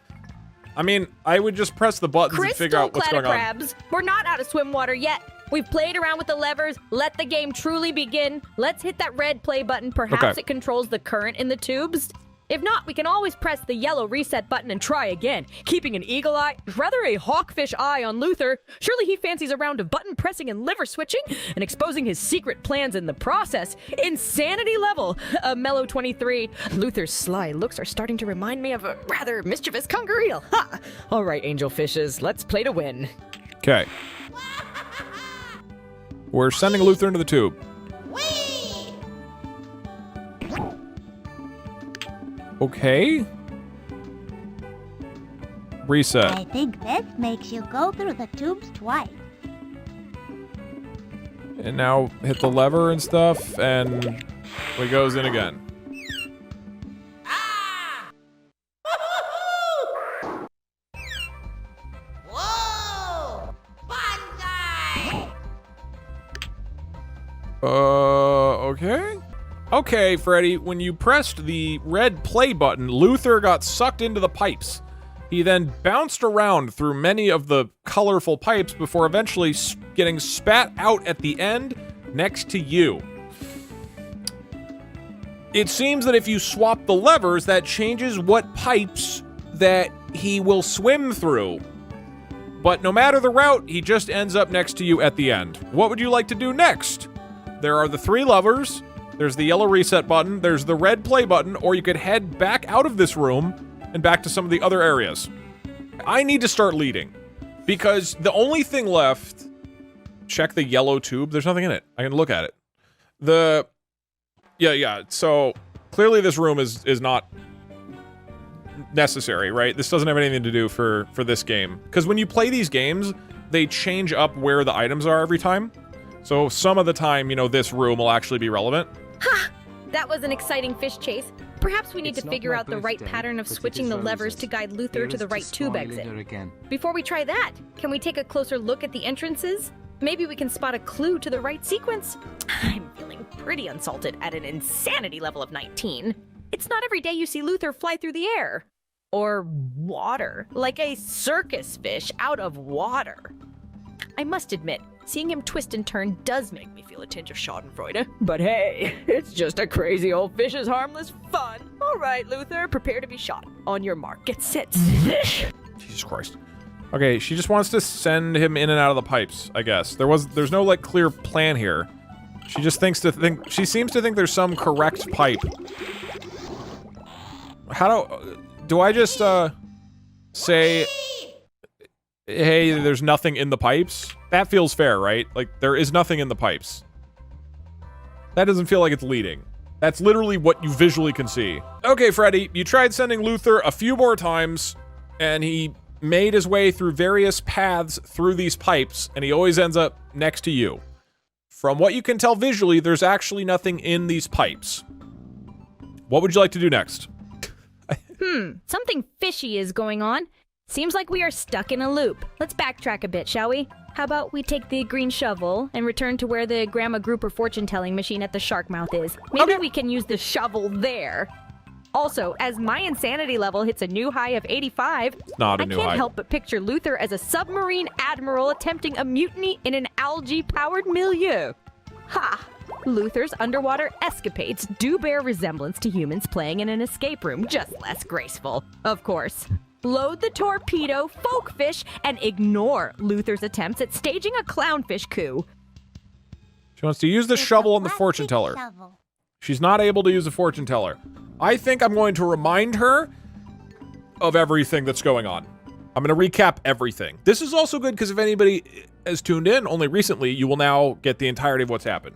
I mean, I would just press the buttons and figure out what's going on. Crabs. We're not out of swim water yet. We've played around with the levers. Let the game truly begin. Let's hit that red play button. Perhaps Okay. it controls the current in the tubes. If not, we can always press the yellow reset button and try again, keeping an eagle eye, rather a hawkfish eye on Luther. Surely he fancies a round of button pressing and liver switching and exposing his secret plans in the process. Insanity level. Mellow 23. Luther's sly looks are starting to remind me of a rather mischievous conker eel. Ha! All right, angel fishes, let's play to win. Okay. We're sending Luther into the tube. Okay. Reset. I think this makes you go through the tubes twice. And now hit the lever and stuff, and he goes in again. Okay. Okay, Freddy, when you pressed the red play button, Luther got sucked into the pipes. He then bounced around through many of the colorful pipes before eventually getting spat out at the end next to you. It seems that if you swap the levers, that changes what pipes that he will swim through. But no matter the route, he just ends up next to you at the end. What would you like to do next? There are the 3 levers. There's the yellow reset button, there's the red play button, or you could head back out of this room and back to some of the other areas. I need to start leading, because the only thing left... Check the yellow tube. There's nothing in it. I can look at it. Yeah, so clearly this room is not necessary, right? This doesn't have anything to do for this game. Because when you play these games, they change up where the items are every time. So some of the time, you know, this room will actually be relevant. Ha! That was an exciting fish chase. Perhaps we need to figure out the right pattern of switching the levers to guide Luther to the right tube exit. Before we try that, can we take a closer look at the entrances? Maybe we can spot a clue to the right sequence. I'm feeling pretty insulted at an insanity level of 19. It's not every day you see Luther fly through the air. Or water, like a circus fish out of water. I must admit, seeing him twist and turn does make me feel a tinge of schadenfreude. But hey, it's just a crazy old fish's harmless fun. All right, Luther, prepare to be shot. On your mark, get set. Jesus Christ. Okay, she just wants to send him in and out of the pipes, I guess. There's no, like, clear plan here. She just she seems to think there's some correct pipe. Do I just, say, hey, there's nothing in the pipes? That feels fair, right? Like, there is nothing in the pipes. That doesn't feel like it's leading. That's literally what you visually can see. Okay, Freddy, you tried sending Luther a few more times, and he made his way through various paths through these pipes, and he always ends up next to you. From what you can tell visually, there's actually nothing in these pipes. What would you like to do next? Something fishy is going on. Seems like we are stuck in a loop. Let's backtrack a bit, shall we? How about we take the green shovel and return to where the Grandma Grouper fortune-telling machine at the shark mouth is. Maybe we can use the shovel there. Also, as my insanity level hits a new high of 85, I can't help but picture Luther as a submarine admiral attempting a mutiny in an algae-powered milieu. Ha! Luther's underwater escapades do bear resemblance to humans playing in an escape room, just less graceful. Of course. Load the torpedo, folkfish, and ignore Luther's attempts at staging a clownfish coup. She wants to use the shovel on the fortune teller. She's not able to use the fortune teller. I think I'm going to remind her of everything that's going on. I'm going to recap everything. This is also good because if anybody has tuned in only recently, you will now get the entirety of what's happened.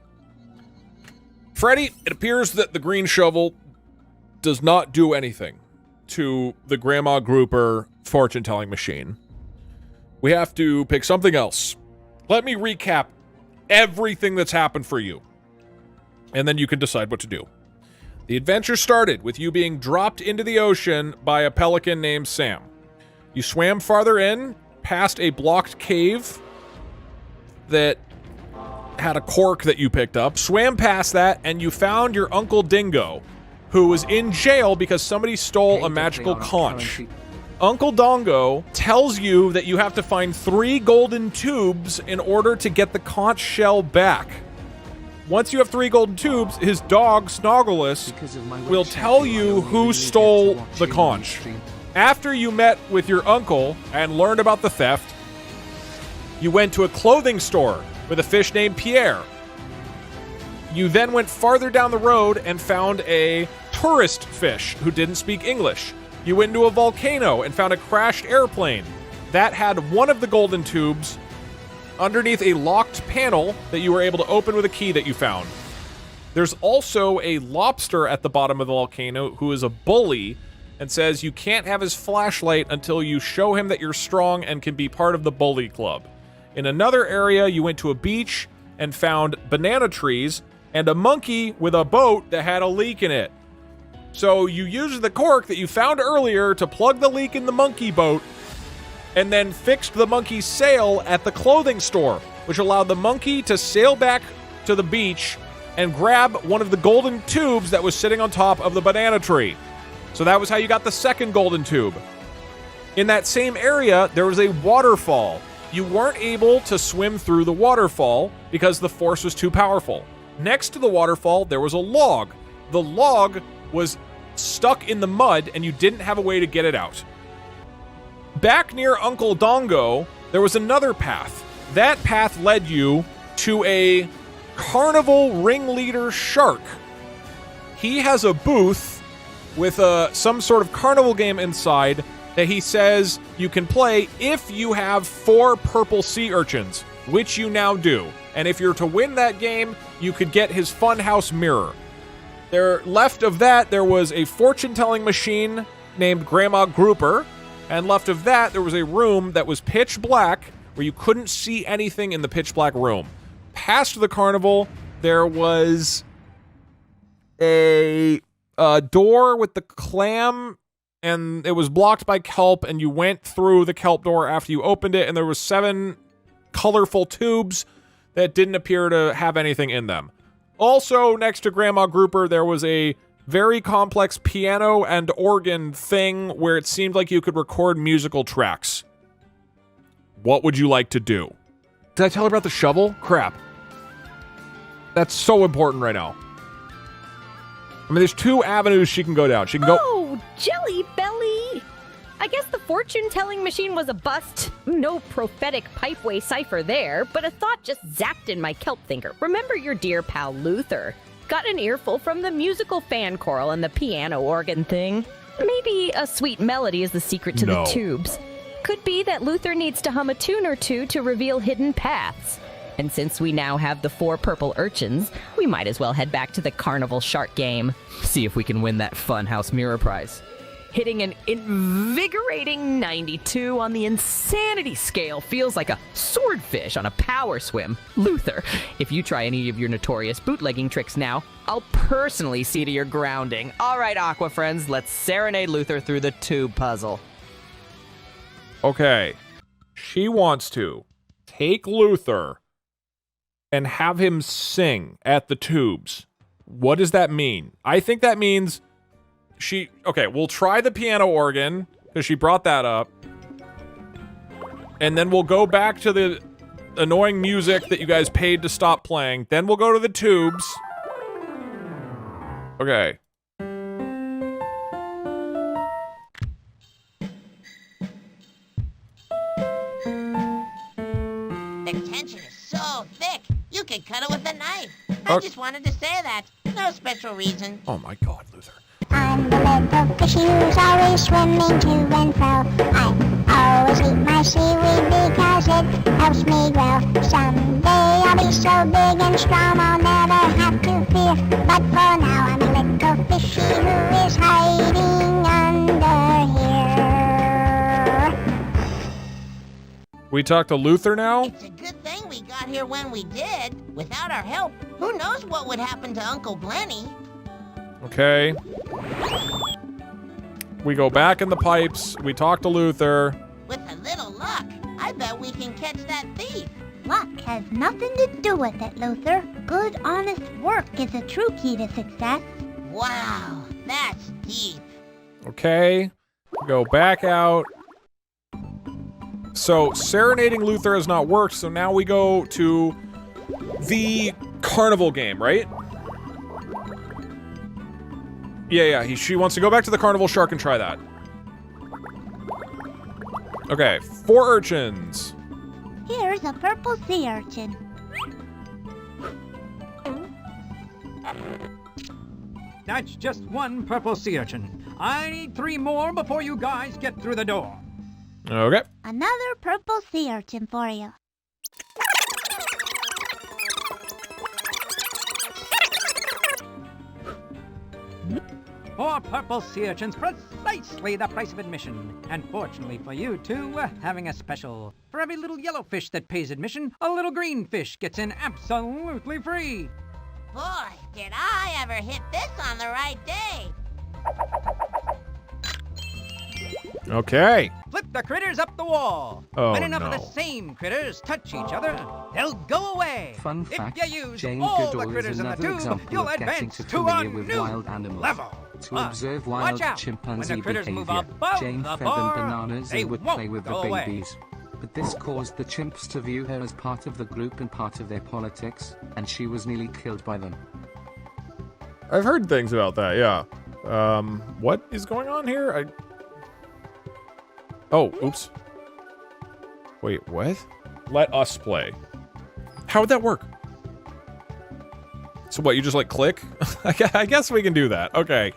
Freddy, it appears that the green shovel does not do anything to the Grandma Grouper fortune-telling machine. We have to pick something else. Let me recap everything that's happened for you. and then you can decide what to do. The adventure started with you being dropped into the ocean by a pelican named Sam. You swam farther in, past a blocked cave that had a cork that you picked up, swam past that, and you found your Uncle Dingo, who was in jail because somebody stole a magical conch. Uncle Dongo tells you that you have to find 3 golden tubes in order to get the conch shell back. Once you have 3 golden tubes, his dog, Snuffles, will tell you who stole the conch. After you met with your uncle and learned about the theft, you went to a clothing store with a fish named Pierre. You then went farther down the road and found a tourist fish who didn't speak English. You went into a volcano and found a crashed airplane. That had one of the golden tubes underneath a locked panel that you were able to open with a key that you found. There's also a lobster at the bottom of the volcano who is a bully and says you can't have his flashlight until you show him that you're strong and can be part of the bully club. In another area, you went to a beach and found banana trees and a monkey with a boat that had a leak in it. So you used the cork that you found earlier to plug the leak in the monkey boat and then fixed the monkey's sail at the clothing store, which allowed the monkey to sail back to the beach and grab one of the golden tubes that was sitting on top of the banana tree. So that was how you got the second golden tube. In that same area, there was a waterfall. You weren't able to swim through the waterfall because the force was too powerful. Next to the waterfall, there was a log. The log was stuck in the mud and you didn't have a way to get it out. Back near Uncle Dongo, there was another path. That path led you to a carnival ringleader shark. He has a booth with some sort of carnival game inside that he says you can play if you have 4 purple sea urchins, which you now do. And if you're to win that game, you could get his funhouse mirror. There, left of that, there was a fortune-telling machine named Grandma Grouper, and left of that, there was a room that was pitch black where you couldn't see anything in the pitch black room. Past the carnival, there was a door with the clam, and it was blocked by kelp, and you went through the kelp door after you opened it, and there was 7 colorful tubes that didn't appear to have anything in them. Also, next to Grandma Grouper, there was a very complex piano and organ thing where it seemed like you could record musical tracks. What would you like to do? Did I tell her about the shovel? Crap. That's so important right now. I mean, there's 2 avenues she can go down. She can go... Oh, Jelly Belly! I guess the fortune-telling machine was a bust. No prophetic pipeway cipher there, but a thought just zapped in my kelp thinker. Remember your dear pal Luther. Got an earful from the musical fan choral and the piano organ thing. Maybe a sweet melody is the secret to the tubes. Could be that Luther needs to hum a tune or two to reveal hidden paths. And since we now have the 4 purple urchins, we might as well head back to the carnival shark game. See if we can win that funhouse mirror prize. Hitting an invigorating 92 on the insanity scale feels like a swordfish on a power swim. Luther, if you try any of your notorious bootlegging tricks now, I'll personally see to your grounding. All right, Aqua friends, let's serenade Luther through the tube puzzle. Okay. She wants to take Luther and have him sing at the tubes. What does that mean? I think that means okay, we'll try the piano organ because she brought that up. And then we'll go back to the annoying music that you guys paid to stop playing. Then we'll go to the tubes. Okay. The tension is so thick, you could cut it with a knife. I just wanted to say that. No special reason. Oh my God, Luther. I'm the little fishy who's always swimming to and fro. I always eat my seaweed because it helps me grow. Someday I'll be so big and strong I'll never have to fear. But for now I'm a little fishy who is hiding under here. We talk to Luther now? It's a good thing we got here when we did. Without our help, who knows what would happen to Uncle Blenny? Okay. We go back in the pipes. We talk to Luther. With a little luck, I bet we can catch that thief. Luck has nothing to do with it, Luther. Good, honest work is a true key to success. Wow, that's deep. Okay. Go back out. So, serenading Luther has not worked, so now we go to the Carnival game, right? Yeah, she wants to go back to the Carnival Shark and try that. Okay, 4 urchins. Here's a purple sea urchin. That's just one purple sea urchin. I need 3 more before you guys get through the door. Okay. Another purple sea urchin for you. Four purple sea urchins, precisely the price of admission. And fortunately for you two, we're having a special. For every little yellow fish that pays admission, a little green fish gets in absolutely free. Boy, did I ever hit this on the right day. Okay. Flip the critters up the wall. Oh, when enough no. of the same critters touch each other, they'll go away. Fun fact, if you use Jane all the Goodall critters is in the another tube, example you'll of getting advance to to a familiar with new wild animals. level. To observe wild watch out. chimpanzee When the critters move behavior, above Jane the fed them bar, bananas they and would won't play with the go away. babies. But this caused the chimps to view her as part of the group and part of their politics, and she was nearly killed by them. I've heard things about that, yeah. What is going on here? Oh, oops. Wait, what? Let us play. How would that work? So what, you just like click? I guess we can do that. Okay.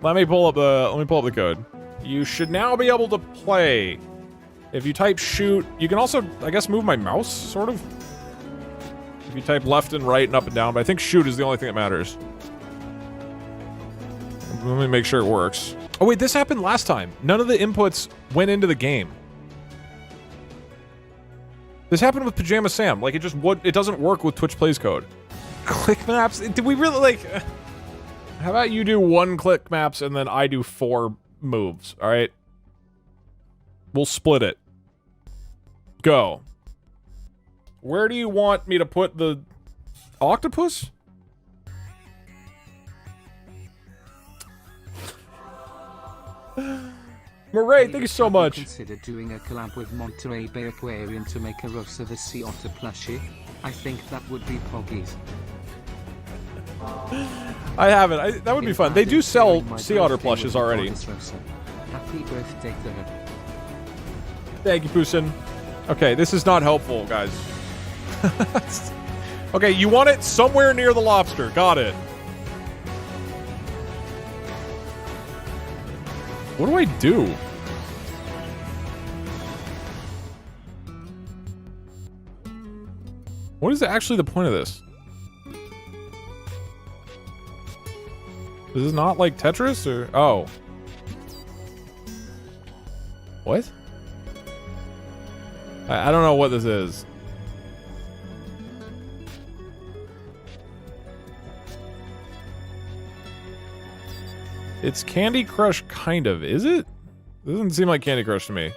Let me pull up the code. You should now be able to play. If you type shoot, you can also, I guess, move my mouse, sort of. If you type left and right and up and down, but I think shoot is the only thing that matters. Let me make sure it works. Oh wait, this happened last time. None of the inputs went into the game. This happened with Pajama Sam. Like, it doesn't work with Twitch Plays code. Click maps? Did we really, like... How about you do 1 click maps and then I do 4 moves, alright? We'll split it. Go. Where do you want me to put the... octopus? Murray, thank you so much. Consider doing a collab with Monterey Bay Aquarium to make a Rosa the Sea Otter plushie. I think that would be poggies. I haven't. That would be fun. They do sell sea otter plushes already. Happy birthday to her. Thank you, Poosin. Okay, this is not helpful, guys. Okay, you want it somewhere near the lobster. Got it. What do I do? What is actually the point of this? This is not like Tetris or... Oh. What? I don't know what this is. It's Candy Crush, kind of. Is it? Doesn't seem like Candy Crush to me.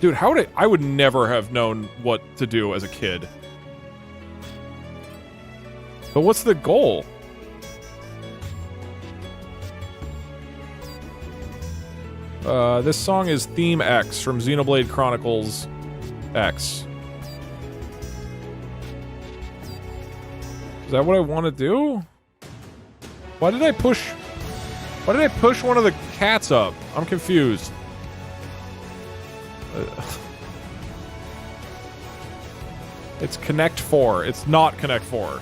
Dude, how would I would never have known what to do as a kid. But what's the goal? This song is Theme X from Xenoblade Chronicles X. Is that what I want to do? Why did I push one of the cats up? I'm confused. It's Connect 4. It's not Connect 4.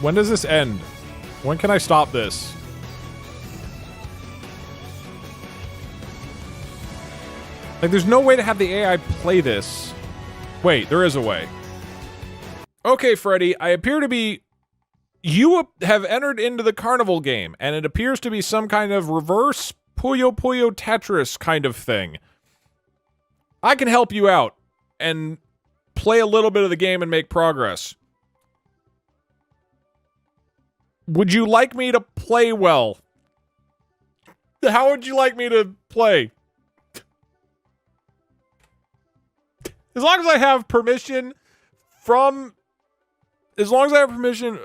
When does this end? When can I stop this? Like, there's no way to have the AI play this. Wait, there is a way. Okay, Freddy, I appear to be... You have entered into the Carnival game, and it appears to be some kind of reverse Puyo Puyo Tetris kind of thing. I can help you out and play a little bit of the game and make progress. Would you like me to play well? How would you like me to play? As long as I have permission from... As long as I have permission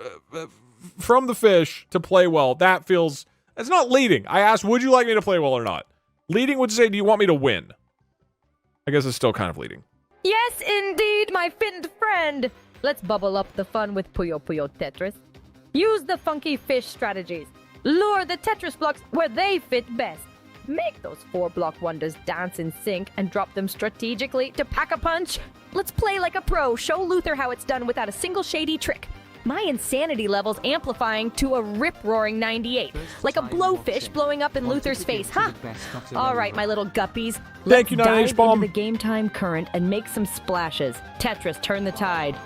from the fish to play well, that feels... It's not leading. I asked, would you like me to play well or not? Leading would say, do you want me to win? I guess it's still kind of leading. Yes, indeed, my finned friend. Let's bubble up the fun with Puyo Puyo Tetris. Use the funky fish strategies. Lure the Tetris blocks where they fit best. Make those 4-block wonders dance in sync and drop them strategically to pack a punch. Let's play like a pro. Show Luther how it's done without a single shady trick. My insanity level's amplifying to a rip-roaring 98, like a blowfish blowing up in Luther's face, huh? All right, my little guppies. Thank you, Let's dive 9H into the game time current and make some splashes. Tetris, turn the tide.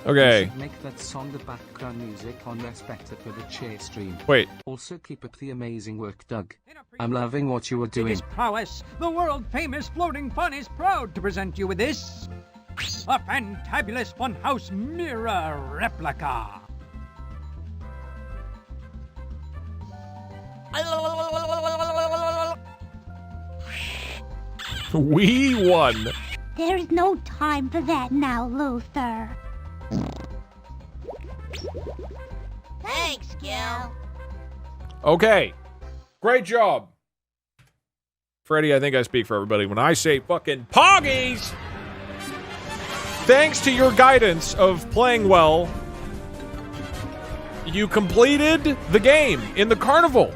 Okay. Make that song the background music on Respected for the Chase stream. Wait. Also keep up the amazing work, Doug. I'm loving what you are doing. His prowess, the world-famous Floating Fun is proud to present you with this... a fantabulous funhouse mirror replica. We won. There's no time for that now, Luther. Thanks, Gil. Okay. Great job. Freddy, I think I speak for everybody when I say fucking poggies! Thanks to your guidance of playing well, you completed the game in the Carnival.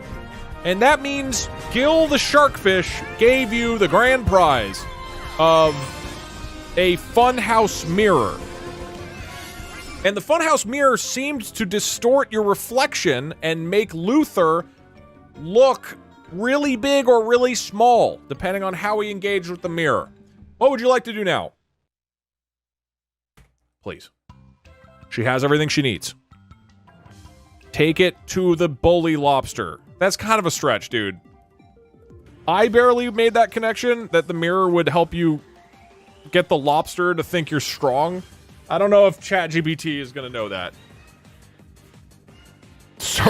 And that means Gil the Sharkfish gave you the grand prize of a funhouse mirror. And the funhouse mirror seemed to distort your reflection and make Luther look really big or really small, depending on how he engaged with the mirror. What would you like to do now? Please. She has everything she needs. Take it to the bully lobster. That's kind of a stretch, dude. I barely made that connection that the mirror would help you get the lobster to think you're strong. I don't know if ChatGPT is going to know that. So...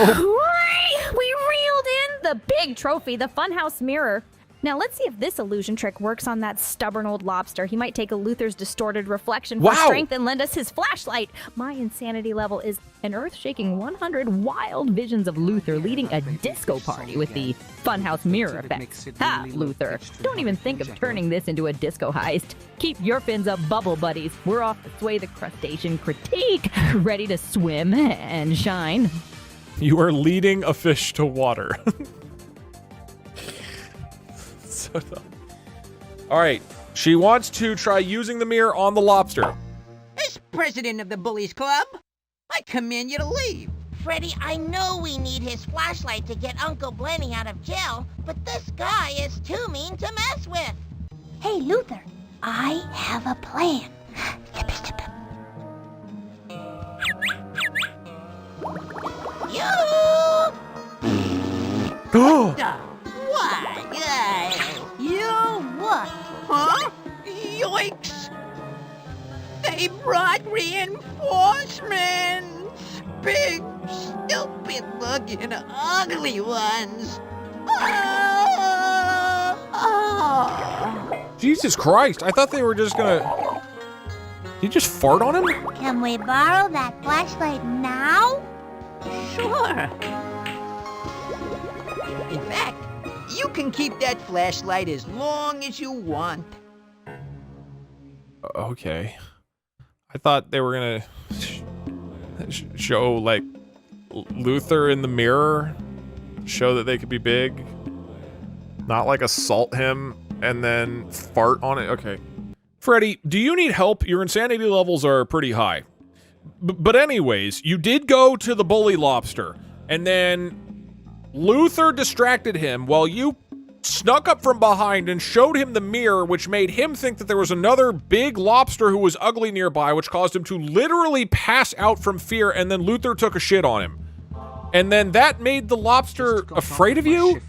We reeled in the big trophy, the funhouse mirror. Now let's see if this illusion trick works on that stubborn old lobster. He might take a Luther's distorted reflection for strength and lend us his flashlight. My insanity level is an earth-shaking 100 wild visions of Luther leading a disco party with the funhouse mirror effect. Ha, Luther. Don't even think of turning this into a disco heist. Keep your fins up, bubble buddies. We're off to sway the crustacean critique. Ready to swim and shine. You are leading a fish to water. So dumb. All right. She wants to try using the mirror on the lobster. As president of the Bullies Club, I command you to leave. Freddy, I know we need his flashlight to get Uncle Blenny out of jail, but this guy is too mean to mess with. Hey, Luther, I have a plan. What? You what? Huh? Yoinks! They brought reinforcements! Big, stupid-looking, ugly ones! Jesus Christ, I thought they were just gonna... Did you just fart on him? Can we borrow that flashlight now? Sure. In fact, you can keep that flashlight as long as you want. Okay. I thought they were gonna show, like, Luther in the mirror. Show that they could be big. Not, like, assault him and then fart on it. Okay. Freddy, do you need help? Your insanity levels are pretty high. But anyways, you did go to the bully lobster. And then Luther distracted him while you snuck up from behind and showed him the mirror, which made him think that there was another big lobster who was ugly nearby, which caused him to literally pass out from fear, and then Luther took a shit on him. And then that made the lobster afraid of you?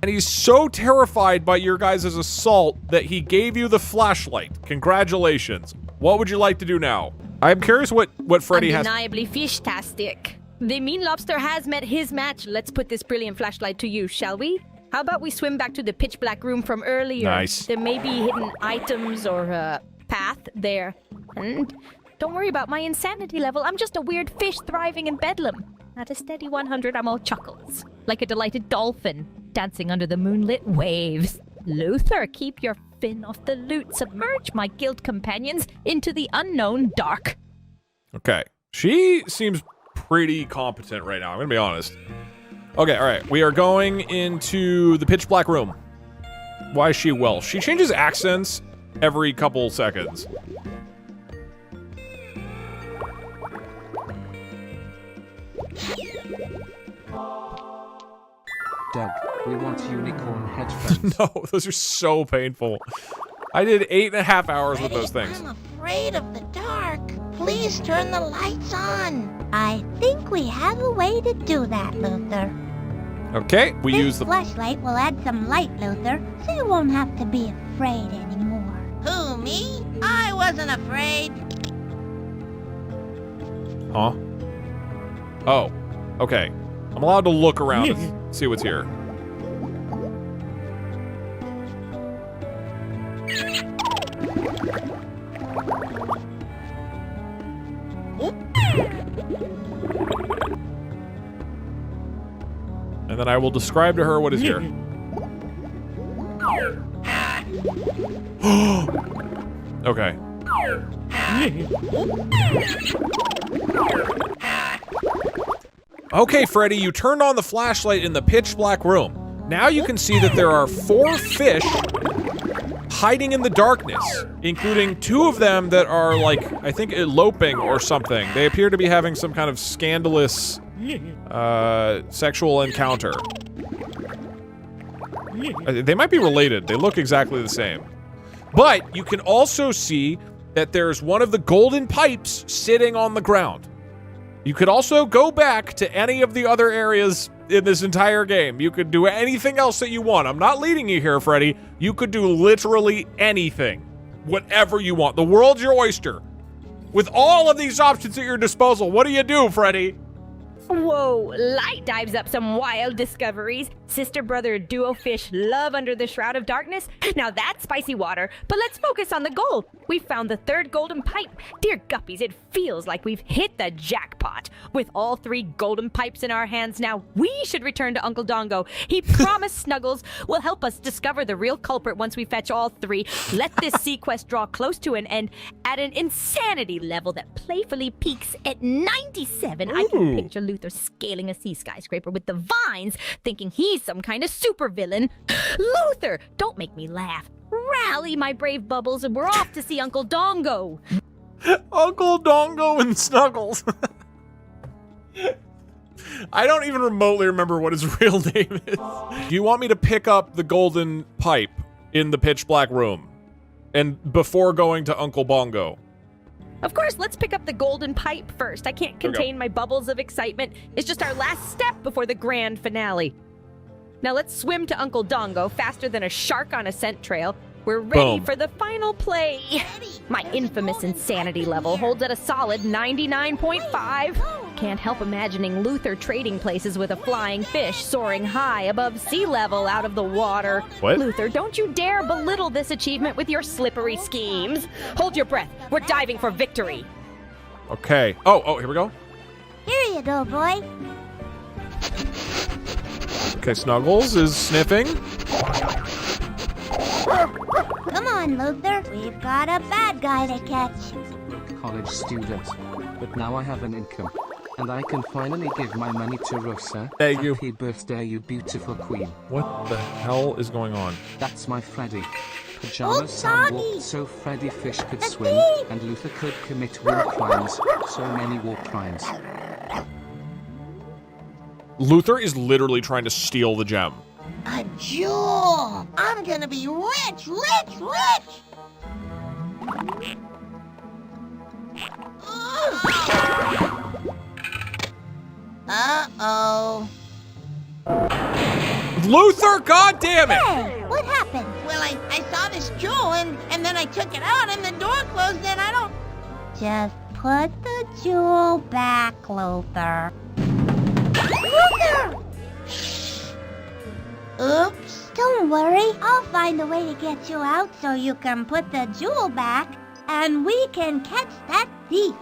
And he's so terrified by your guys' assault that he gave you the flashlight. Congratulations. What would you like to do now? I'm curious what Freddi has. Undeniably fish-tastic. The mean lobster has met his match. Let's put this brilliant flashlight to use, shall we? How about we swim back to the pitch black room from earlier? Nice. There may be hidden items or a path there. And don't worry about my insanity level. I'm just a weird fish thriving in bedlam. At a steady 100, I'm all chuckles. Like a delighted dolphin dancing under the moonlit waves. Luther, keep your fin off the loot. Submerge my guild companions into the unknown dark. Okay. She seems pretty competent right now, I'm gonna be honest. Okay, alright. We are going into the pitch black room. Why is she Welsh? She changes accents every couple seconds. Doug, we want unicorn headphones. No, those are so painful. I did 8.5 hours with those things. I'm afraid of the dark. Please turn the lights on. I think we have a way to do that, Luther. Okay, we use the flashlight will add some light, Luther, so you won't have to be afraid anymore. Who, me? I wasn't afraid. Huh? Oh, okay. I'm allowed to look around and see what's here. And then I will describe to her what is here. Okay. Okay, Freddi, you turned on the flashlight in the pitch black room. Now you can see that there are 4 fish hiding in the darkness, including 2 of them that are, like, I think eloping or something. They appear to be having some kind of scandalous sexual encounter. They might be related. They look exactly the same. But you can also see that there's one of the golden pipes sitting on the ground. You could also go back to any of the other areas in this entire game. You could do anything else that you want. I'm not leading you here, Freddi. You could do literally anything. Whatever you want. The world's your oyster. With all of these options at your disposal, what do you do, Freddi? Whoa, light dives up some wild discoveries. Sister-brother duo fish love under the shroud of darkness. Now that's spicy water, but let's focus on the goal. We found the 3rd golden pipe. Dear guppies, it feels like we've hit the jackpot. With all 3 golden pipes in our hands now, we should return to Uncle Dongo. He promised Snuggles will help us discover the real culprit once we fetch all 3. Let this sea quest draw close to an end at an insanity level that playfully peaks at 97. I can picture Luther scaling a sea skyscraper with the vines, thinking he's some kind of supervillain. Luther, don't make me laugh. Rally, my brave bubbles, and we're off to see Uncle Dongo. Uncle Dongo and Snuggles. I don't even remotely remember what his real name is. Do you want me to pick up the golden pipe in the pitch black room? And before going to Uncle Bongo? Of course, let's pick up the golden pipe first. I can't contain my bubbles of excitement. It's just our last step before the grand finale. Now let's swim to Uncle Dongo faster than a shark on a scent trail. We're ready for the final play. My infamous insanity level holds at a solid 99.5. Can't help imagining Luther trading places with a flying fish soaring high above sea level out of the water. What? Luther, don't you dare belittle this achievement with your slippery schemes. Hold your breath. We're diving for victory. Okay. Oh, here we go. Here you go, boy. Okay, Snuggles is sniffing. Come on, Luther. We've got a bad guy to catch. College student. But now I have an income. And I can finally give my money to Rosa. Thank you. Happy birthday, you beautiful queen. What the hell is going on? That's my Freddi. Pajamas Sam walked so Freddi Fish could swim, and Luther could commit war crimes. So many war crimes. Luther is literally trying to steal the gem. A jewel! I'm gonna be rich, rich, rich! Uh-oh. Luther, God damn it! Hey, what happened? Well, I saw this jewel and then I took it out and the door closed and I don't... Just put the jewel back, Luther. Luther! Oops. Don't worry. I'll find a way to get you out so you can put the jewel back and we can catch that thief.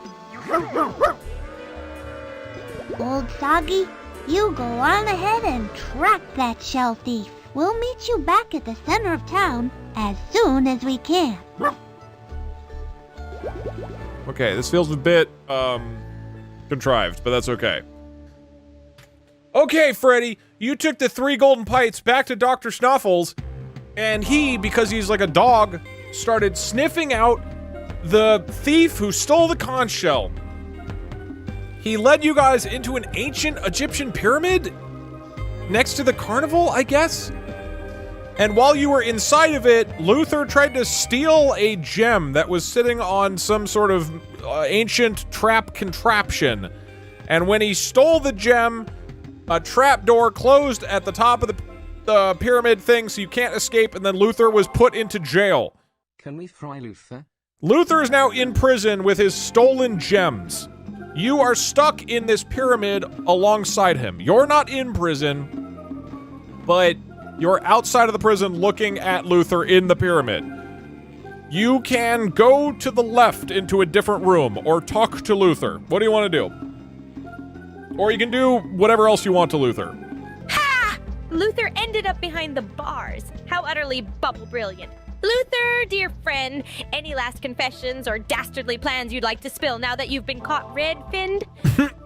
Old Soggy, you go on ahead and track that shell thief. We'll meet you back at the center of town as soon as we can. Okay, this feels a bit, contrived, but that's okay. Okay, Freddy, you took the 3 golden pipes back to Dr. Snuffles, and he, because he's like a dog, started sniffing out the thief who stole the conch shell. He led you guys into an ancient Egyptian pyramid next to the Carnival, I guess? And while you were inside of it, Luther tried to steal a gem that was sitting on some sort of ancient trap contraption. And when he stole the gem, a trap door closed at the top of the pyramid thing so you can't escape, and then Luther was put into jail. Can we fry Luther? Luther is now in prison with his stolen gems. You are stuck in this pyramid alongside him. You're not in prison, but you're outside of the prison looking at Luther in the pyramid. You can go to the left into a different room or talk to Luther. What do you want to do? Or you can do whatever else you want to Luther. Ha! Luther ended up behind the bars. How utterly bubble brilliant. Luther, dear friend, any last confessions or dastardly plans you'd like to spill now that you've been caught red-finned?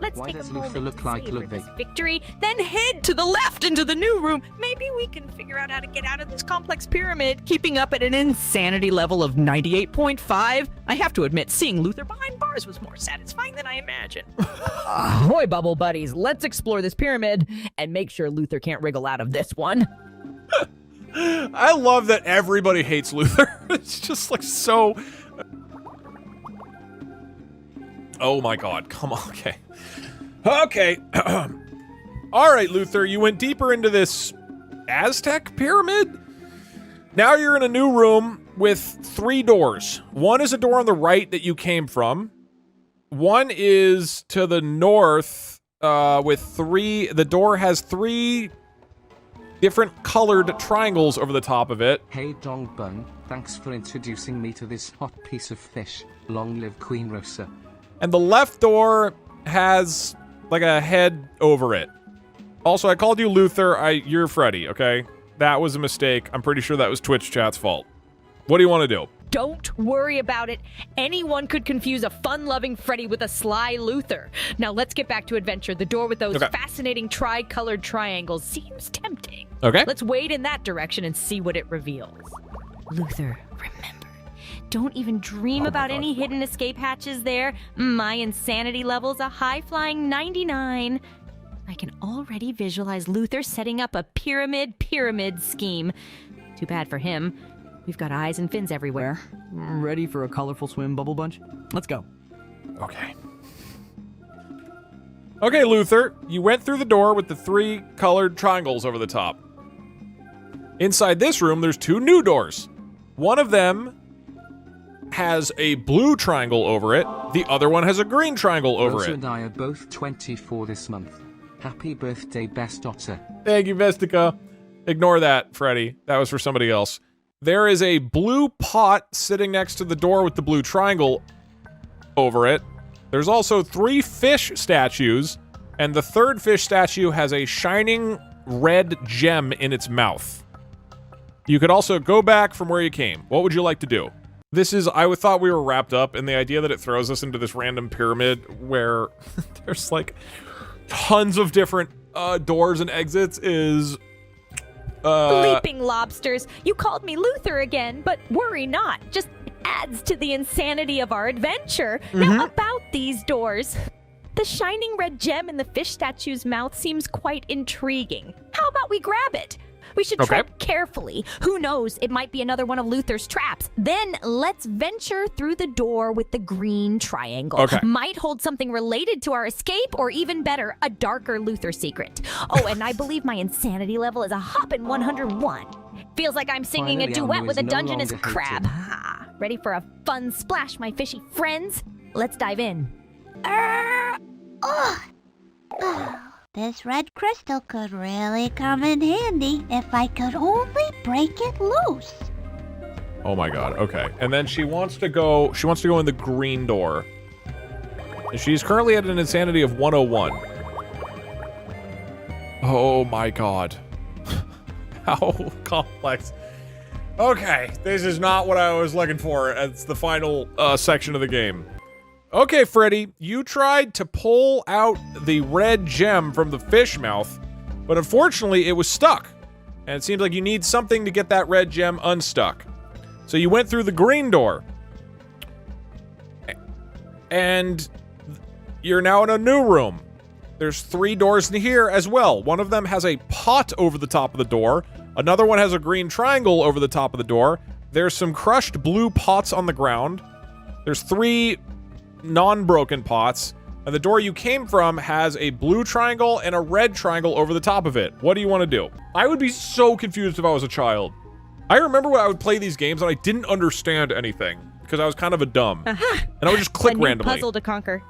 Let's Why take a does moment Luther look to like savor Ludwig? this victory, then head to the left into the new room. Maybe we can figure out how to get out of this complex pyramid. Keeping up at an insanity level of 98.5. I have to admit, seeing Luther behind bars was more satisfying than I imagined. Ahoy, bubble buddies. Let's explore this pyramid and make sure Luther can't wriggle out of this one. I love that everybody hates Luther. It's just like so... Oh my god, come on, okay. Okay. Alright, Luther, you went deeper into this Aztec pyramid? Now you're in a new room with 3 doors. One is a door on the right that you came from. One is to the north with 3... The door has 3... different colored triangles over the top of it. Hey Dong Bun, thanks for introducing me to this hot piece of fish. Long live Queen Rosa. And the left door has like a head over it. Also, I called you Luther. You're Freddy, okay? That was a mistake. I'm pretty sure that was Twitch chat's fault. What do you want to do? Don't worry about it. Anyone could confuse a fun-loving Freddy with a sly Luther. Now let's get back to adventure. The door with those fascinating tri-colored triangles seems tempting. Okay. Let's wade in that direction and see what it reveals. Luther, remember, don't even dream about any hidden escape hatches there. My insanity level's a high-flying 99. I can already visualize Luther setting up a pyramid scheme. Too bad for him. We've got eyes and fins everywhere. Ready for a colorful swim, Bubble Bunch? Let's go. Okay. Okay, Luther, you went through the door with the 3 colored triangles over the top. Inside this room, there's 2 new doors. One of them has a blue triangle over it. The other one has a green triangle over Rosa it. and I are both 24 this month. Happy birthday, best otter. Thank you, Vestica. Ignore that, Freddy. That was for somebody else. There is a blue pot sitting next to the door with the blue triangle over it. There's also 3 fish statues, and the 3rd fish statue has a shining red gem in its mouth. You could also go back from where you came. What would you like to do? This is, I thought we were wrapped up, and the idea that it throws us into this random pyramid where there's like tons of different doors and exits is... Leaping lobsters, you called me Luther again, but worry not. Just adds to the insanity of our adventure. Now about these doors. The shining red gem in the fish statue's mouth seems quite intriguing. How about we grab it? We should tread carefully. Who knows? It might be another one of Luther's traps. Then let's venture through the door with the green triangle. Okay. Might hold something related to our escape, or even better, a darker Luther secret. Oh, and I believe my insanity level is a hoppin' 101. Feels like I'm singing Finally, a duet Elmo with a is no Dungeness longer crab. hated. Ah, ready for a fun splash, my fishy friends? Let's dive in. This red crystal could really come in handy if I could only break it loose. Oh my god, okay. And then she wants to go in the green door. And she's currently at an insanity of 101. Oh my god. How complex. Okay, this is not what I was looking for. It's the final section of the game. Okay, Freddy, you tried to pull out the red gem from the fish mouth, but unfortunately it was stuck. And it seems like you need something to get that red gem unstuck. So you went through the green door. And you're now in a new room. There's 3 doors in here as well. One of them has a pot over the top of the door. Another one has a green triangle over the top of the door. There's some crushed blue pots on the ground. There's 3 non-broken pots. And the door you came from has a blue triangle and a red triangle over the top of it. What do you want to do? I would be so confused if I was a child. I remember when I would play these games and I didn't understand anything because I was kind of a dumb. And I would just click a new randomly. puzzle to conquer.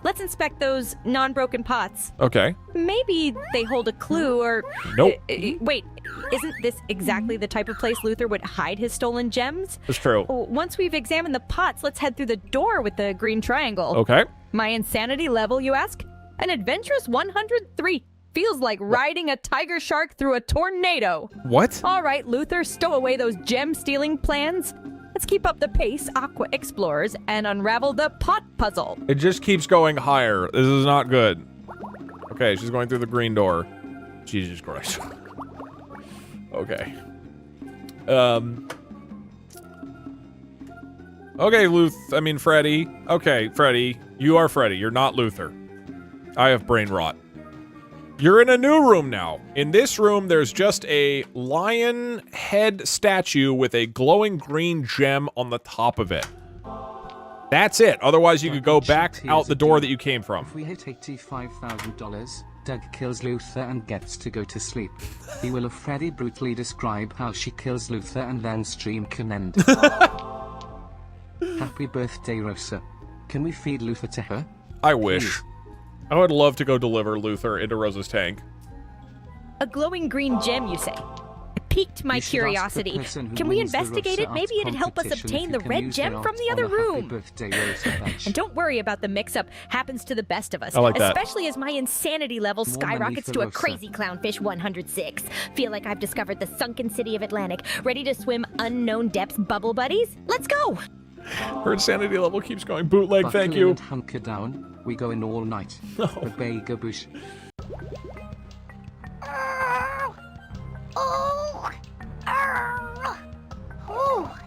Let's inspect those non-broken pots. Okay. Maybe they hold a clue or... Nope. Wait, isn't this exactly the type of place Luther would hide his stolen gems? That's true. Once we've examined the pots, let's head through the door with the green triangle. Okay. My insanity level, you ask? An adventurous 103. Feels like riding a tiger shark through a tornado. What? All right, Luther, stow away those gem-stealing plans. Let's keep up the pace, Aqua Explorers, and unravel the pot puzzle. It just keeps going higher. This is not good. Okay, she's going through the green door. Jesus Christ. Okay. Okay, Freddy. Okay, Freddy. You are Freddy. You're not Luther. I have brain rot. You're in a new room now. In this room, there's just a lion head statue with a glowing green gem on the top of it. That's it. Otherwise, you could go back out the door that you came from. If we hit $85,000, Doug kills Luther and gets to go to sleep. He will have Freddy brutally describe how she kills Luther and then stream can end. Happy birthday, Rosa. Can we feed Luther to her? I wish. I would love to go deliver Luther into Rosa's tank. A glowing green gem, you say? It piqued my curiosity. Can we investigate it? Maybe it'd help us obtain the red gem from the other room. And don't worry about the mix-up. Happens to the best of us. I like that. Especially as my insanity level skyrockets to a crazy clownfish 106. Feel like I've discovered the sunken city of Atlantic. Ready to swim unknown depths, bubble buddies? Let's go! Her insanity level keeps going. Bootleg, Buckle thank in you. and hunker down. We go in all night. Obey Gabush.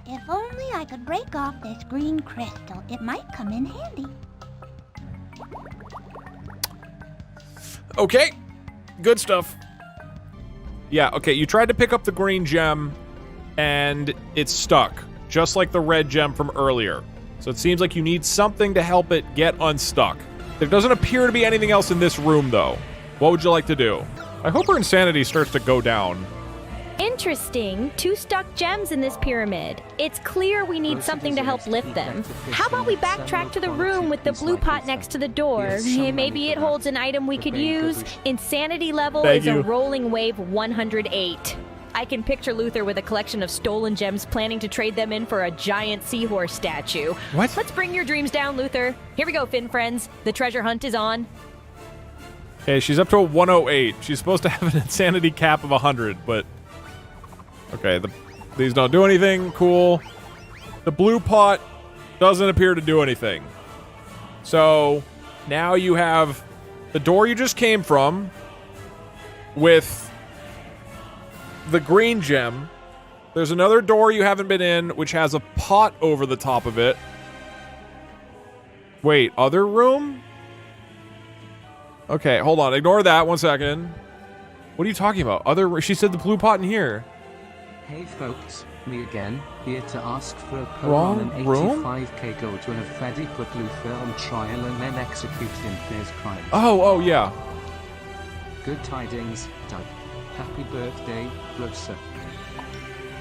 If only I could break off this green crystal. It might come in handy. Okay. Good stuff. Yeah, okay, you tried to pick up the green gem, and it's stuck. Just like the red gem from earlier. So it seems like you need something to help it get unstuck. There doesn't appear to be anything else in this room, though. What would you like to do? I hope her insanity starts to go down. Interesting. 2 stuck gems in this pyramid. It's clear we need something to help lift them. How about we backtrack to the room with the blue pot next to the door? Maybe it holds an item we could use. Insanity level is a rolling wave 108. I can picture Luther with a collection of stolen gems planning to trade them in for a giant seahorse statue. What? Let's bring your dreams down, Luther. Here we go, Finn friends. The treasure hunt is on. Okay, she's up to a 108. She's supposed to have an insanity cap of 100, but... Okay, these don't do anything. Cool. The blue pot doesn't appear to do anything. So, now you have the door you just came from with the green gem. There's another door you haven't been in, which has a pot over the top of it. Wait, other room? Okay, hold on. Ignore that. 1 second. What are you talking about? She said the blue pot in here. Hey folks, me again, here to ask for a poll Wrong on an room? 85k goal to have Freddy put Luther on trial and then execute him for his crime. Oh, yeah. Good tidings, Doug. Happy birthday, Rosa.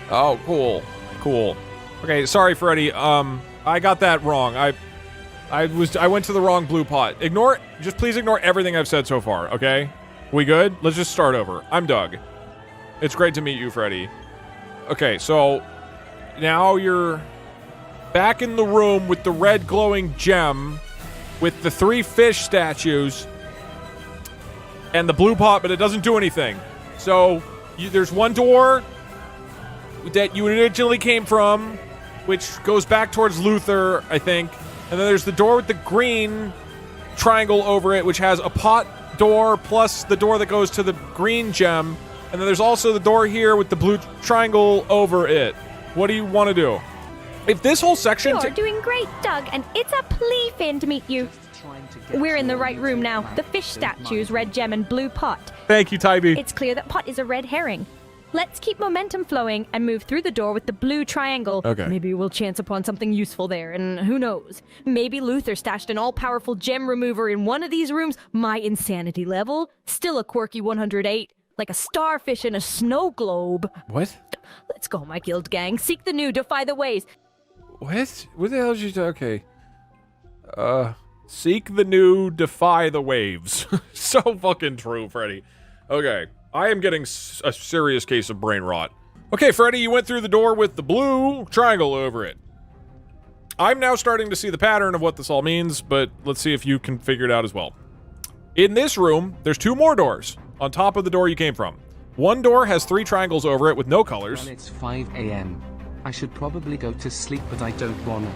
Oh, cool. Cool. Okay, sorry, Freddy. I got that wrong. I went to the wrong blue pot. Just please ignore everything I've said so far, okay? We good? Let's just start over. I'm Doug. It's great to meet you, Freddy. Okay, so now you're back in the room with the red glowing gem with the 3 fish statues and the blue pot, but it doesn't do anything. So there's one door that you originally came from, which goes back towards Luther, I think. And then there's the door with the green triangle over it, which has a pot door plus the door that goes to the green gem. And then there's also the door here with the blue triangle over it. What do you want to do? If this whole section... You're doing great, Doug, and it's a pleasure to meet you. We're in the right room now. The fish statues, red gem, and blue pot. Thank you, Tybee. It's clear that pot is a red herring. Let's keep momentum flowing and move through the door with the blue triangle. Okay. Maybe we'll chance upon something useful there, and who knows? Maybe Luther stashed an all-powerful gem remover in one of these rooms. My insanity level, still a quirky 108, like a starfish in a snow globe. What? Let's go, my guild gang. Seek the new, defy the ways. What? What the hell did you... Okay. Seek the new, defy the waves. So fucking true, Freddy. Okay. I am getting a serious case of brain rot. Okay, Freddy, you went through the door with the blue triangle over it. I'm now starting to see the pattern of what this all means, but let's see if you can figure it out as well. In this room, there's 2 more doors on top of the door you came from. One door has 3 triangles over it with no colors. Well, it's 5 a.m. I should probably go to sleep, but I don't wanna.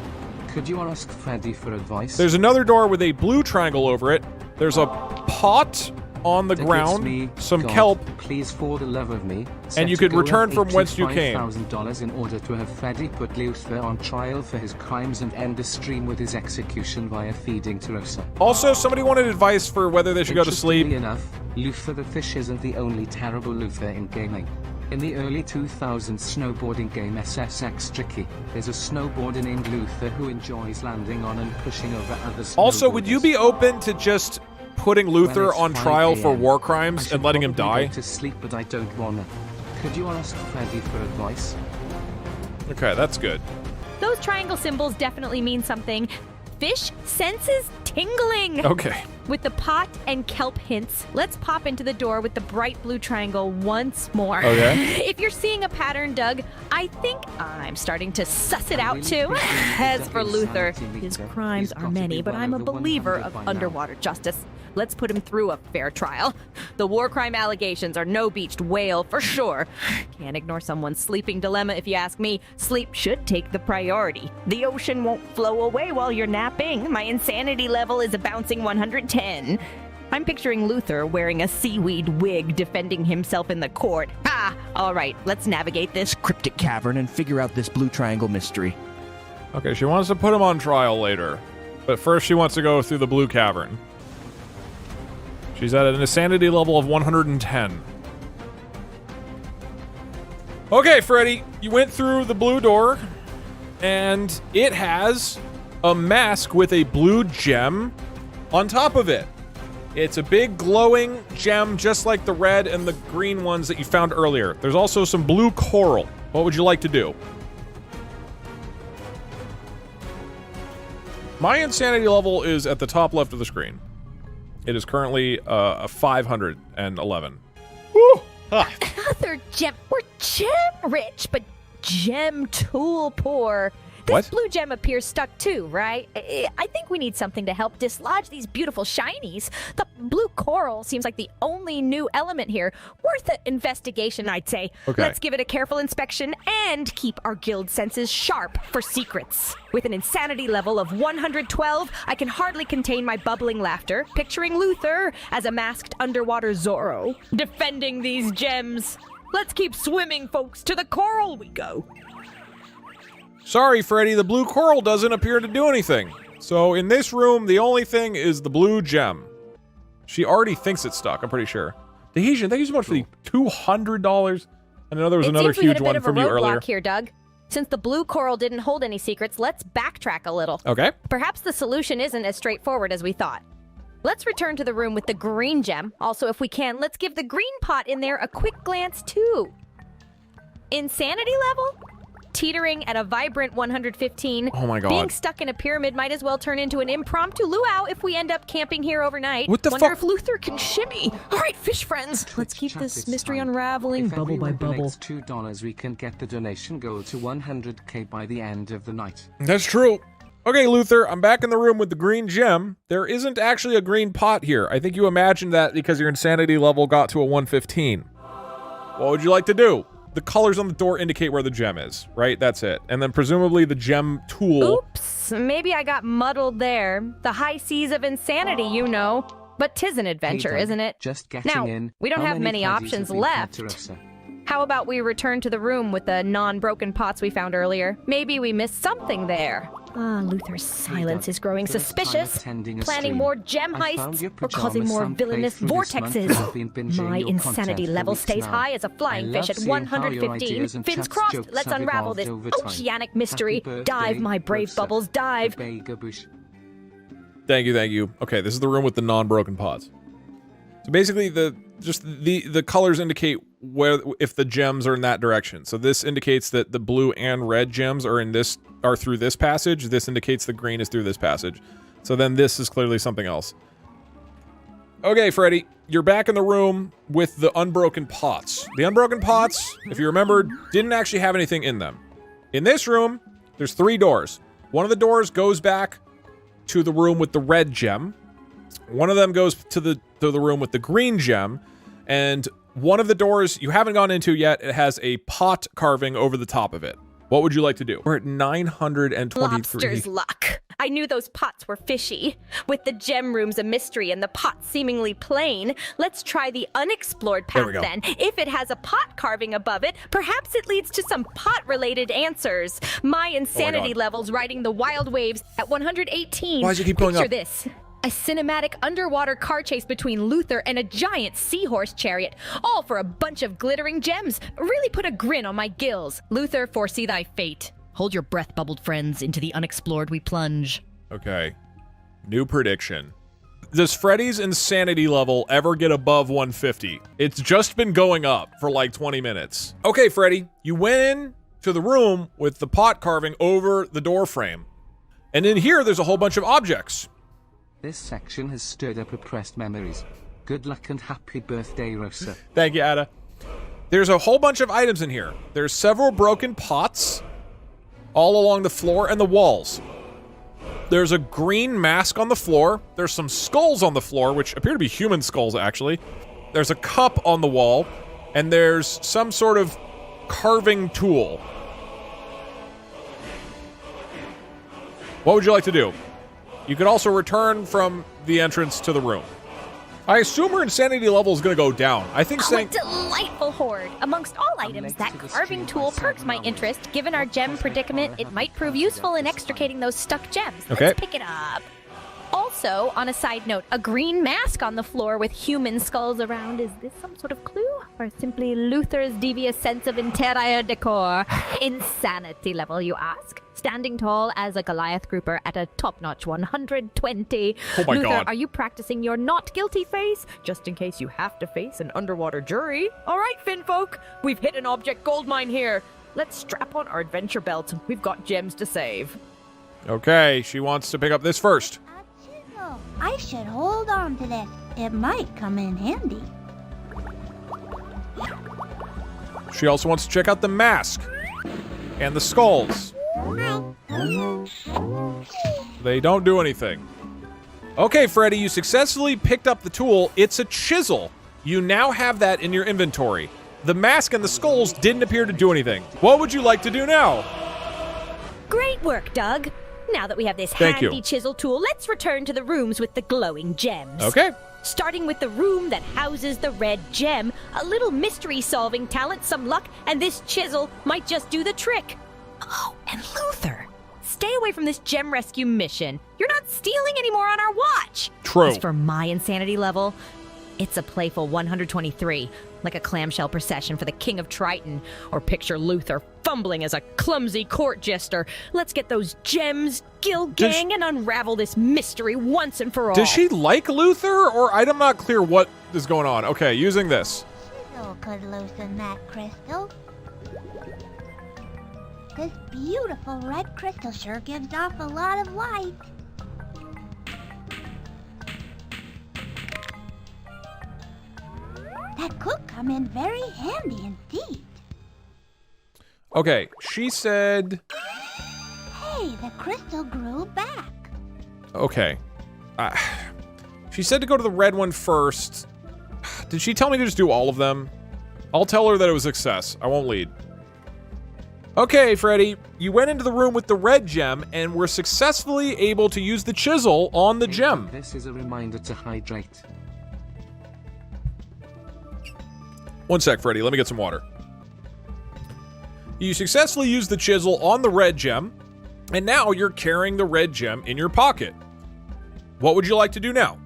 Could you ask Freddy for advice? There's another door with a blue triangle over it. There's a pot on the ground, some kelp, please, for the love of me, and you could return from whence you came. $85,000 in order to have Freddy put Luther on trial for his crimes and end the stream with his execution via feeding to Rosa. Also, somebody wanted advice for whether they should go to sleep. Enough, Luther the Fish isn't the only terrible Luther in gaming. In the early 2000s snowboarding game SSX Tricky, there's a snowboarder named Luther who enjoys landing on and pushing over other snowboarders. Also, would you be open to just putting Luther on trial for war crimes and letting him die? To sleep, but I don't wanna. Could you ask Freddy for advice? Okay, that's good. Those triangle symbols definitely mean something. Fish senses tingling. Okay. With the pot and kelp hints, let's pop into the door with the bright blue triangle once more. Okay. If you're seeing a pattern, Doug, I think I'm starting to suss it out too. As for Luther, his crimes are many, but I'm a believer of underwater justice. Let's put him through a fair trial. The war crime allegations are no-beached whale for sure. Can't ignore someone's sleeping dilemma if you ask me. Sleep should take the priority. The ocean won't flow away while you're napping. My insanity level is a bouncing 110. I'm picturing Luther wearing a seaweed wig defending himself in the court. Ha! All right, let's navigate this Cryptic cavern and figure out this blue triangle mystery. Okay, she wants to put him on trial later. But first she wants to go through the blue cavern. She's at an insanity level of 110. Okay, Freddy, you went through the blue door, and it has a mask with a blue gem on top of it. It's a big glowing gem, just like the red and the green ones that you found earlier. There's also some blue coral. What would you like to do? My insanity level is at the top left of the screen. It is currently a 511. Woo! Ah. Another gem. We're gem rich, but gem tool poor. This What? blue gem appears stuck too, right? I think we need something to help dislodge these beautiful shinies. The blue coral seems like the only new element here. Worth an investigation, I'd say. Okay. Let's give it a careful inspection and keep our guild senses sharp for secrets. With an insanity level of 112, I can hardly contain my bubbling laughter, picturing Luther as a masked underwater Zorro, defending these gems. Let's keep swimming, folks. To the coral we go. Sorry, Freddy, the blue coral doesn't appear to do anything. So in this room, the only thing is the blue gem. She already thinks it's stuck, I'm pretty sure. Tahitian, thank you so much for the $200. I know there was another It seems we hit huge a bit one of a from you earlier. roadblock here, Doug. Since the blue coral didn't hold any secrets, let's backtrack a little. Okay. Perhaps the solution isn't as straightforward as we thought. Let's return to the room with the green gem. Also, if we can, let's give the green pot in there a quick glance, too. Insanity level? Teetering at a vibrant 115. Oh my God. Being stuck in a pyramid might as well turn into an impromptu luau if we end up camping here overnight. What the Wonder fuck? if Luther can shimmy. All right, fish friends, let's keep this mystery unraveling If bubble by everyone bubble. donates $2, we can get the donation goal to 100K by the end of the night. That's true. Okay, Luther, I'm back in the room with the green gem. There isn't actually a green pot here. I think you imagined that because your insanity level got to a 115. What would you like to do? The colors on the door indicate where the gem is, right? That's it. And then presumably the gem tool. Oops, maybe I got muddled there. The high seas of insanity, you know. But 'tis an adventure, Hey, Doug, isn't it? Just getting Now, in. we don't How have many Freddies options have been left. Ponderosa? How about we return to the room with the non-broken pots we found earlier? Maybe we missed something there. Ah, Luther's silence is growing First time suspicious. attending a Planning stream. more gem I found heists your or causing pajamas more some villainous playthrough this month and I've been vortexes. binging My your insanity content for level weeks stays now. high as a flying I fish love at seeing how your 115. ideas and Fins chat crossed. jokes Let's have unravel evolved this over time. oceanic mystery. Happy Dive, birthday, my brave Rosa. bubbles, dive. Bega bush. Thank you, thank you. Okay, this is the room with the non-broken pots. So basically, the colors indicate where if the gems are in that direction. So this indicates that the blue and red gems are through this passage. This indicates the green is through this passage. So then this is clearly something else. Okay, Freddy, you're back in the room with the unbroken pots. The unbroken pots, if you remember, didn't actually have anything in them. In this room, there's 3 doors. One of the doors goes back to the room with the red gem. One of them goes to the room with the green gem, and one of the doors you haven't gone into yet, it has a pot carving over the top of it. What would you like to do? We're at 923. Lobster's luck. I knew those pots were fishy. With the gem rooms a mystery and the pots seemingly plain, let's try the unexplored There we path go. then. If it has a pot carving above it, perhaps it leads to some pot-related answers. My insanity God. levels riding the wild waves at 118. Why does it keep going Picture up? this. A cinematic underwater car chase between Luther and a giant seahorse chariot, all for a bunch of glittering gems. Really put a grin on my gills. Luther, foresee thy fate. Hold your breath, bubbled friends. Into the unexplored we plunge. Okay. New prediction. Does Freddy's insanity level ever get above 150? It's just been going up for like 20 minutes. Okay, Freddy, you went in to the room with the pot carving over the door frame. And in here, there's a whole bunch of objects. This section has stirred up repressed memories. Good luck and happy birthday, Rosa. Thank you, Ada. There's a whole bunch of items in here. There's several broken pots all along the floor and the walls. There's a green mask on the floor. There's some skulls on the floor, which appear to be human skulls, actually. There's a cup on the wall, and there's some sort of carving tool. What would you like to do? You could also return from the entrance to the room. I assume her insanity level is going to go down. I think Oh, a saying... delightful hoard. Amongst all items, late that to the carving stream tool by perks my 7 hours. interest. Given our gem predicament, it might prove useful in extricating those stuck gems. Okay. Let's pick it up. Also, on a side note, a green mask on the floor with human skulls around. Is this some sort of clue? Or simply Luther's devious sense of interior decor? Insanity level, you ask? Standing tall as a Goliath grouper at a top-notch 120. Oh my Luther, God. are you practicing your not guilty face? Just in case you have to face an underwater jury. All right, Finfolk, we've hit an object goldmine here. Let's strap on our adventure belts. We've got gems to save. Okay, she wants to pick up this first. A chisel. I should hold on to this. It might come in handy. She also wants to check out the mask and the skulls. They don't do anything. Okay, Freddy, you successfully picked up the tool. It's a chisel. You now have that in your inventory. The mask and the skulls didn't appear to do anything. What would you like to do now? Great work, Doug. Now that we have this Thank you. handy chisel tool, let's return to the rooms with the glowing gems. Okay. Starting with the room that houses the red gem, a little mystery-solving talent, some luck, and this chisel might just do the trick. Oh, and Luther, stay away from this gem rescue mission. You're not stealing anymore on our watch. True. As for my insanity level, It's a playful 123, like a clamshell procession for the King of Triton. Or picture Luther fumbling as a clumsy court jester. Let's get those gems, Gil Gang, and unravel this mystery once and for all. Does she like Luther, or I'm not clear what is going on? Okay, using this. Chisel could loosen that crystal. This beautiful red crystal sure gives off a lot of light. That could come in very handy indeed. Okay, she said... Hey, the crystal grew back. Okay. She said to go to the red one first. Did she tell me to just do all of them? I'll tell her that it was a success. I won't lead. Okay, Freddy, you went into the room with the red gem and were successfully able to use the chisel on the gem. This is a reminder to hydrate. One sec, Freddy. Let me get some water. You successfully used the chisel on the red gem, and now you're carrying the red gem in your pocket. What would you like to do now?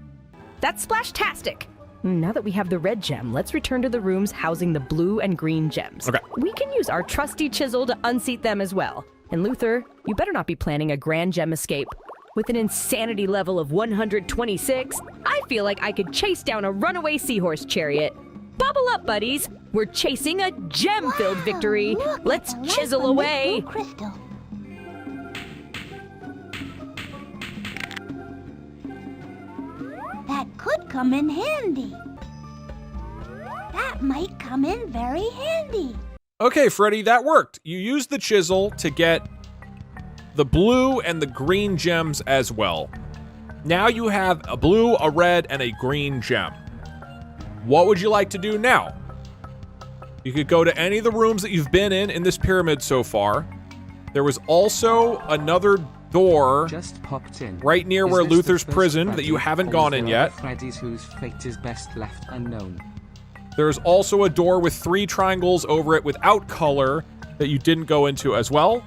That's splashtastic. Now that we have the red gem, let's return to the rooms housing the blue and green gems. Okay. We can use our trusty chisel to unseat them as well. And Luther, you better not be planning a grand gem escape. With an insanity level of 126, I feel like I could chase down a runaway seahorse chariot. Bubble up, buddies. We're chasing a gem-filled victory. Let's chisel away. Crystal. That could come in handy. That might come in very handy. Okay, Freddy, that worked. You used the chisel to get the blue and the green gems as well. Now you have a blue, a red, and a green gem. What would you like to do now? You could go to any of the rooms that you've been in this pyramid so far. There was also another door just popped in. Right near Is where this Luther's the first prison Freddy, that you haven't or gone is in there yet. other Freddy's whose fate is best left unknown. There's also a door with 3 triangles over it without color that you didn't go into as well.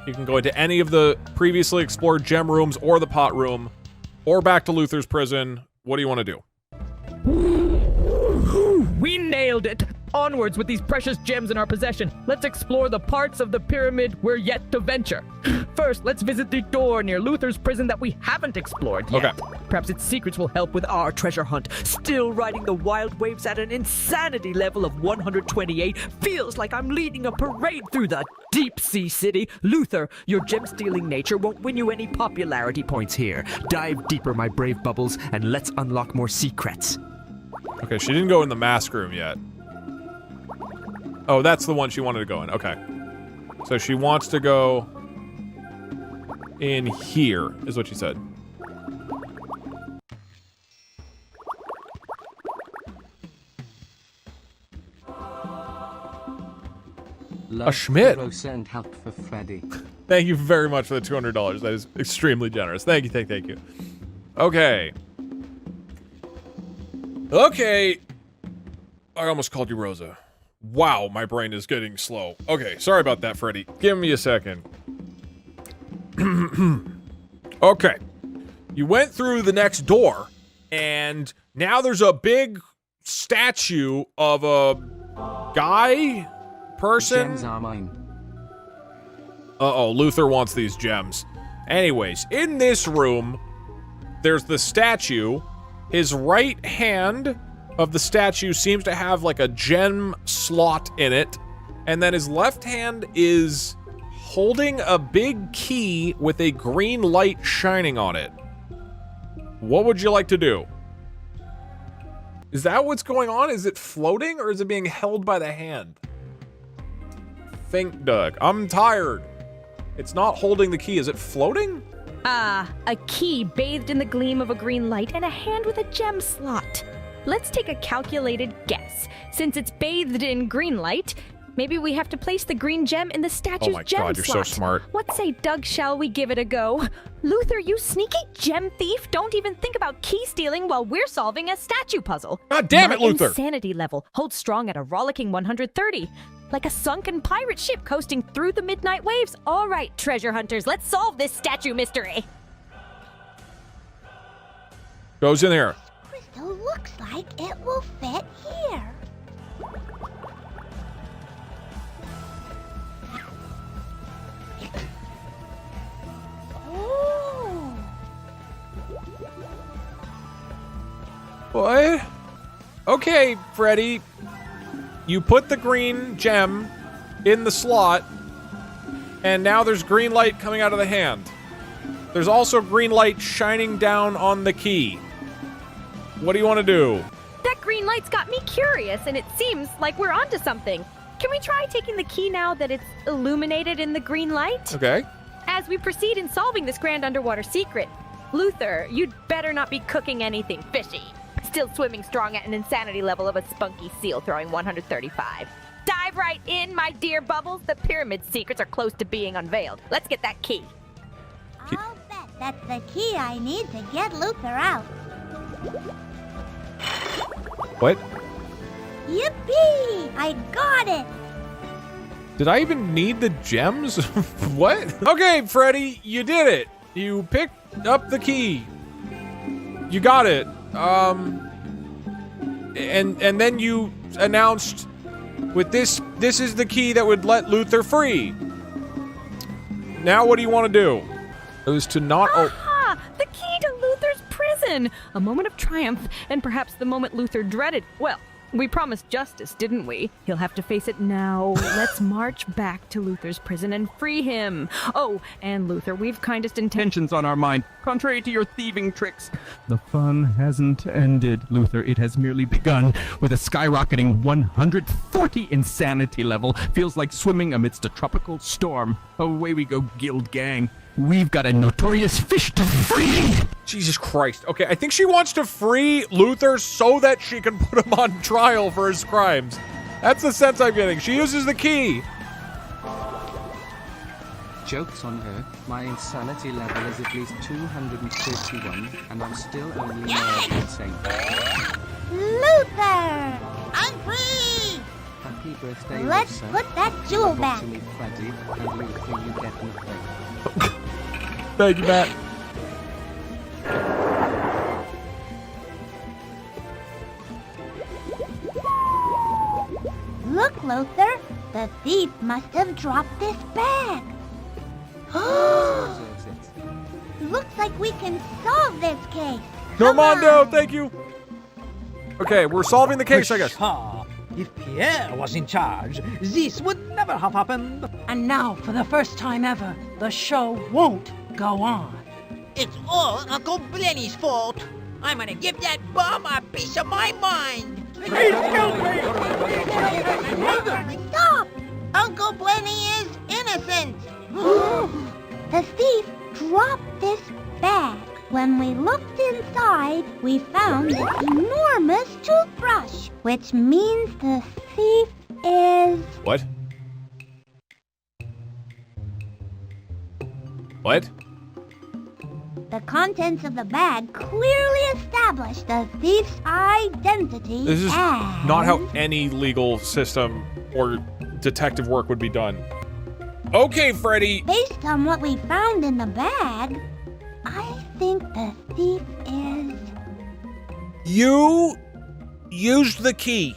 You can go into any of the previously explored gem rooms or the pot room, or back to Luther's prison. What do you want to do? We nailed it! Onwards with these precious gems in our possession. Let's explore the parts of the pyramid we're yet to venture. First, let's visit the door near Luther's prison that we haven't explored yet. Okay. Perhaps its secrets will help with our treasure hunt. Still riding the wild waves at an insanity level of 128. Feels like I'm leading a parade through the deep sea city. Luther, your gem-stealing nature won't win you any popularity points here. Dive deeper, my brave bubbles, and let's unlock more secrets. Okay, she didn't go in the mask room yet. Oh, that's the one she wanted to go in. Okay. So she wants to go in here, is what she said. Love A Schmidt. Rosa and help for Freddy. Thank you very much for the $200. That is extremely generous. Thank you, thank you. Okay. Okay. I almost called you Rosa. Wow, my brain is getting slow. Okay, sorry about that, Freddy. Give me a second. Okay. You went through the next door, and now there's a big statue of a guy? Person? Gems are mine. Uh-oh, Luther wants these gems. Anyways, in this room, there's the statue. His right hand of the statue seems to have like a gem slot in it. And then his left hand is holding a big key with a green light shining on it. What would you like to do? Is that what's going on? Is it floating or is it being held by the hand? Think, Doug. I'm tired. It's not holding the key. Is it floating? A key bathed in the gleam of a green light and a hand with a gem slot. Let's take a calculated guess. Since it's bathed in green light, maybe we have to place the green gem in the statue's gem God, you're slot. so smart. What say, Doug, shall we give it a go? Luther, you sneaky gem thief, don't even think about key stealing while we're solving a statue puzzle. God damn it, My Luther! Insanity level holds strong at a rollicking 130. Like a sunken pirate ship coasting through the midnight waves. All right, treasure hunters, let's solve this statue mystery. Goes in here. Crystal looks Looks like it will fit here. Ooh. What? Okay, Freddy. You put the green gem in the slot, and now there's green light coming out of the hand. There's also green light shining down on the key. What do you want to do? That green light's got me curious, and it seems like we're onto something. Can we try taking the key now that it's illuminated in the green light? Okay. As we proceed in solving this grand underwater secret, Luther, you'd better not be cooking anything fishy. Still swimming strong at an insanity level of a spunky seal throwing 135. Dive right in, my dear Bubbles. The pyramid secrets are close to being unveiled. Let's get that key. I'll bet that's the key I need to get Luther out. What? Yippee! I got it! Did I even need the gems? What? Okay, Freddy, you did it. You picked up the key. You got it. And then you announced with this is the key that would let Luther free. Now what do you want to do? It was to not Aha! The key to Luther's prison! A moment of triumph, and perhaps the moment Luther dreaded. Well, we promised justice, didn't we? He'll have to face it now. Let's march back to Luther's prison and free him. Oh, and Luther, we've kindest intentions on our mind, contrary to your thieving tricks. The fun hasn't ended, Luther. It has merely begun. With a skyrocketing 140 insanity level, feels like swimming amidst a tropical storm. Away we go, Guild Gang. We've got a notorious fish to free! Jesus Christ. Okay, I think she wants to free Luther so that she can put him on trial for his crimes. That's the sense I'm getting. She uses the key. Joke's on her. My insanity level is at least 251, and I'm still only more insane. Luther! I'm free! Happy birthday, Let's Luther. put that jewel Give it back. to me, Freddy, and Luther, you get nothing. Thank you, Matt. Look, Luther. The thief must have dropped this bag. Looks like we can solve this case. Normando, thank you. Okay, we're solving the case, I guess. Pshaw. If Pierre was in charge, this would never have happened. And now, for the first time ever, the show won't go on. It's all Uncle Blenny's fault. I'm gonna give that bum a piece of my mind. Stop! Uncle Blenny is innocent. The thief dropped this bag. When we looked inside, we found this enormous toothbrush, which means the thief is... What? What? The contents of the bag clearly establish the thief's identity. This is as... not how any legal system or detective work would be done. Okay, Freddy. Based on what we found in the bag, I think the thief is... You used the key,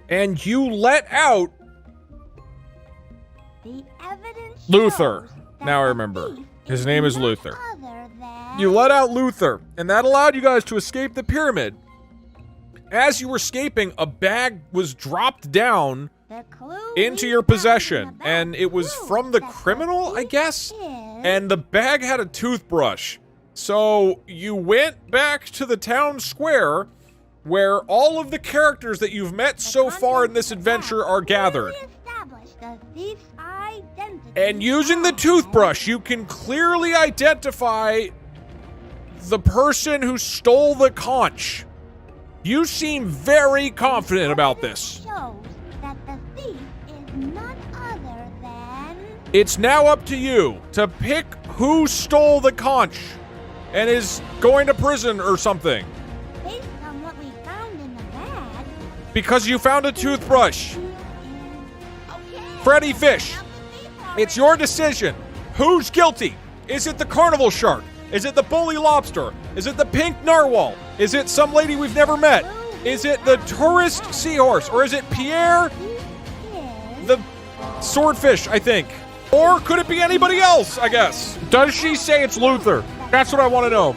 and you let out The evidence Luther. shows that Now I the remember. thief His is name is none Luther. other than- You let out Luther, and that allowed you guys to escape the pyramid. As you were escaping, a bag was dropped down The clue into we your found in possession, the bag and it was proves from the that criminal, I thief guess? is- And the bag had a toothbrush. So you went back to the town square where all of the characters that you've met so far in this adventure are gathered. clearly establish the thief's identity And using the as- toothbrush, you can clearly identify the person who stole the conch. You seem very confident about this. shows that the thief is none other than... It's now up to you to pick who stole the conch and is going to prison or something. Based on what we found in the bag, Because you found a toothbrush. okay. Freddi Fish, Now the thief it's your decision. Who's guilty? Is it the carnival shark? Is it the bully lobster? Is it the pink narwhal? Is it some lady we've never met? Is it the tourist seahorse? Or is it Pierre, the swordfish, I think? Or could it be anybody else, I guess? Does she say it's Luther? That's what I want to know.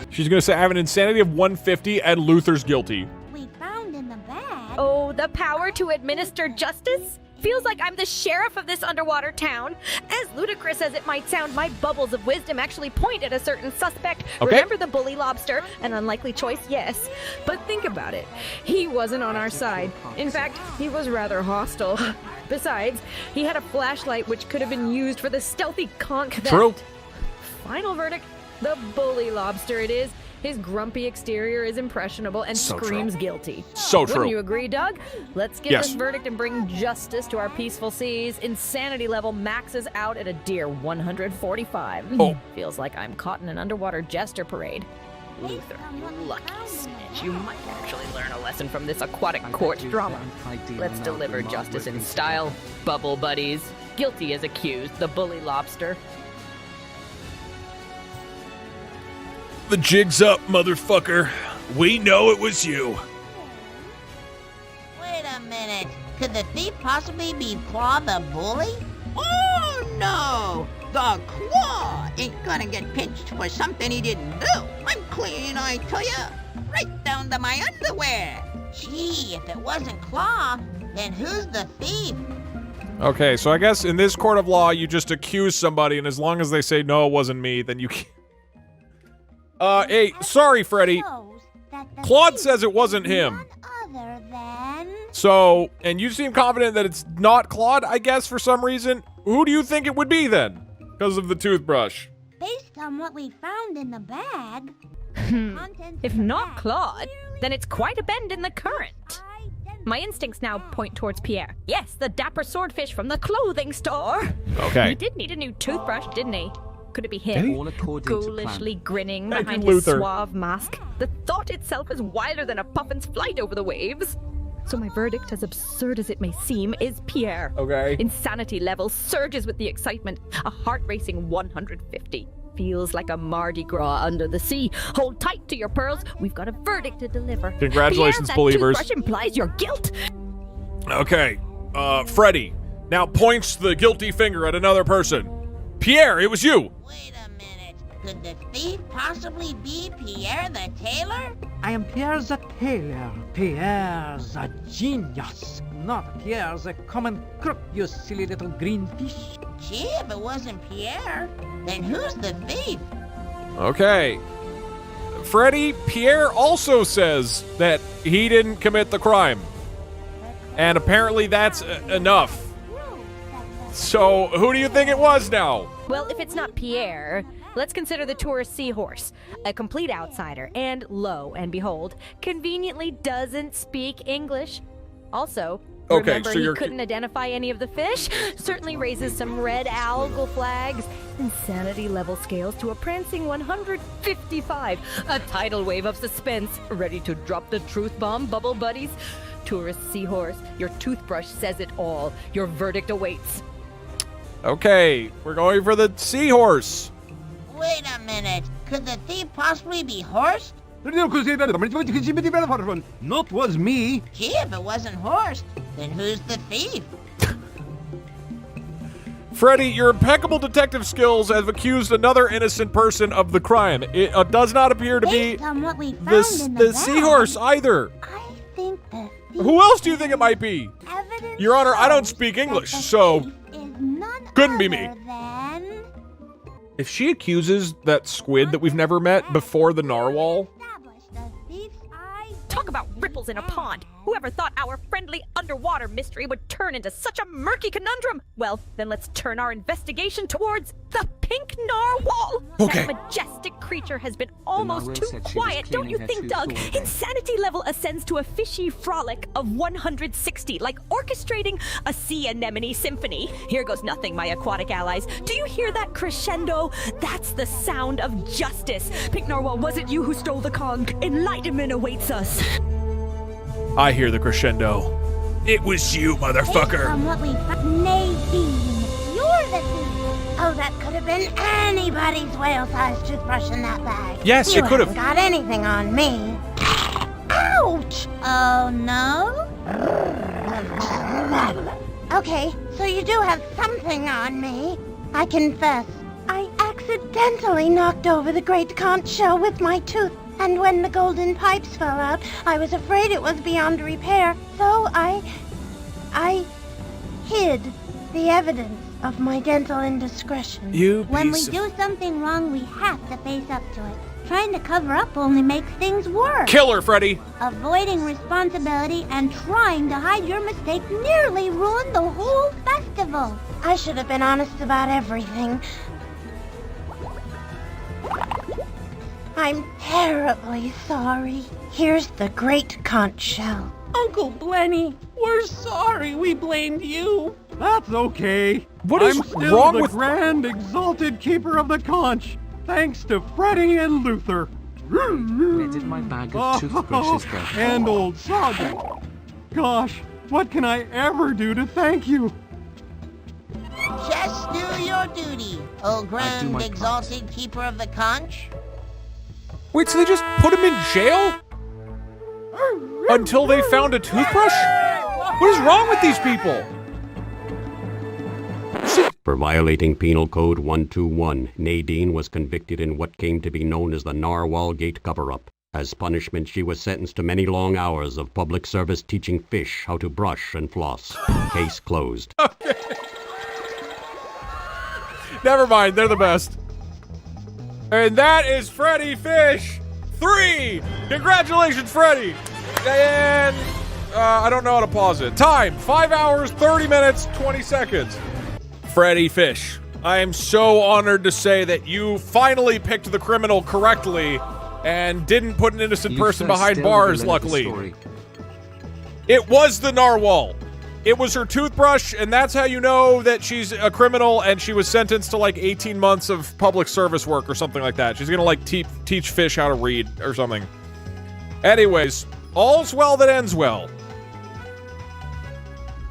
She's going to say I have an insanity of 150 and Luther's guilty. We found in the bag. Oh, the power to administer justice? Feels like I'm the sheriff of this underwater town. As ludicrous as it might sound, my bubbles of wisdom actually point at a certain suspect. Okay. Remember the bully lobster? An unlikely choice, yes. But think about it. He wasn't on our side. In fact, he was rather hostile. Besides, he had a flashlight which could have been used for the stealthy conch theft. True. Final verdict, the bully lobster it is. His grumpy exterior is impressionable and So screams true. guilty. So true. Wouldn't you agree, Doug? Let's get Yes. this verdict and bring justice to our peaceful seas. Insanity level maxes out at a dear 145. Oh. Feels like I'm caught in an underwater jester parade. Luther, you lucky snitch. You might actually learn a lesson from this aquatic court drama. Let's deliver justice in style, bubble buddies. Guilty as accused, the bully lobster. The jig's up, motherfucker. We know it was you. Wait a minute. Could the thief possibly be Claw the bully? Oh, no. The Claw ain't gonna get pinched for something he didn't do. I'm clean, I tell ya. Right down to my underwear. Gee, if it wasn't Claw, then who's the thief? Okay, so I guess in this court of law, you just accuse somebody, and as long as they say, no, it wasn't me, then you can't. Hey, sorry, Freddy. Claude says it wasn't him. Other than... So, and you seem confident that it's not Claude, I guess, for some reason. Who do you think it would be, then? Because of the toothbrush. Based on what we found in the bag... If not Claude, then it's quite a bend in the current. My instincts now point towards Pierre. Yes, the dapper swordfish from the clothing store. Okay. He did need a new toothbrush, didn't he? Could it be Did him? he? All according to Ghoulishly plan. grinning Thank behind you, his Luther. suave mask. The thought itself is wilder than a puffin's flight over the waves. So my verdict, as absurd as it may seem, is Pierre. Okay. Insanity level surges with the excitement. A heart-racing 150. Feels like a Mardi Gras under the sea. Hold tight to your pearls. We've got a verdict to deliver. Congratulations, Pierre, that believers. toothbrush implies your guilt. Okay, Freddy now points the guilty finger at another person. Pierre, it was you. Wait a minute. Could the thief possibly be Pierre the tailor? I am Pierre the tailor. Pierre the genius. Not Pierre the common crook, you silly little green fish. Gee, if it wasn't Pierre, then who's the thief? Okay. Freddy, Pierre also says that he didn't commit the crime. And apparently that's enough. So, who do you think it was now? Well, if it's not Pierre, let's consider the tourist seahorse. A complete outsider, and lo and behold, conveniently doesn't speak English. Also, Okay, remember so he you're- couldn't identify any of the fish? Certainly raises some red algal flags. Insanity level scales to a prancing 155. A tidal wave of suspense, ready to drop the truth bomb, bubble buddies. Tourist seahorse, your toothbrush says it all. Your verdict awaits. Okay, we're going for the seahorse. Wait a minute. Could the thief possibly be Horst? Not was me. Gee, if it wasn't Horst, then who's the thief? Freddy, your impeccable detective skills have accused another innocent person of the crime. It does not appear to be Based on what we found the in the bag, seahorse either. I think the Who else do you think it might be? evidence Your Honor, I don't shows speak that English, the so thief is none couldn't be me. other than... If she accuses that squid that we've never met before the narwhal, Establish the thief's eyes. Talk about ripples in a pond. Whoever thought our friendly underwater mystery would turn into such a murky conundrum? Well, then let's turn our investigation towards the pink narwhal. Okay. That majestic creature has been almost narwhal too said she was quiet, don't you cleaning her think, Doug? tooth all day. Insanity level ascends to a fishy frolic of 160, like orchestrating a sea anemone symphony. Here goes nothing, my aquatic allies. Do you hear that crescendo? That's the sound of justice. Pink narwhal, was it you who stole the conch? Enlightenment awaits us. I hear the crescendo. It was you, Based motherfucker. on what we found, Nadine, you're the thief. Oh, that could have been anybody's whale-sized toothbrush in that bag. Yes, it could have. You haven't got anything on me. Ouch! Oh, no? Okay, so you do have something on me. I confess, I accidentally knocked over the great conch shell with my tooth, and when the golden pipes fell out, I was afraid it was beyond repair, so I hid the evidence of my dental indiscretion. When we do something wrong, we have to face up to it. Trying to cover up only makes things worse. Kill her, Freddy! Avoiding responsibility and trying to hide your mistake nearly ruined the whole festival. I should have been honest about everything. I'm terribly sorry. Here's the great conch shell. Uncle Blenny, we're sorry we blamed you. That's okay. What is I'm still wrong the with- grand exalted keeper of the conch, thanks to Freddy and Luther. Where did my bag of toothbrushes go? And old Soggy. Gosh, what can I ever do to thank you? Just do your duty, O grand my exalted keeper of the conch. Wait, so they just put him in jail? Until they found a toothbrush? What is wrong with these people? For violating Penal Code 121, Nadine was convicted in what came to be known as the Narwhal Gate cover-up. As punishment, she was sentenced to many long hours of public service teaching fish how to brush and floss. Case closed. Okay. Never mind, they're the best. And that is Freddi Fish 3! Congratulations, Freddy! And I don't know how to pause it. Time, 5 hours, 30 minutes, 20 seconds. Freddi Fish, I am so honored to say that you finally picked the criminal correctly and didn't put an innocent person behind bars, luckily. It was the narwhal. It was her toothbrush, and that's how you know that she's a criminal, and she was sentenced to like 18 months of public service work or something like that. She's gonna like teach fish how to read or something. Anyways, all's well that ends well.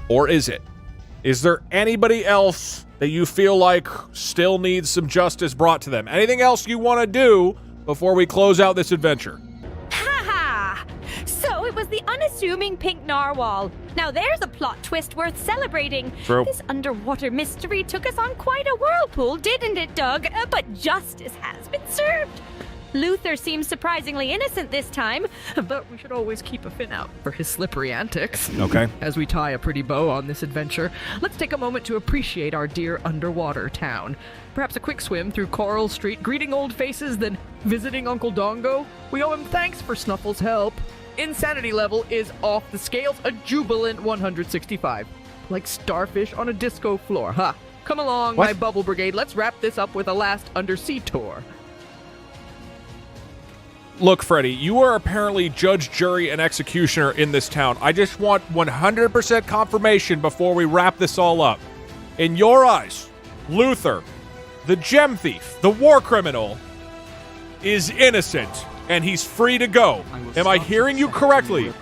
Or is it? Is there anybody else that you feel like still needs some justice brought to them? Anything else you want to do before we close out this adventure? Ha! So it was the unassuming pink narwhal. Now there's a plot twist worth celebrating. True. This underwater mystery took us on quite a whirlpool, didn't it, Doug? But justice has been served. Luther seems surprisingly innocent this time, But we should always keep a fin out for his slippery antics. Okay. As we tie a pretty bow on this adventure, let's take a moment to appreciate our dear underwater town. Perhaps a quick swim through Coral Street, greeting old faces, then visiting Uncle Dongo. We owe him thanks for Snuffles' help. Insanity level is off the scales, a jubilant 165. Like starfish on a disco floor, huh? Come along, my bubble brigade, let's wrap this up with a last undersea tour. Look, Freddy, you are apparently judge, jury, and executioner in this town. I just want 100% confirmation before we wrap this all up. In your eyes, Luther, the gem thief, the war criminal, is innocent, and he's free to go. Am I hearing you correctly?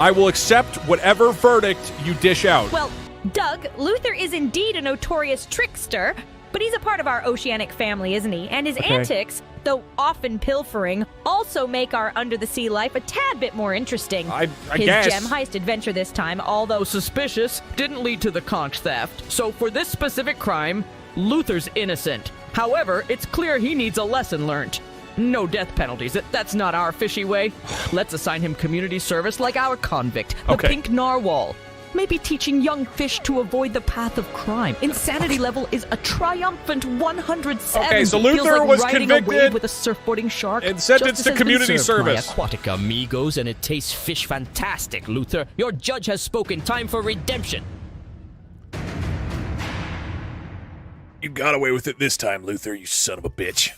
I will accept whatever verdict you dish out. well, Doug, Luther is indeed a notorious trickster, but he's a part of our oceanic family, isn't he? And his antics, though often pilfering, also make our under-the-sea life a tad bit more interesting. I His guess. gem heist adventure this time, although Suspicious, didn't lead to the conch theft. So for this specific crime, Luther's innocent. However, it's clear he needs a lesson learned. No death penalties. That's not our fishy way. Let's assign him community service like our convict, the Okay. pink narwhal. Maybe teaching young fish to avoid the path of crime. Insanity level is a triumphant 107. Okay, so Feels Luther like was riding a wave convicted with a surfboarding shark. and sentenced Justice to has been community served, my service. Aquatic amigos, and it tastes fish fantastic, Luther. Your judge has spoken. Time for redemption. You got away with it this time, Luther, you son of a bitch.